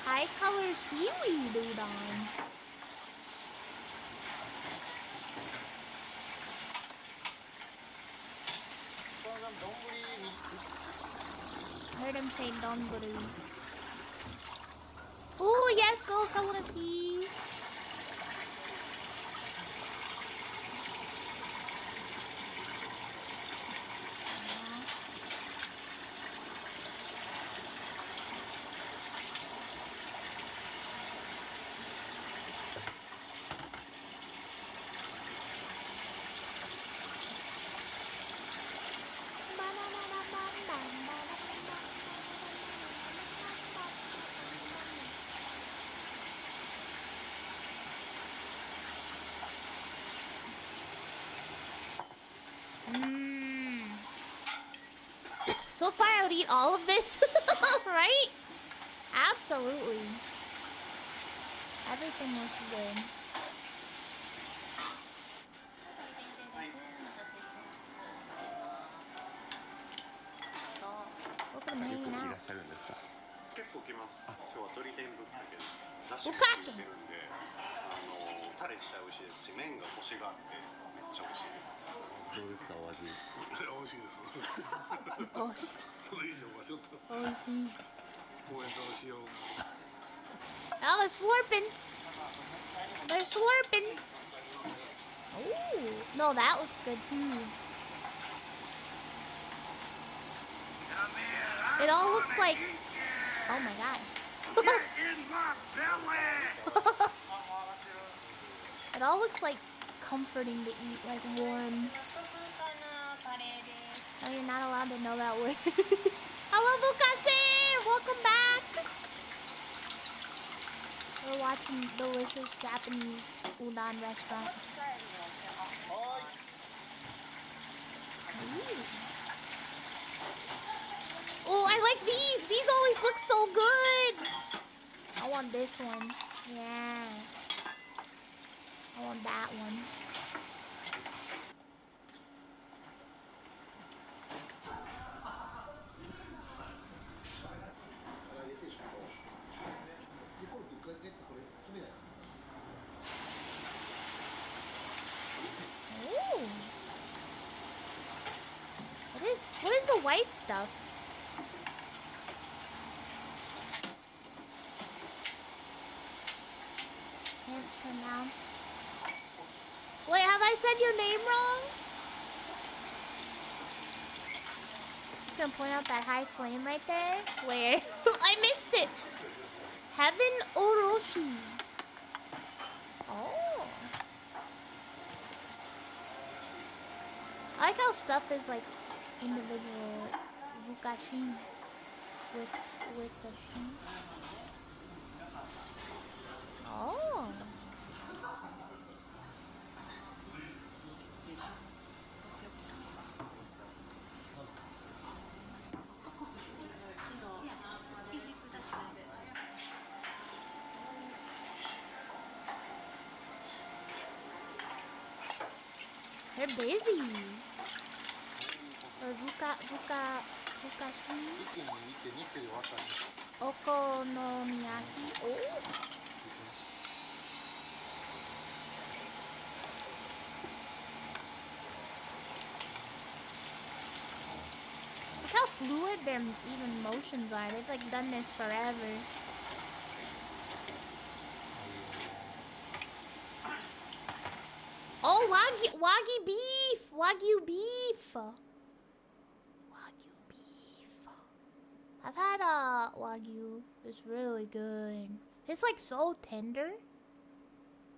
High color seaweed udon. I heard him say donburi. Oh yes, ghost, I wanna see. So far, I would eat all of this, right? Absolutely. Everything looks good. Look at him hanging out. 結構来ます。今日は鶏天ぶっかけです。だしぶっもかけ効いてるんで、タレ自体美味しいですし、麺がコシがあってめっちゃ美味しいです。どうですかお味？美味しいです。おいしい。それ以上はちょっと。おいしい。コメントのしようが。Oh, they're slurping. They're slurping. Oh, no, that looks good too. It all looks like. Oh my god. In my belly. It all looks like comforting to eat, like warm. Oh, you're not allowed to know that word. Hello, Bukase! Welcome back! We're watching delicious Japanese udon restaurant. Oh, I like these! These always look so good! I want this one. Yeah. I want that one. Ooh. What is the white stuff? Can't pronounce. Wait, have I said your name wrong? Just gonna point out that high flame right there. Where? I missed it. Heaven Oroshi. Oh. I like how stuff is like individual Vukashin with the shin. Oh. They're busy. Vukashi. Okonomiyaki. Oh. Look how fluid their even motions are. They've like done this forever. Oh, wagyu beef! Wagyu beef! Wagyu beef. I've had wagyu. It's really good. It's like so tender.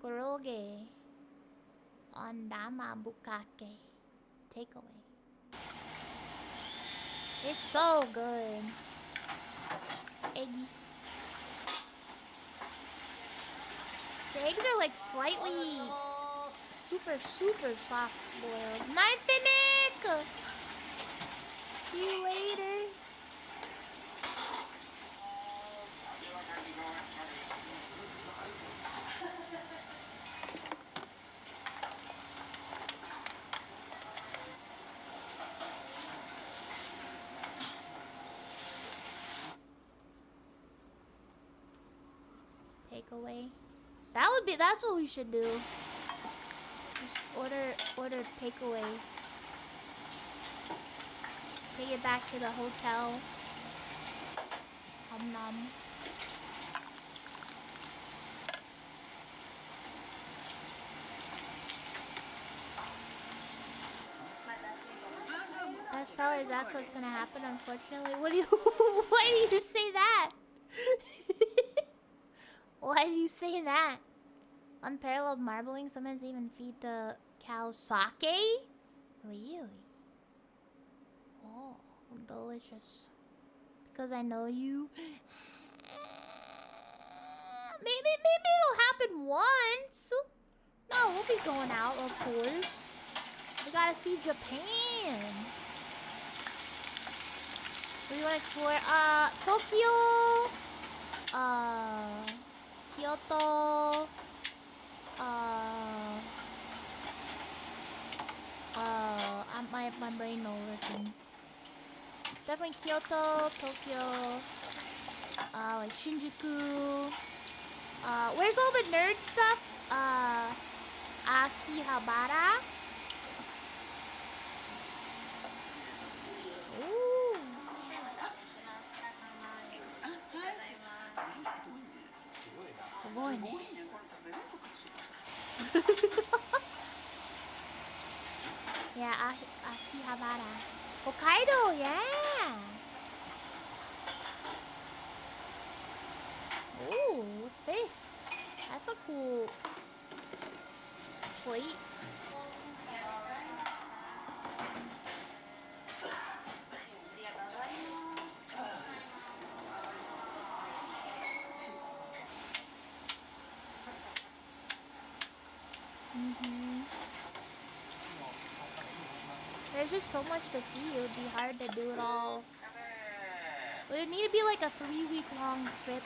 Koroge. Ondama bukake. Takeaway. It's so good. Eggy. The eggs are like slightly super soft boiled. Night Phoenix! See you later. Takeaway. That's what we should do. Just order takeaway. Take it back to the hotel. Nom. That's probably exactly what's gonna happen, unfortunately. Why do you say that? Why do you say that? Unparalleled marbling, sometimes they even feed the cows sake? Really? Oh, delicious. Because I know you. Maybe it'll happen once. No, we'll be going out, of course. We gotta see Japan. We want to explore, Tokyo, Kyoto. My brain no working. Definitely Kyoto, Tokyo, like Shinjuku. Where's all the nerd stuff? Akihabara. Ooh. Sugoi ne. Yeah, Akihabara. Hokkaido, yeah. Ooh, what's this? That's a cool plate. There's just so much to see. It would be hard to do it all. Would it need to be like a 3-week-long trip?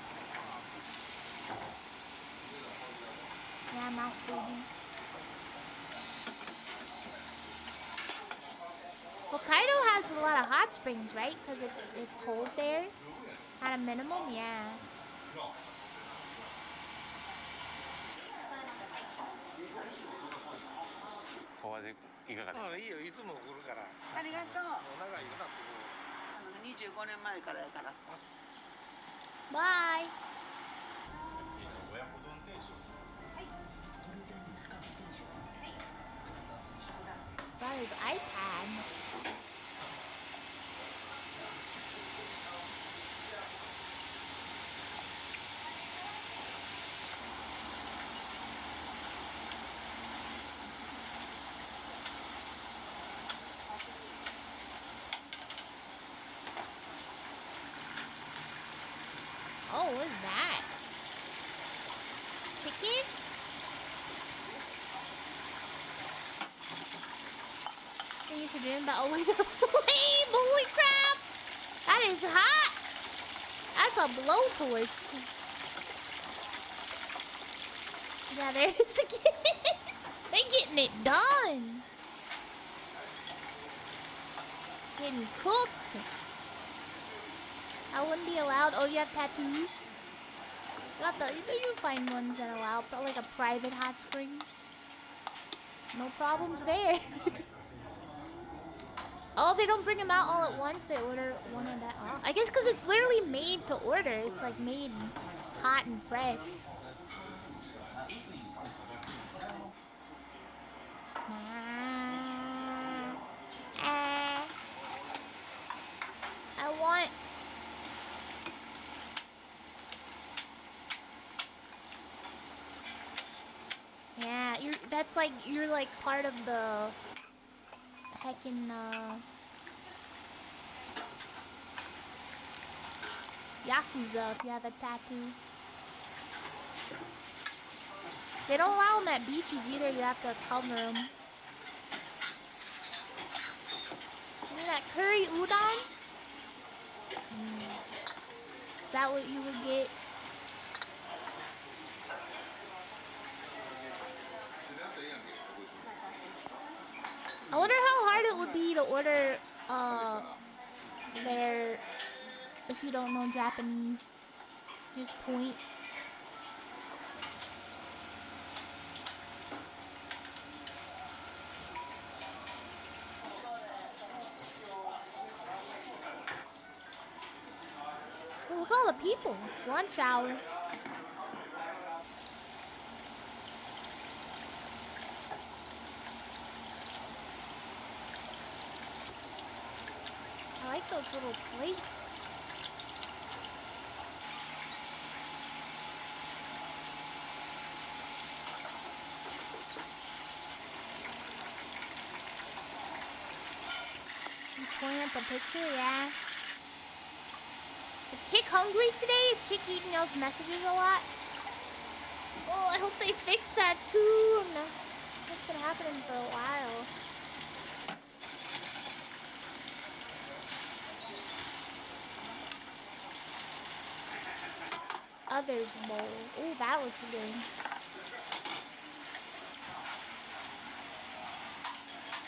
Yeah, Mount Fuji. Hokkaido has a lot of hot springs, right? Because it's cold there. At a minimum, yeah. Bye. Brought his iPad. Oh, what is that? Chicken? They used to dream about a flame. Holy crap! That is hot! That's a blowtorch. Yeah, there it is again. They getting it done. Getting cooked. I wouldn't be allowed. Oh, you have tattoos? You find ones that allow, but like a private hot springs. No problems there. Oh, they don't bring them out all at once. They order one at that. Oh, I guess because it's literally made to order. It's like made hot and fresh. I want. Yeah, you're like part of the heckin' Yakuza if you have a tattoo. They don't allow them at beaches either, you have to cover them. Give me that curry udon? Is that what you would get? I wonder how hard it would be to order there if you don't know Japanese. Just point. Oh, look at all the people. Lunch hour. I like those little plates. You point at the picture, yeah. Is Kick hungry today? Is Kick eating y'all's messages a lot? Oh, I hope they fix that soon. That's been happening for a while. mother's bowl. Ooh, that looks good.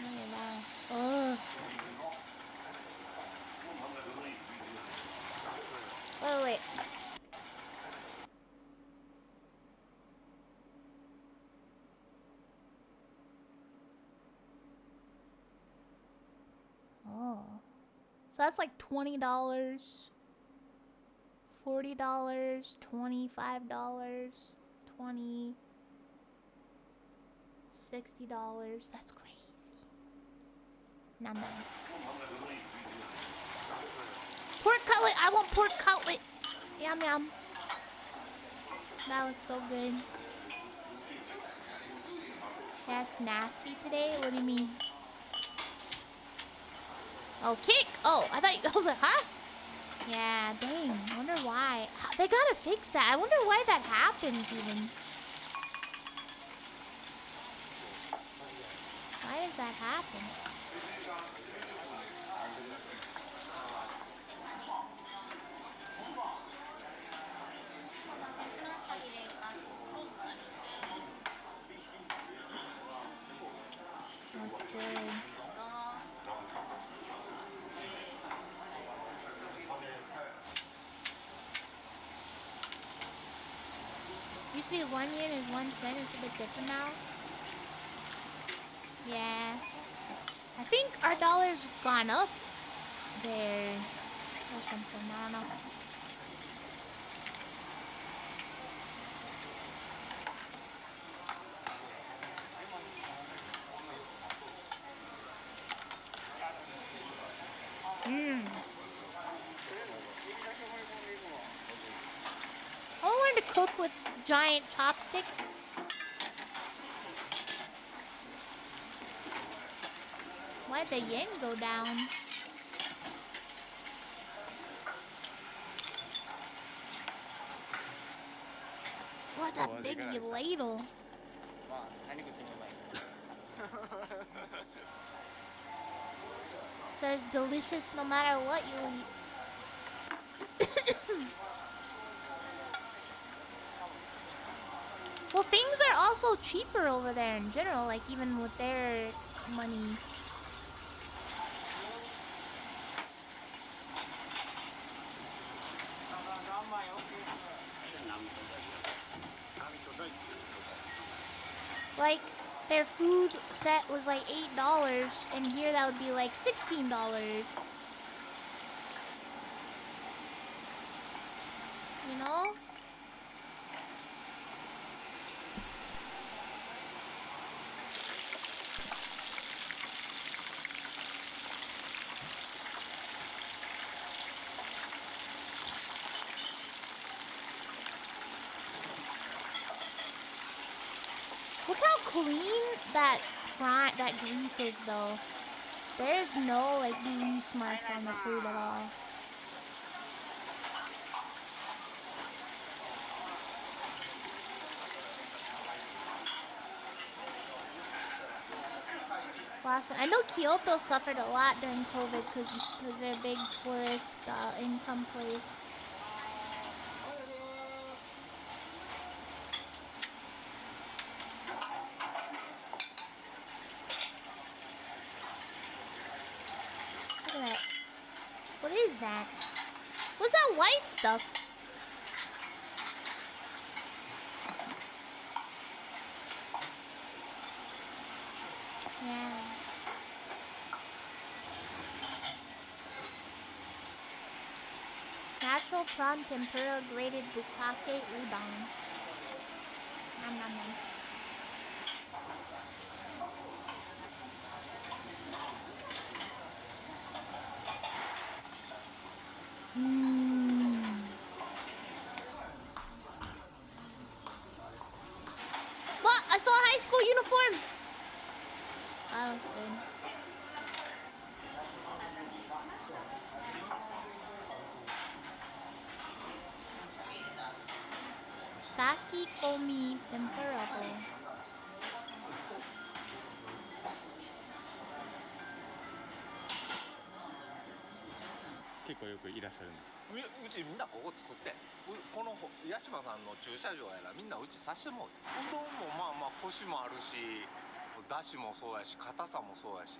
Look at that. Ugh. Oh, wait. Oh. So that's like $20, $40, $25, 20, $60. That's crazy. Nom nom. Pork cutlet! I want pork cutlet! Yum yum. That looks so good. That's nasty today? What do you mean? Oh, kick! Oh, I thought you, I was like, huh? Yeah, dang. I wonder why. They gotta fix that. I wonder why that happens even. Why does that happen? That's good. Used to be 1 yen is 1 cent. It's a bit different now. Yeah. I think our dollar's gone up there or something. I don't know. Mmm. I want to learn to cook with giant chopsticks. Why'd the yen go down? What a big ladle. Says delicious no matter what you eat. Well, things are also cheaper over there in general, like even with their money. Like, their food set was like $8, and here that would be like $16. You know? Look how clean that grease is, though. There's no like grease marks on the food at all. Last one. I know Kyoto suffered a lot during COVID because they're a big tourist income place. Look at that. What is that? What's that white stuff? Yeah. Natural prawn tempura grated bukkake udon. Nom nom nom. What? I saw a high school uniform! That looks good. Kakikomi tempura bowl. 構よくいらっしゃるんですか？うちみんなここ作ってこの八島さんの駐車場やらみんなうちさしてもうどんもまあまあコシもあるしだしもそうやし硬さもそうやし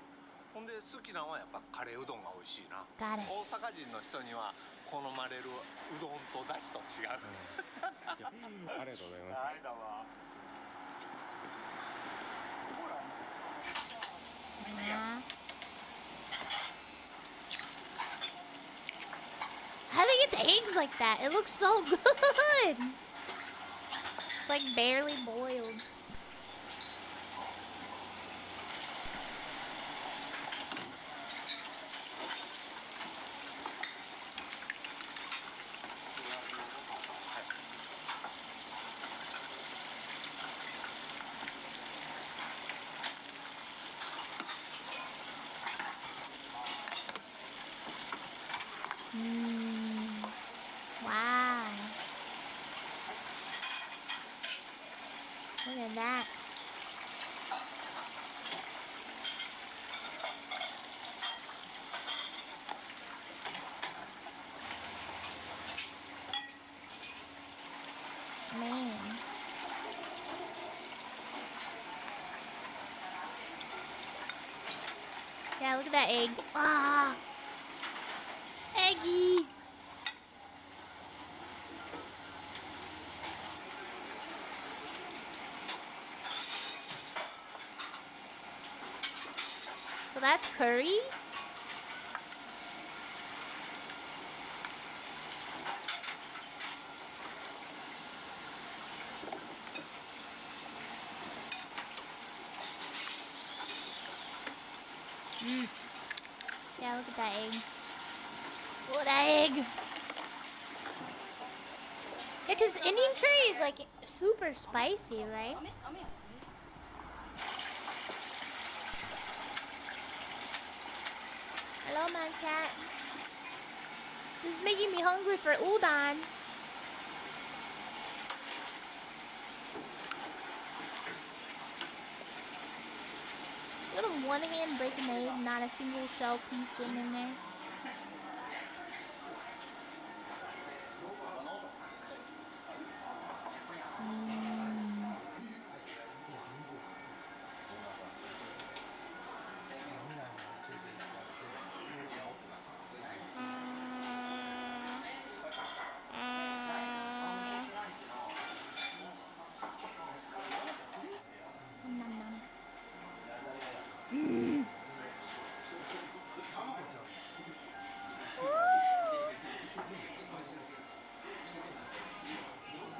ほんで好きなのはやっぱカレーうどんが美味しいな。大阪人の人には好まれるうどんとだしと違う、ありがとうございます。はいどうも。Yeah. How do they get the eggs like that? It looks so good. It's like barely boiled. Wow. Look at that. Man. Yeah, look at that egg. Ah! Eggy! So that's curry? Yeah, look at that egg. Look at that egg! Yeah, because Indian curry is like super spicy, right? Hello, man cat. This is making me hungry for udon. Look at one hand breaking the egg, not a single shell piece getting in there.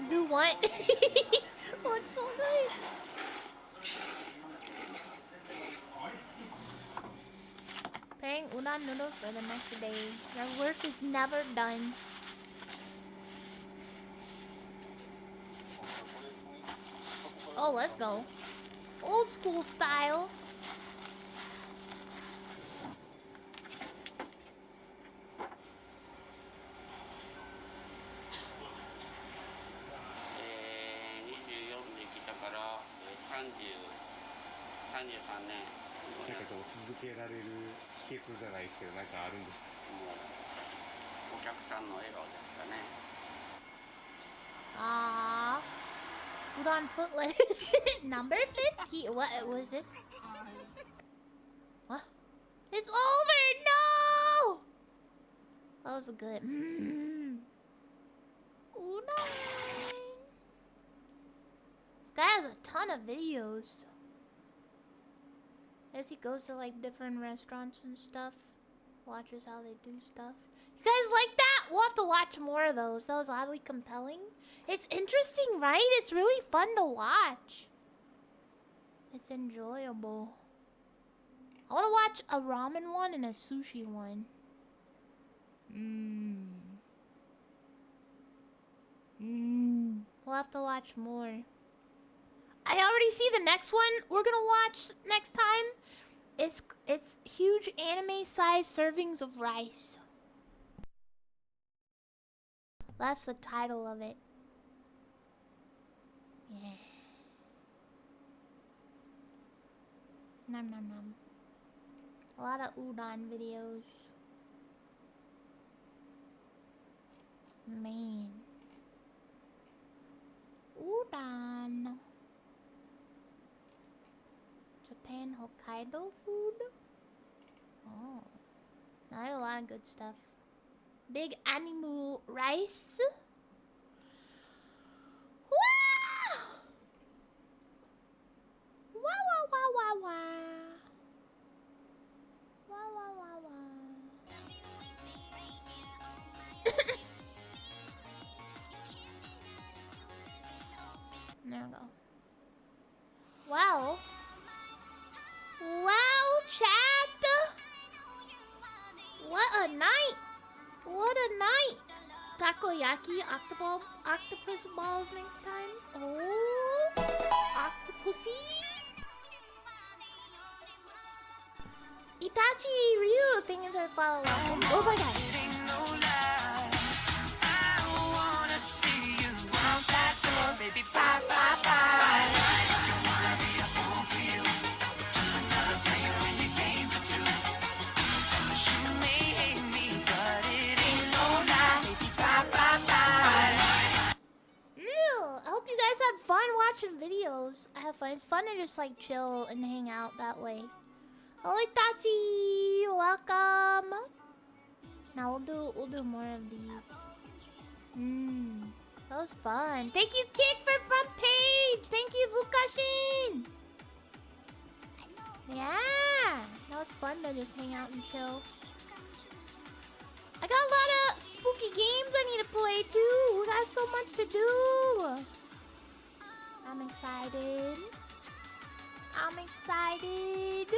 Do what? Looks so good. Preparing udon noodles for the next day. Their work is never done. Oh, let's go. Old school style. Ah, udon foot lettuce number 50. What was it? What? It's over. No. That was good. Udon. This guy has a ton of videos. As he goes to like different restaurants and stuff, watches how they do stuff. You guys like that? We'll have to watch more of those. That was oddly compelling. It's interesting, right? It's really fun to watch. It's enjoyable. I want to watch a ramen one and a sushi one. We'll have to watch more. I already see the next one we're gonna watch next time. It's huge anime-sized servings of rice. That's the title of it. Yeah. Nom nom nom. A lot of udon videos. Man. Udon. Japan Hokkaido food? Oh. Not a lot of good stuff. Big animal rice. Wow! Wow, wow, wow, wow, wow. Wow, wow, wow, wow. There we go. Wow. Wow, chat. What a night. What a night. Takoyaki, octopus balls next time. Oh, octopusy. Itachi Ryu, thank you for following. Oh my god. Baby, bye, bye, bye. Don't wanna be a fool for you. Just another player in your game for two. You may hate me, but it ain't no lie. Baby, bye, bye, bye. Ew, I hope you guys had fun watching videos. I have fun. It's fun to just like chill and hang out that way. Oh, Itachi, welcome. Now we'll do more of these. That was fun. Thank you, Kick, for front page. Thank you, Vukashin. Yeah, that was fun to just hang out and chill. I got a lot of spooky games I need to play too. We got so much to do. I'm excited. I'm excited.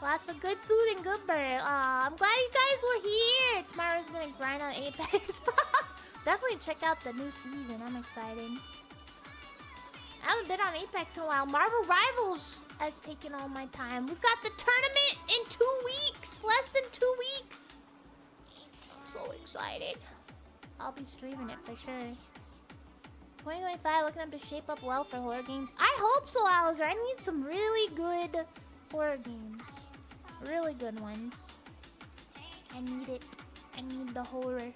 Lots of good food and good burger. I'm glad you guys were here. Tomorrow's gonna grind on Apex. Definitely check out the new season. I'm excited. I haven't been on Apex in a while. Marvel Rivals has taken all my time. We've got the tournament in 2 weeks. Less than 2 weeks. I'm so excited. I'll be streaming it for sure. 2025 looking up to shape up well for horror games. I hope so, Alistair. I need some really good horror games. Really good ones. I need it. I need the horror.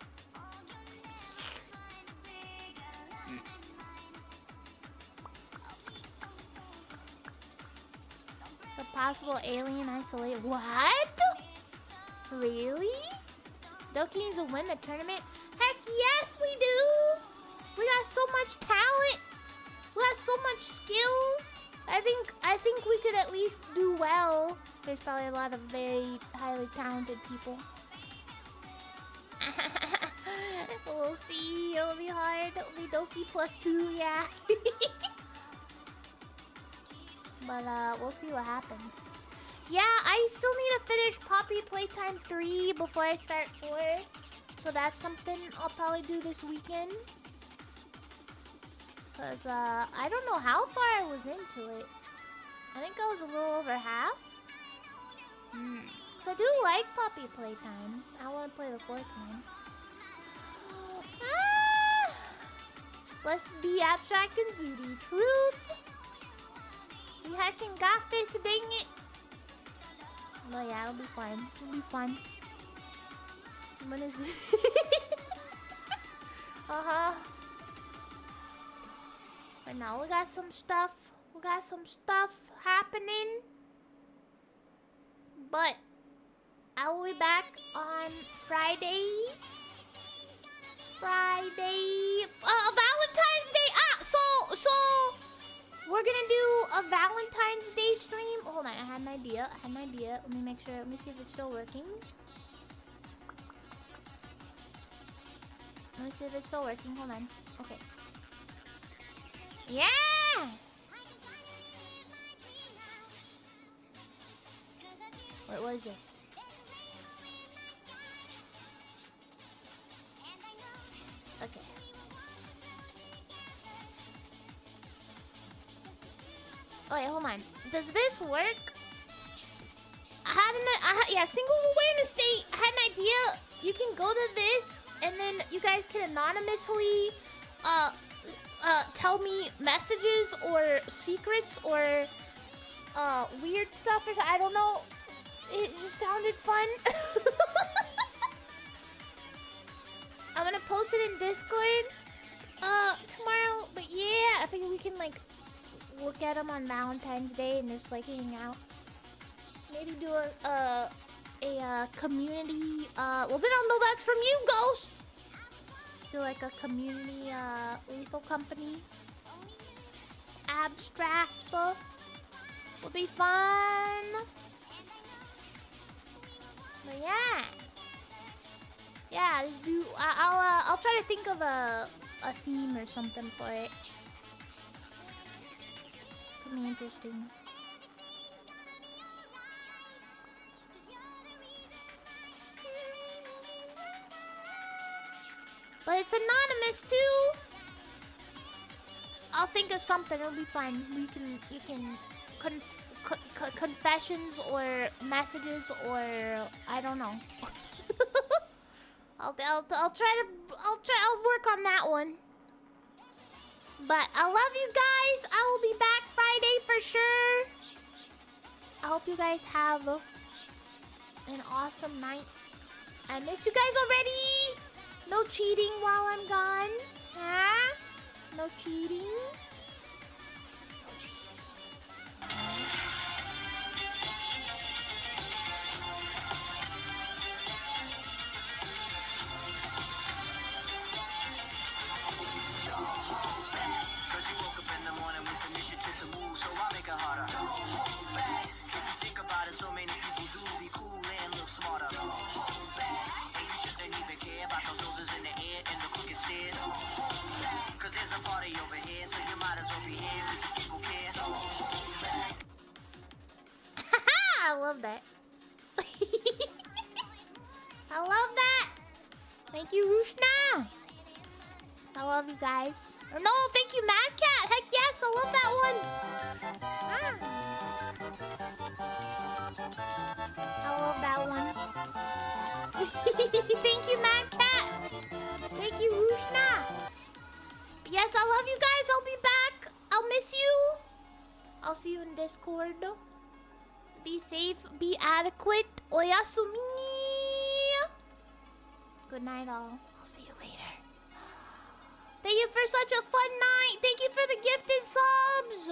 The possible alien isolate. What? Really? Doki needs to win the tournament? Heck yes, we do! We got so much talent. We got so much skill. I think we could at least do well. There's probably a lot of very highly talented people. We'll see. It'll be hard. It'll be Doki +2, yeah. But we'll see what happens. Yeah, I still need to finish Poppy Playtime 3 before I start 4. So that's something I'll probably do this weekend. Because I don't know how far I was into it. I think I was a little over half. Because I do like Poppy Playtime. I want to play the 4th one. Ah! Let's be Abstract and Zooty. Truth! We hacking got this, dang it! Oh yeah, it'll be fun. It'll be fun. When is it? But now we got some stuff. We got some stuff happening. But I will be back on Friday. Valentine's Day. So we're gonna do a Valentine's Day stream. Hold on, I had an idea. Let me make sure. Let me see if it's still working. Hold on. Okay. Yeah! What was this? Okay. Oh wait, hold on. Does this work? Yeah, Singles Awareness Day. I had an idea. You can go to this, and then you guys can anonymously tell me messages or secrets or weird stuff or I don't know. It just sounded fun. I'm gonna post it in Discord tomorrow. But yeah, I figure we can like look at them on Valentine's Day and just like hang out. Maybe do a community. Well, then I'll know that's from you, Ghost. Do like a community lethal company abstract. Will be fun. But yeah. Yeah, just do. I'll try to think of a theme or something for it. Could be interesting. But it's anonymous too. I'll think of something. It'll be fun. You can confessions or messages or I don't know. I'll work on that one. But I love you guys. I will be back Friday for sure. I hope you guys have an awesome night. I miss you guys already. No cheating while I'm gone. Huh? No cheating. No cheating. I love that. I love that. Thank you, Rushna. I love you guys. Or no, thank you, Mad Cat. Heck yes, I love that one. I love that one. Thank you, Mad Cat. Thank you, Rushna. Yes, I love you guys. I'll be back. I'll miss you. I'll see you in Discord. Be safe. Be adequate. Oyasumi. Good night, all. I'll see you later. Thank you for such a fun night. Thank you for the gifted subs.